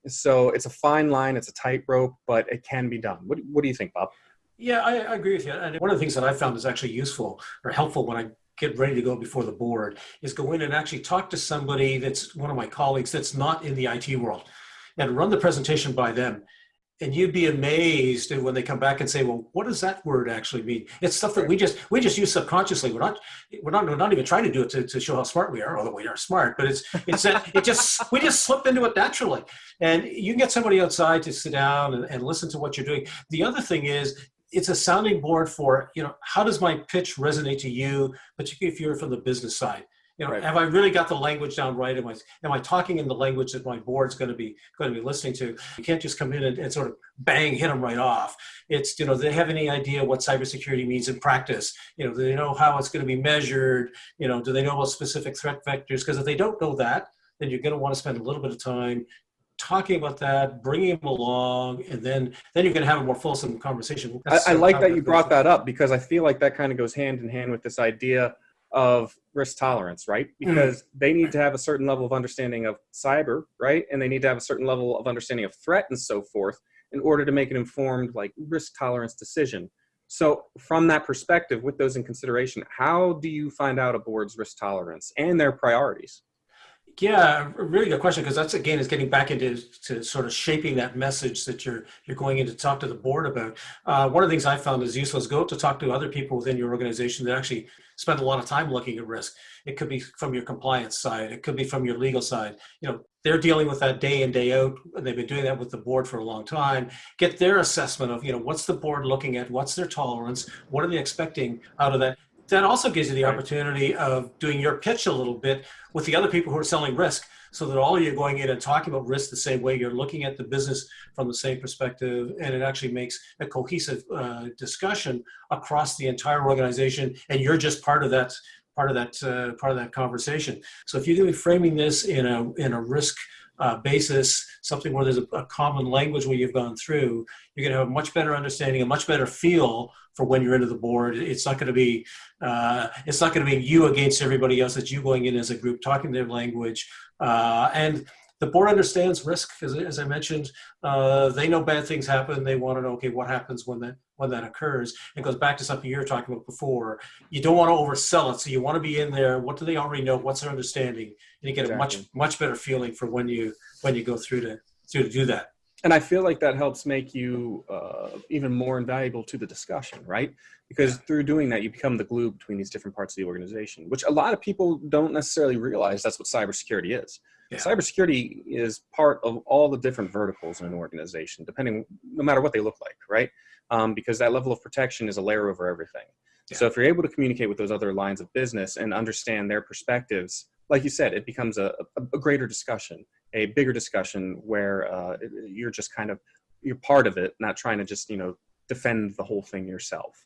So it's a fine line, it's a tightrope, but it can be done. What do you think, Bob? Yeah, I agree with you. And one of the things that I found is actually useful or helpful when I get ready to go before the board is go in and actually talk to somebody that's one of my colleagues that's not in the IT world and run the presentation by them. And you'd be amazed when they come back and say, "Well, what does that word actually mean?" It's stuff that we just use subconsciously. We're not even trying to do it to show how smart we are, although we are smart. But we just slip into it naturally. And you can get somebody outside to sit down and listen to what you're doing. The other thing is, it's a sounding board for, how does my pitch resonate to you, particularly if you're from the business side. Right. Have I really got the language down right? Am I talking in the language that my board's going to be listening to? You can't just come in and sort of bang, hit them right off. It's, do they have any idea what cybersecurity means in practice? Do they know how it's going to be measured? Do they know about specific threat vectors? Because if they don't know that, then you're going to want to spend a little bit of time talking about that, bringing them along, and then you're going to have a more fulsome conversation. I like that you brought that up, because I feel like that kind of goes hand in hand with this idea of risk tolerance, right? Because they need to have a certain level of understanding of cyber, right? And they need to have a certain level of understanding of threat and so forth in order to make an informed, risk tolerance decision. So from that perspective, with those in consideration, how do you find out a board's risk tolerance and their priorities? Yeah, a really good question, because that's, again, is getting back into sort of shaping that message that you're going in to talk to the board about. One of the things I found is useful is go to talk to other people within your organization that actually spend a lot of time looking at risk. It could be from your compliance side. It could be from your legal side. They're dealing with that day in, day out, and they've been doing that with the board for a long time. Get their assessment of, what's the board looking at? What's their tolerance? What are they expecting out of that? That also gives you the opportunity of doing your pitch a little bit with the other people who are selling risk, so that all of you are going in and talking about risk the same way. You're looking at the business from the same perspective, and it actually makes a cohesive discussion across the entire organization, and you're just part of that conversation. So if you're going to be framing this in a risk basis, something where there's a common language where you've gone through, you're going to have a much better understanding, a much better feel for when you're into the board. It's not going to be you against everybody else. It's you going in as a group, talking their language, and the board understands risk. As I mentioned, they know bad things happen. They want to know, okay, what happens when that occurs. It goes back to something you were talking about before. You don't want to oversell it, so you want to be in there. What do they already know? What's their understanding? And you get a much better feeling for when you go through to do that. And I feel like that helps make you even more invaluable to the discussion, right? Because through doing that, you become the glue between these different parts of the organization, which a lot of people don't necessarily realize that's what cybersecurity is. Yeah. Cybersecurity is part of all the different verticals in an organization, no matter what they look like, right? Because that level of protection is a layer over everything. Yeah. So if you're able to communicate with those other lines of business and understand their perspectives, like you said, it becomes a greater discussion, a bigger discussion where you're just you're part of it, not trying to just, defend the whole thing yourself.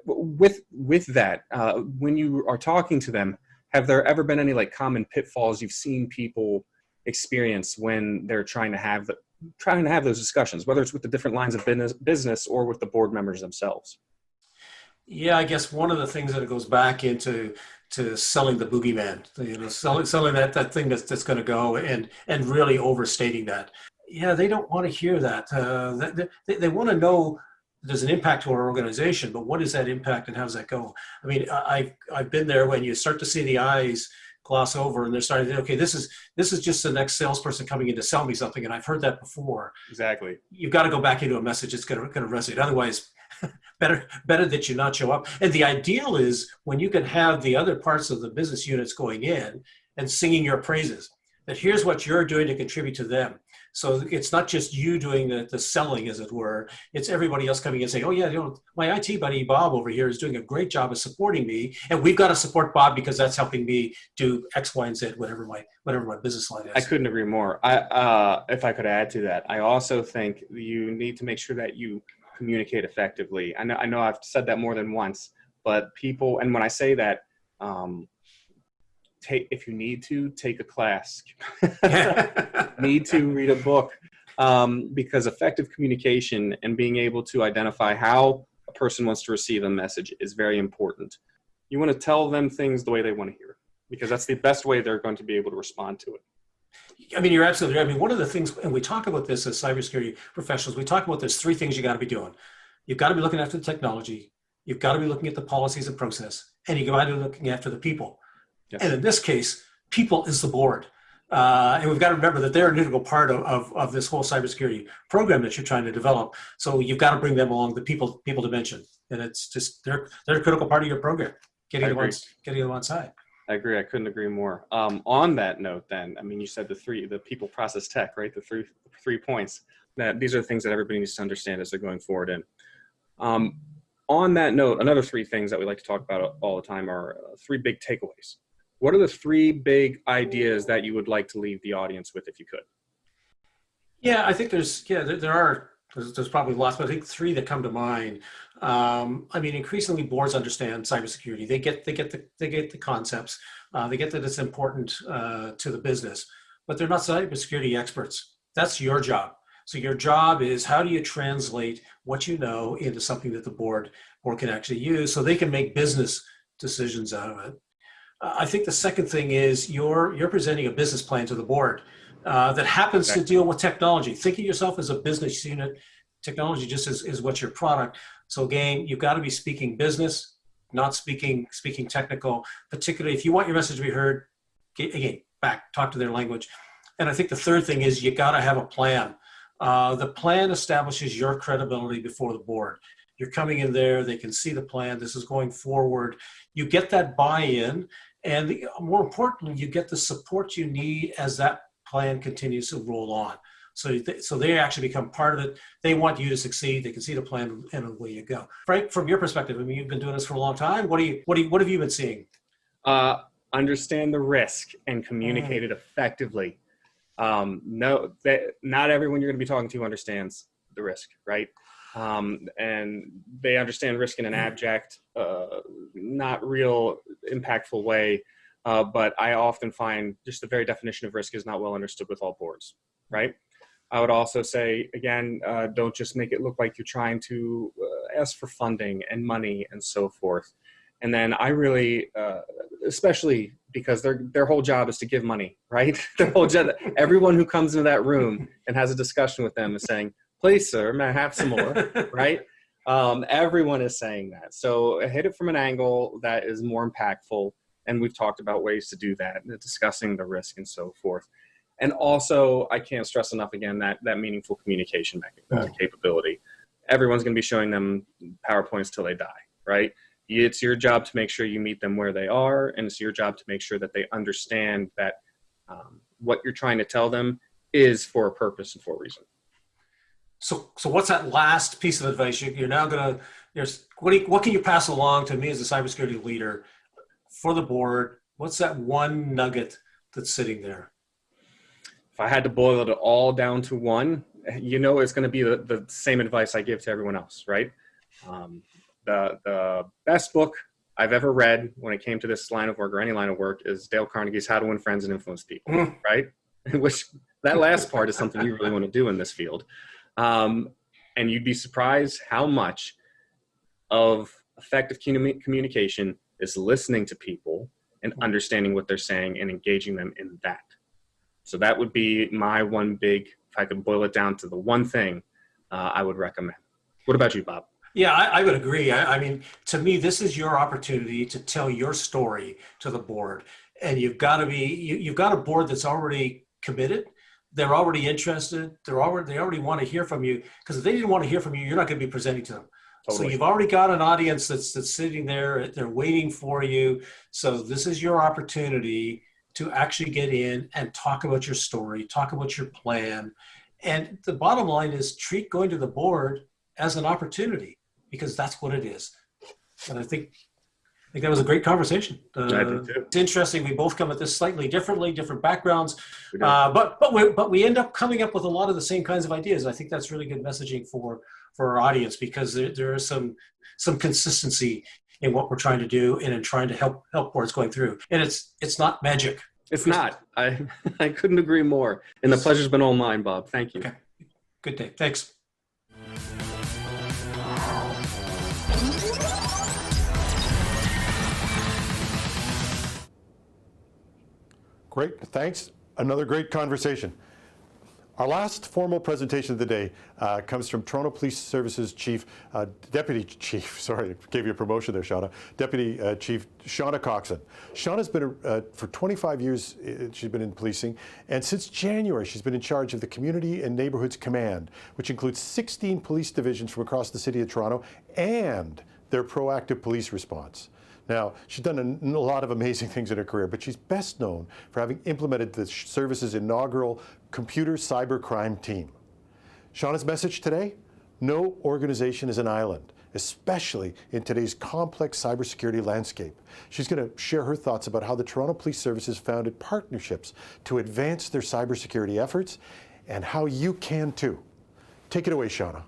With that, when you are talking to them, have there ever been any common pitfalls you've seen people experience when they're trying to have those discussions, whether it's with the different lines of business or with the board members themselves? Yeah, I guess one of the things that it goes back into to selling the boogeyman, selling that thing that's going to go and really overstating that. Yeah, they don't want to hear that. They want to know there's an impact to our organization, but what is that impact and how does that go? I mean, I've been there when you start to see the eyes gloss over and they're starting to think, okay, this is just the next salesperson coming in to sell me something, and I've heard that before. Exactly. You've got to go back into a message that's going to resonate. Otherwise, better that you not show up. And the ideal is when you can have the other parts of the business units going in and singing your praises, that here's what you're doing to contribute to them. So it's not just you doing the selling, as it were. It's everybody else coming in and saying, oh yeah, my IT buddy Bob over here is doing a great job of supporting me, and we've got to support Bob because that's helping me do X, Y, and Z, whatever my business line is. I couldn't agree more. If I could add to that, I also think you need to make sure that you communicate effectively. I know I've said that more than once, but people, and when I say that, if you need to, take a class. Need to read a book, because effective communication and being able to identify how a person wants to receive a message is very important. You want to tell them things the way they want to hear, because that's the best way they're going to be able to respond to it. I mean, you're absolutely right. I mean, one of the things, and we talk about this as cybersecurity professionals, we talk about there's three things you got to be doing. You've got to be looking after the technology, you've got to be looking at the policies and process, and you've got to be looking after the people. Yes. And in this case, people is the board. And we've got to remember that they're an integral part of this whole cybersecurity program that you're trying to develop. So you've got to bring them along, the people dimension. And it's just, they're a critical part of your program, getting them on side. I agree. I couldn't agree more. On that note, then, I mean, you said the people, process, tech, right? The three points. That these are the things that everybody needs to understand as they're going forward. And on that note, another three things that we like to talk about all the time are three big takeaways. What are the three big ideas that you would like to leave the audience with, if you could? Yeah, I think there's probably lots, but I think three that come to mind. I mean, increasingly boards understand cybersecurity. They get the concepts. They get that it's important to the business, but they're not cybersecurity experts. That's your job. So your job is, how do you translate what you know into something that the board can actually use so they can make business decisions out of it. I think the second thing is you're presenting a business plan to the board that happens to deal with technology. Think of yourself as a business unit. Technology just is what's your product. So again, you've got to be speaking business, not speaking technical, particularly if you want your message to be heard, again, talk to their language. And I think the third thing is you got to have a plan. The plan establishes your credibility before the board. You're coming in there, they can see the plan, this is going forward. You get that buy-in, and more importantly, you get the support you need as that plan continues to roll on. So they actually become part of it. They want you to succeed. They can see the plan, and away you go. Frank, from your perspective, I mean, you've been doing this for a long time. What have you been seeing? Understand the risk and communicate it effectively. Not everyone you're going to be talking to understands the risk, right? And they understand risk in an abject, not real impactful way. But I often find just the very definition of risk is not well understood with all boards, right? I would also say, again, don't just make it look like you're trying to ask for funding and money and so forth. And then I really, especially because their whole job is to give money, right? Their whole job, everyone who comes into that room and has a discussion with them is saying, please, sir, may I have some more, right? Everyone is saying that. So hit it from an angle that is more impactful. And we've talked about ways to do that, discussing the risk and so forth. And also, I can't stress enough again that meaningful communication capability. Everyone's going to be showing them PowerPoints till they die, right? It's your job to make sure you meet them where they are, and it's your job to make sure that they understand that what you're trying to tell them is for a purpose and for a reason. So what's that last piece of advice you're now going to? What can you pass along to me as a cybersecurity leader for the board? What's that one nugget that's sitting there? If I had to boil it all down to one, it's going to be the same advice I give to everyone else, right? The best book I've ever read when it came to this line of work or any line of work is Dale Carnegie's How to Win Friends and Influence People, right? Which that last part is something you really want to do in this field. And you'd be surprised how much of effective communication is listening to people and understanding what they're saying and engaging them in that. So that would be my one big, if I could boil it down to the one thing I would recommend. What about you, Bob? Yeah, I would agree. I mean, to me, this is your opportunity to tell your story to the board. And you've got a board that's already committed. They're already interested. They already want to hear from you, because if they didn't want to hear from you, you're not going to be presenting to them. Totally. So you've already got an audience that's sitting there. They're waiting for you. So this is your opportunity to actually get in and talk about your story, talk about your plan. And the bottom line is treat going to the board as an opportunity, because that's what it is. And I think that was a great conversation. I do too. It's interesting. We both come at this slightly differently, different backgrounds, but we end up coming up with a lot of the same kinds of ideas. I think that's really good messaging for our audience, because there is some consistency in what we're trying to do and in trying to help boards going through. And it's not magic. It's not. I couldn't agree more. And the pleasure's been all mine, Bob. Thank you. Okay. Good day. Thanks. Great, thanks. Another great conversation. Our last formal presentation of the day comes from Toronto Police Services Deputy Chief, gave you a promotion there, Shauna, Deputy Chief Shauna Coxon. Shauna's been, for 25 years, she's been in policing, and since January, she's been in charge of the Community and Neighbourhoods Command, which includes 16 police divisions from across the City of Toronto and their proactive police response. Now, she's done a lot of amazing things in her career, but she's best known for having implemented the service's inaugural computer cyber crime team. Shauna's message today: no organization is an island, especially in today's complex cybersecurity landscape. She's going to share her thoughts about how the Toronto Police Services founded partnerships to advance their cybersecurity efforts, and how you can too. Take it away, Shauna.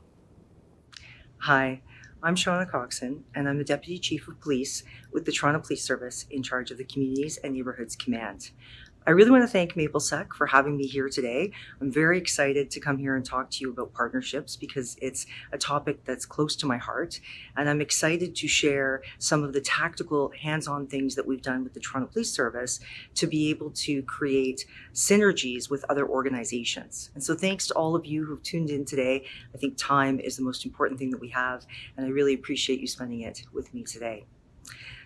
Hi. I'm Shauna Coxon, and I'm the Deputy Chief of Police with the Toronto Police Service in charge of the Communities and Neighbourhoods Command. I really want to thank Maplesec for having me here today. I'm very excited to come here and talk to you about partnerships, because it's a topic that's close to my heart, and I'm excited to share some of the tactical hands-on things that we've done with the Toronto Police Service to be able to create synergies with other organizations. And so thanks to all of you who've tuned in today. I think time is the most important thing that we have, and I really appreciate you spending it with me today.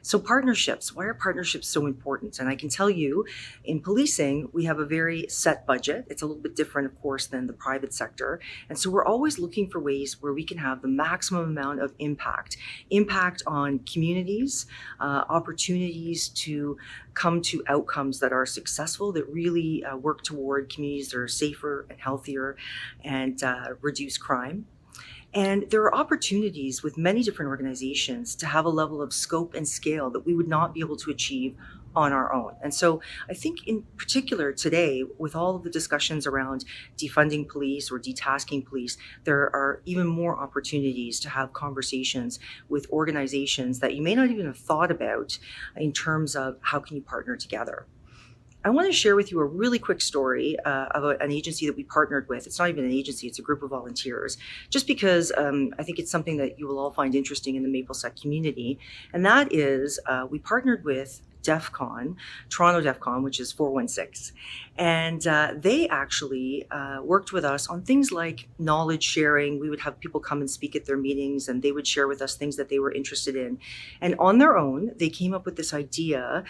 So partnerships, why are partnerships so important? And I can tell you, in policing, we have a very set budget. It's a little bit different, of course, than the private sector. And so we're always looking for ways where we can have the maximum amount of impact on communities, opportunities to come to outcomes that are successful, that really work toward communities that are safer and healthier and reduce crime. And there are opportunities with many different organizations to have a level of scope and scale that we would not be able to achieve on our own. And so I think in particular today, with all of the discussions around defunding police or detasking police, there are even more opportunities to have conversations with organizations that you may not even have thought about in terms of how can you partner together. I want to share with you a really quick story of an agency that we partnered with. It's not even an agency, it's a group of volunteers, just because I think it's something that you will all find interesting in the Maplesec community. And that is, we partnered with DEFCON, Toronto DEFCON, which is 416. And they actually worked with us on things like knowledge sharing. We would have people come and speak at their meetings, and they would share with us things that they were interested in. And on their own, they came up with this idea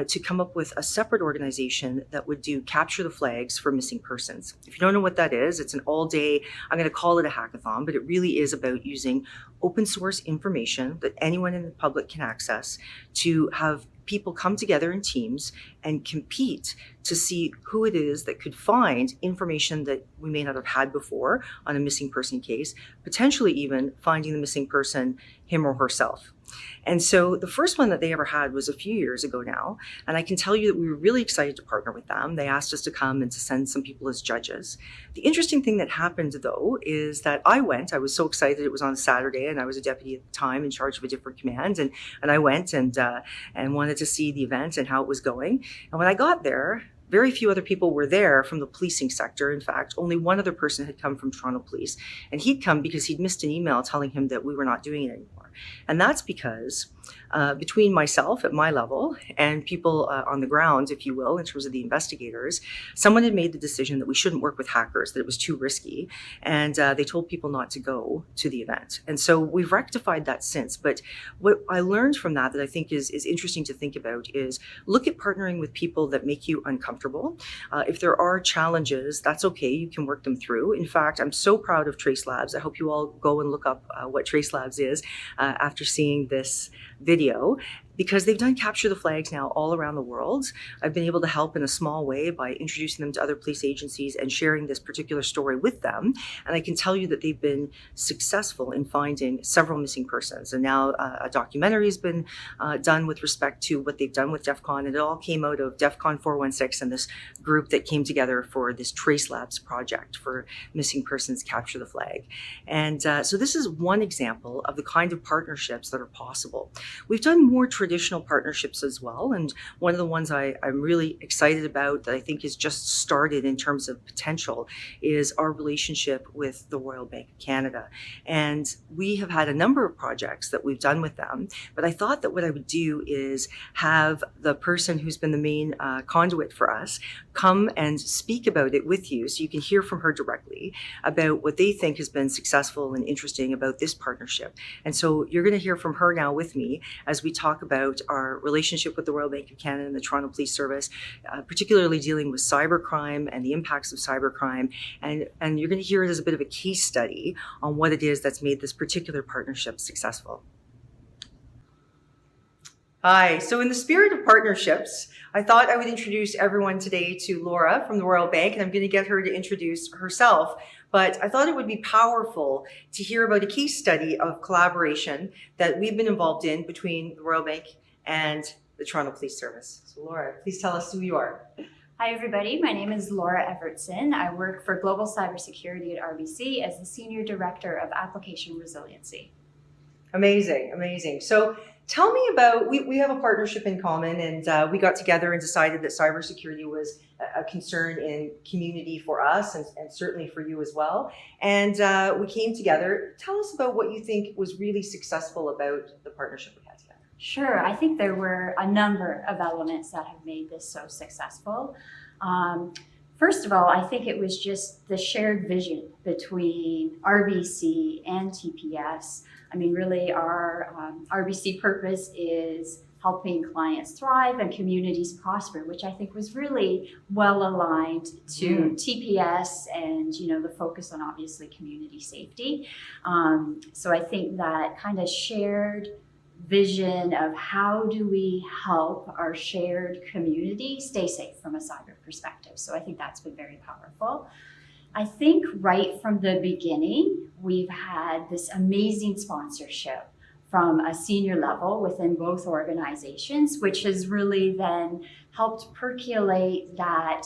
to come up with a separate organization that would do capture the flags for missing persons. If you don't know what that is, it's an all-day, I'm going to call it a hackathon, but it really is about using open source information that anyone in the public can access to have people come together in teams and compete to see who it is that could find information that we may not have had before on a missing person case, potentially even finding the missing person, him or herself. And so the first one that they ever had was a few years ago now, and I can tell you that we were really excited to partner with them. They asked us to come and to send some people as judges. The interesting thing that happened, though, is that I was so excited. It was on a Saturday, and I was a deputy at the time in charge of a different command, and I went and wanted to see the event and how it was going. And when I got there, very few other people were there from the policing sector. In fact, only one other person had come from Toronto Police, and he'd come because he'd missed an email telling him that we were not doing it anymore. And that's because between myself at my level and people on the ground, if you will, in terms of the investigators, someone had made the decision that we shouldn't work with hackers, that it was too risky, and they told people not to go to the event. And so we've rectified that since. But what I learned from that I think is interesting to think about is look at partnering with people that make you uncomfortable. If there are challenges, that's okay. You can work them through. In fact, I'm so proud of Trace Labs. I hope you all go and look up what Trace Labs is after seeing this video, because they've done capture the flags now all around the world. I've been able to help in a small way by introducing them to other police agencies and sharing this particular story with them. And I can tell you that they've been successful in finding several missing persons. And now a documentary has been done with respect to what they've done with DEF CON. And it all came out of DEF CON 416 and this group that came together for this Trace Labs project for missing persons capture the flag. And so this is one example of the kind of partnerships that are possible. We've done more traditional partnerships as well. And one of the ones I'm really excited about that I think is just started in terms of potential is our relationship with the Royal Bank of Canada. And we have had a number of projects that we've done with them, but I thought that what I would do is have the person who's been the main conduit for us come and speak about it with you so you can hear from her directly about what they think has been successful and interesting about this partnership. And so you're going to hear from her now with me as we talk about our relationship with the Royal Bank of Canada and the Toronto Police Service, particularly dealing with cybercrime and the impacts of cybercrime. And you're going to hear it as a bit of a case study on what it is that's made this particular partnership successful. Hi, so in the spirit of partnerships, I thought I would introduce everyone today to Laura from the Royal Bank, and I'm going to get her to introduce herself. But I thought it would be powerful to hear about a case study of collaboration that we've been involved in between the Royal Bank and the Toronto Police Service. So Laura, please tell us who you are. Hi everybody, my name is Laura Evertson. I work for Global Cybersecurity at RBC as the Senior Director of Application Resiliency. Amazing, amazing. So tell me about, we have a partnership in common, and we got together and decided that cybersecurity was a concern in community for us and certainly for you as well. And we came together. Tell us about what you think was really successful about the partnership we had together. Sure, I think there were a number of elements that have made this so successful. First of all, I think it was just the shared vision between RBC and TPS. I mean, really our RBC purpose is helping clients thrive and communities prosper, which I think was really well aligned to TPS and, you know, the focus on obviously community safety. So I think that kind of shared vision of how do we help our shared community stay safe from a cyber perspective. So I think that's been very powerful. I think right from the beginning, we've had this amazing sponsorship from a senior level within both organizations, which has really then helped percolate that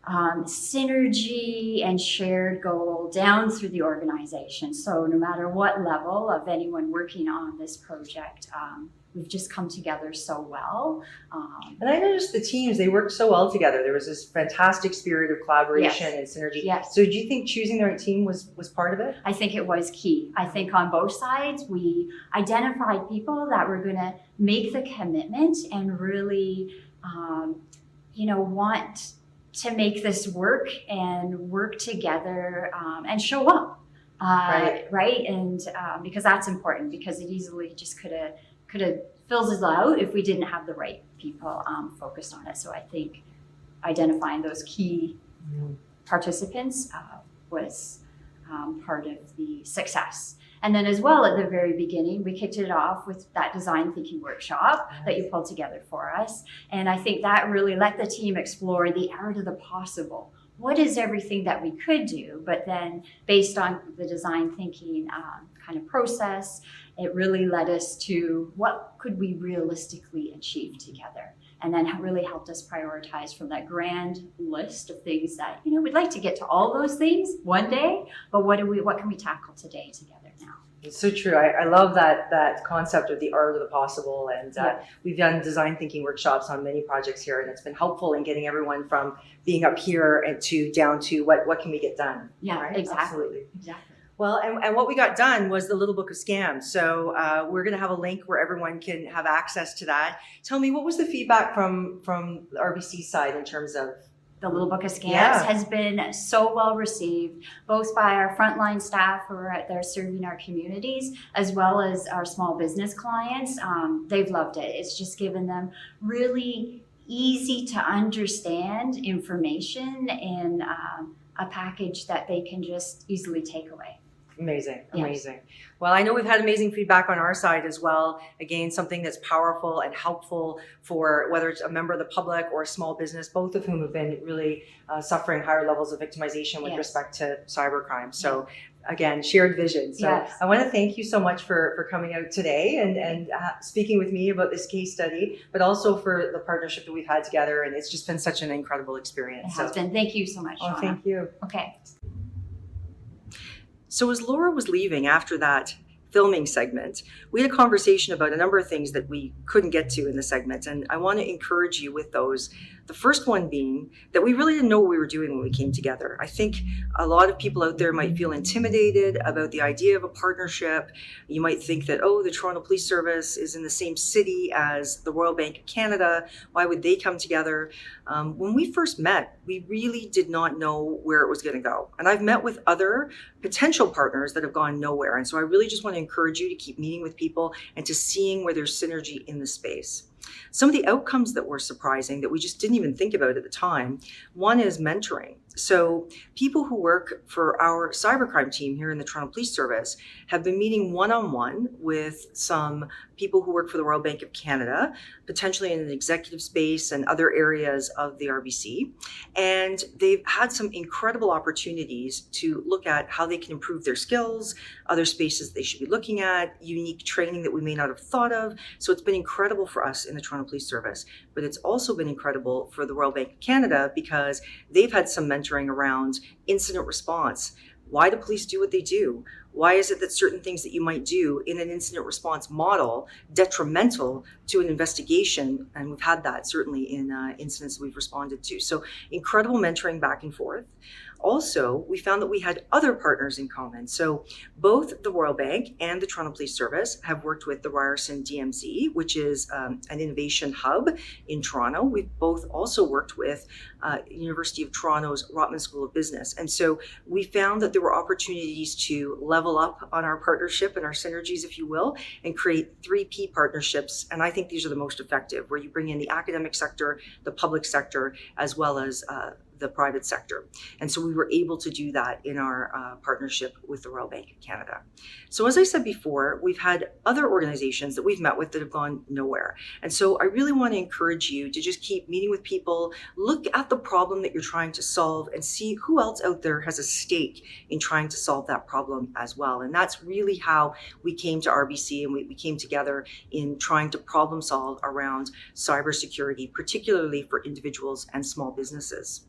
synergy and shared goal down through the organization. So no matter what level of anyone working on this project, we've just come together so well. And I noticed the teams, they worked so well together. There was this fantastic spirit of collaboration and synergy. Yes. So do you think choosing the right team was part of it? I think it was key. I think on both sides, we identified people that were going to make the commitment and really, you know, want to make this work and work together and show up. Right? And because that's important, because it easily just could have fills us out if we didn't have the right people focused on it. So I think identifying those key participants was part of the success. And then as well at the very beginning, we kicked it off with that design thinking workshop that you pulled together for us. And I think that really let the team explore the art of the possible. What is everything that we could do? But then based on the design thinking kind of process, it really led us to what could we realistically achieve together. And then really helped us prioritize from that grand list of things that, you know, we'd like to get to all those things one day, but what can we tackle today together now? It's so true. I love that concept of the art of the possible. And we've done design thinking workshops on many projects here, and it's been helpful in getting everyone from being up here and down to what can we get done. Yeah, right? exactly. Absolutely. Exactly. Well, and what we got done was the Little Book of Scams. So we're going to have a link where everyone can have access to that. Tell me, what was the feedback from the RBC side in terms of the Little Book of Scams has been so well received, both by our frontline staff who are out there serving our communities, as well as our small business clients. They've loved it. It's just given them really easy to understand information in a package that they can just easily take away. Amazing, Yes. amazing. Well, I know we've had amazing feedback on our side as well. Again, something that's powerful and helpful for whether it's a member of the public or a small business, both of whom have been really suffering higher levels of victimization with respect to cybercrime. So again, shared vision. So I want to thank you so much for coming out today and speaking with me about this case study, but also for the partnership that we've had together. And it's just been such an incredible experience. It has been. Thank you so much, Oh, Shauna. thank you. Okay. So as Laura was leaving after that filming segment, we had a conversation about a number of things that we couldn't get to in the segment. And I want to encourage you with those. The first one being that we really didn't know what we were doing when we came together. I think a lot of people out there might feel intimidated about the idea of a partnership. You might think that, oh, the Toronto Police Service is in the same city as the Royal Bank of Canada. Why would they come together? When we first met, we really did not know where it was going to go. And I've met with other potential partners that have gone nowhere. And so I really just want to encourage you to keep meeting with people and to seeing where there's synergy in the space. Some of the outcomes that were surprising that we just didn't even think about at the time, one is mentoring. So people who work for our cybercrime team here in the Toronto Police Service have been meeting one-on-one with some people who work for the Royal Bank of Canada, potentially in an executive space and other areas of the RBC. And they've had some incredible opportunities to look at how they can improve their skills, other spaces they should be looking at, unique training that we may not have thought of. So it's been incredible for us in the Toronto Police Service, but it's also been incredible for the Royal Bank of Canada because they've had some mentoring around incident response. Why do police do what they do? Why is it that certain things that you might do in an incident response model detrimental to an investigation? And we've had that certainly in incidents that we've responded to. So incredible mentoring back and forth. Also, we found that we had other partners in common. So both the Royal Bank and the Toronto Police Service have worked with the Ryerson DMZ, which is an innovation hub in Toronto. We've both also worked with University of Toronto's Rotman School of Business. And so we found that there were opportunities to level up on our partnership and our synergies, if you will, and create 3P partnerships. And I think these are the most effective, where you bring in the academic sector, the public sector, as well as the private sector. And so we were able to do that in our partnership with the Royal Bank of Canada. So as I said before, we've had other organizations that we've met with that have gone nowhere. And so I really want to encourage you to just keep meeting with people, look at the problem that you're trying to solve and see who else out there has a stake in trying to solve that problem as well. And that's really how we came to RBC, and we came together in trying to problem solve around cybersecurity, particularly for individuals and small businesses.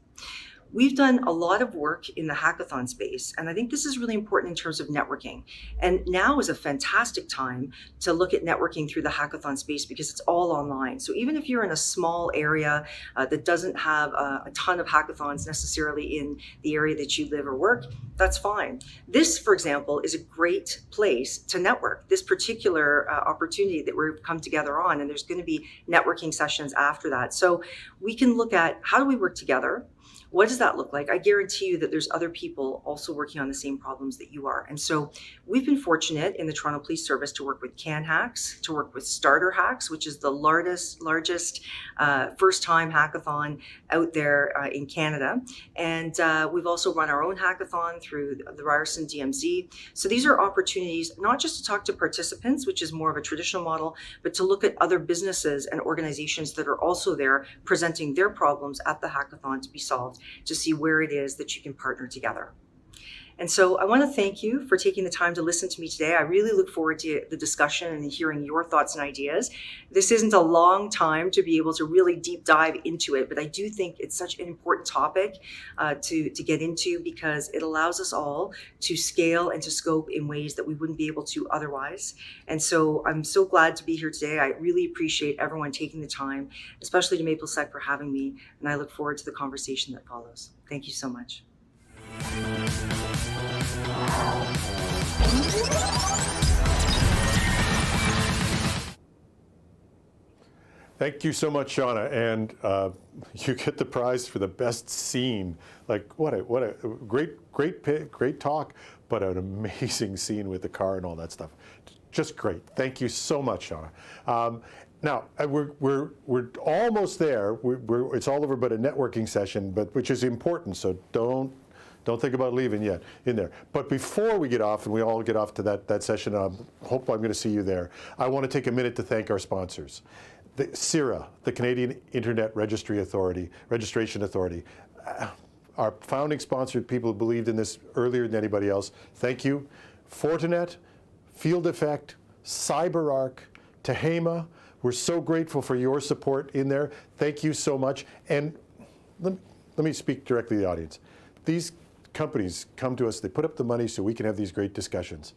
We've done a lot of work in the hackathon space, and I think this is really important in terms of networking. And now is a fantastic time to look at networking through the hackathon space because it's all online. So even if you're in a small area that doesn't have a ton of hackathons necessarily in the area that you live or work, that's fine. This, for example, is a great place to network. This particular opportunity that we've come together on, and there's going to be networking sessions after that. So we can look at how do we work together? What does that look like? I guarantee you that there's other people also working on the same problems that you are. And so we've been fortunate in the Toronto Police Service to work with CanHacks, to work with Starter Hacks, which is the largest first-time hackathon out there in Canada. And we've also run our own hackathon through the Ryerson DMZ. So these are opportunities not just to talk to participants, which is more of a traditional model, but to look at other businesses and organizations that are also there presenting their problems at the hackathon to be solved, to see where it is that you can partner together. And so I want to thank you for taking the time to listen to me today. I really look forward to the discussion and hearing your thoughts and ideas. This isn't a long time to be able to really deep dive into it, but I do think it's such an important topic to get into because it allows us all to scale and to scope in ways that we wouldn't be able to otherwise. And so I'm so glad to be here today. I really appreciate everyone taking the time, especially to Maplesec for having me, and I look forward to the conversation that follows. Thank you so much. Thank you so much, Shauna, and you get the prize for the best scene. Like what a great talk, but an amazing scene with the car and all that stuff. Just great. Thank you so much, Shauna. Now we're almost there. It's all over, but a networking session, but which is important. So don't think about leaving yet in there. But before we get off, and we all get off to that session, hope I'm going to see you there. I want to take a minute to thank our sponsors. The CIRA, the Canadian Internet Registration Authority, our founding sponsor, people who believed in this earlier than anybody else. Thank you. Fortinet, Field Effect, CyberArk, Tehama. We're so grateful for your support in there. Thank you so much. And let me speak directly to the audience. These companies come to us, they put up the money so we can have these great discussions.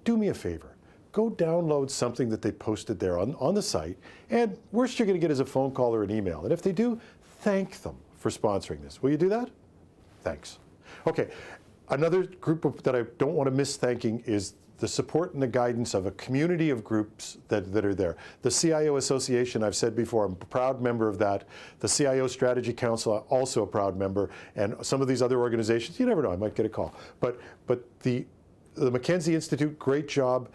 Do me a favor. Go download something that they posted there on the site, and worst you're going to get is a phone call or an email. And if they do, thank them for sponsoring this. Will you do that? Thanks. Okay, another group that I don't want to miss thanking is the support and the guidance of a community of groups that are there. The CIO Association, I've said before, I'm a proud member of that. The CIO Strategy Council, also a proud member. And some of these other organizations, you never know, I might get a call. But the Mackenzie Institute, great job.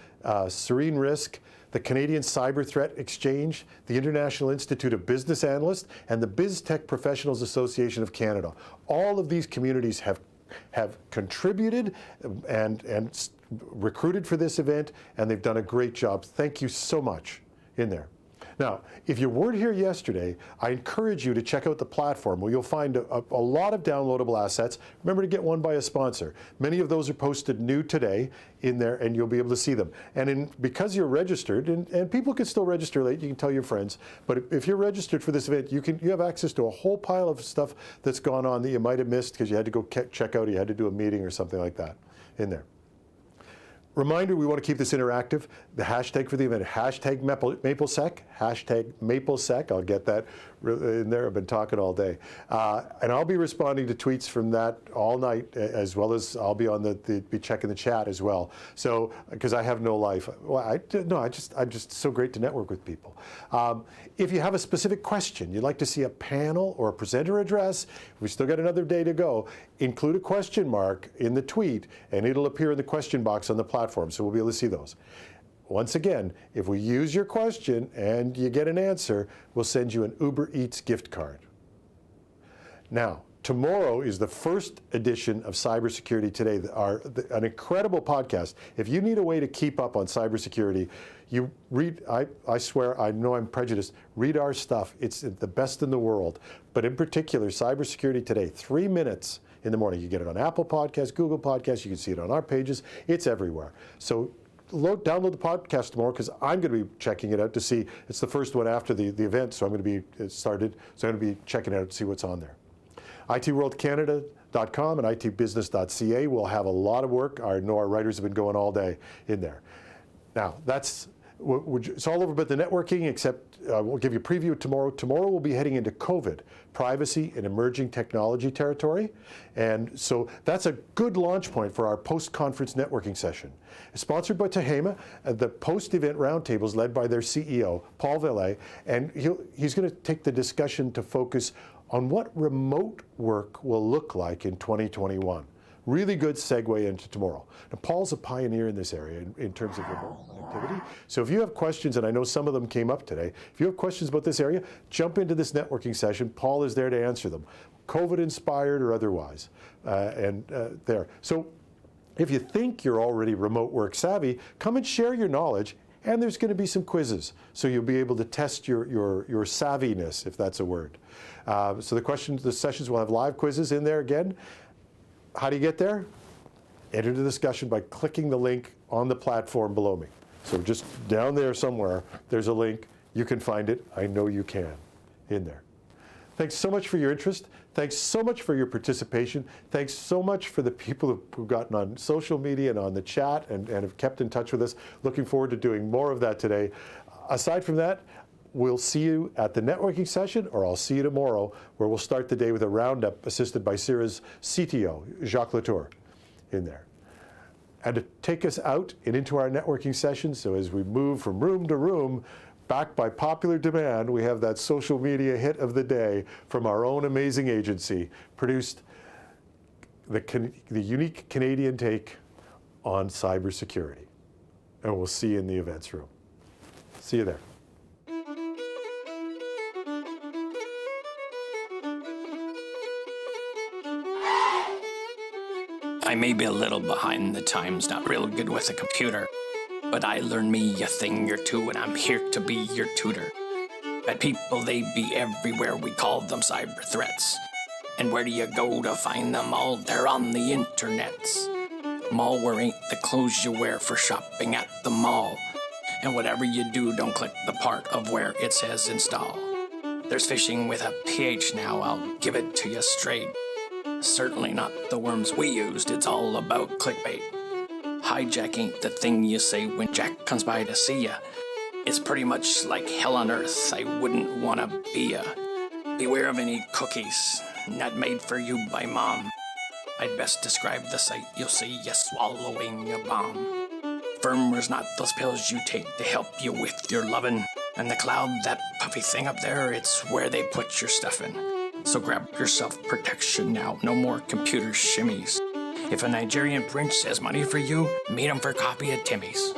Serene Risk, the Canadian Cyber Threat Exchange, the International Institute of Business Analysts, and the BizTech Professionals Association of Canada. All of these communities have contributed and recruited for this event, and they've done a great job. Thank you so much in there. Now, if you weren't here yesterday, I encourage you to check out the platform where you'll find a lot of downloadable assets. Remember to get one by a sponsor. Many of those are posted new today in there, and you'll be able to see them. And because you're registered, and people can still register late, you can tell your friends, but if you're registered for this event, you have access to a whole pile of stuff that's gone on that you might have missed because you had to go check out, or you had to do a meeting or something like that in there. Reminder, we want to keep this interactive. The hashtag for the event, hashtag Maplesec, hashtag Maplesec. I'll get that in there. I've been talking all day. And I'll be responding to tweets from that all night, as well as I'll be on be checking the chat as well. So, because I have no life. Well, I'm just so great to network with people. If you have a specific question, you'd like to see a panel or a presenter address, we still got another day to go, include a question mark in the tweet, and it'll appear in the question box on the platform, so we'll be able to see those. Once again, if we use your question and you get an answer, we'll send you an Uber Eats gift card. Now, tomorrow is the first edition of Cybersecurity Today, an incredible podcast. If you need a way to keep up on cybersecurity, you read, I swear, I know I'm prejudiced, read our stuff. It's the best in the world. But in particular, Cybersecurity Today, 3 minutes in the morning. You get it on Apple Podcasts, Google Podcasts, you can see it on our pages. It's everywhere. So download the podcast tomorrow, because I'm going to be checking it out to see. It's the first one after the event, so I'm going to be started. So I'm going to be checking it out to see what's on there. ITWorldCanada.com and ITBusiness.ca will have a lot of work. I know our writers have been going all day in there. Now, it's all over but the networking, except we'll give you a preview tomorrow. Tomorrow we'll be heading into COVID, privacy and emerging technology territory. And so that's a good launch point for our post-conference networking session. Sponsored by Tehama, the post-event roundtable is led by their CEO, Paul Velay, and he's going to take the discussion to focus on what remote work will look like in 2021. Really good segue into tomorrow. Now, Paul's a pioneer in this area in terms of remote activity. So if you have questions, and I know some of them came up today, if you have questions about this area, jump into this networking session. Paul is there to answer them, COVID-inspired or otherwise, there. So if you think you're already remote work savvy, come and share your knowledge, and there's going to be some quizzes, so you'll be able to test your savviness, if that's a word. So the sessions will have live quizzes in there again. How do you get there? Enter the discussion by clicking the link on the platform below me. So just down there somewhere, there's a link. You can find it. I know you can in there. Thanks so much for your interest. Thanks so much for your participation. Thanks so much for the people who've gotten on social media and on the chat and have kept in touch with us. Looking forward to doing more of that today. Aside from that, we'll see you at the networking session, or I'll see you tomorrow, where we'll start the day with a roundup assisted by CIRA's CTO, Jacques Latour, in there. And to take us out and into our networking session, so as we move from room to room, backed by popular demand, we have that social media hit of the day from our own amazing agency, produced the unique Canadian take on cybersecurity. And we'll see you in the events room. See you there. I may be a little behind the times, not real good with a computer, but I learned me a thing or two, and I'm here to be your tutor. Bad people, they be everywhere, we call them cyber threats. And where do you go to find them all? They're on the internets. Malware ain't the clothes you wear for shopping at the mall. And whatever you do, don't click the part of where it says install. There's phishing with a PH now, I'll give it to you straight. Certainly not the worms we used, it's all about clickbait. Hijack ain't the thing you say when Jack comes by to see ya. It's pretty much like hell on earth, I wouldn't wanna be ya. Beware of any cookies, not made for you by mom. I'd best describe the sight you'll see ya swallowing a bomb. Firmware's not those pills you take to help you with your lovin'. And the cloud, that puffy thing up there, it's where they put your stuff in. So grab yourself protection now, no more computer shimmies. If a Nigerian prince has money for you, meet him for coffee at Timmy's.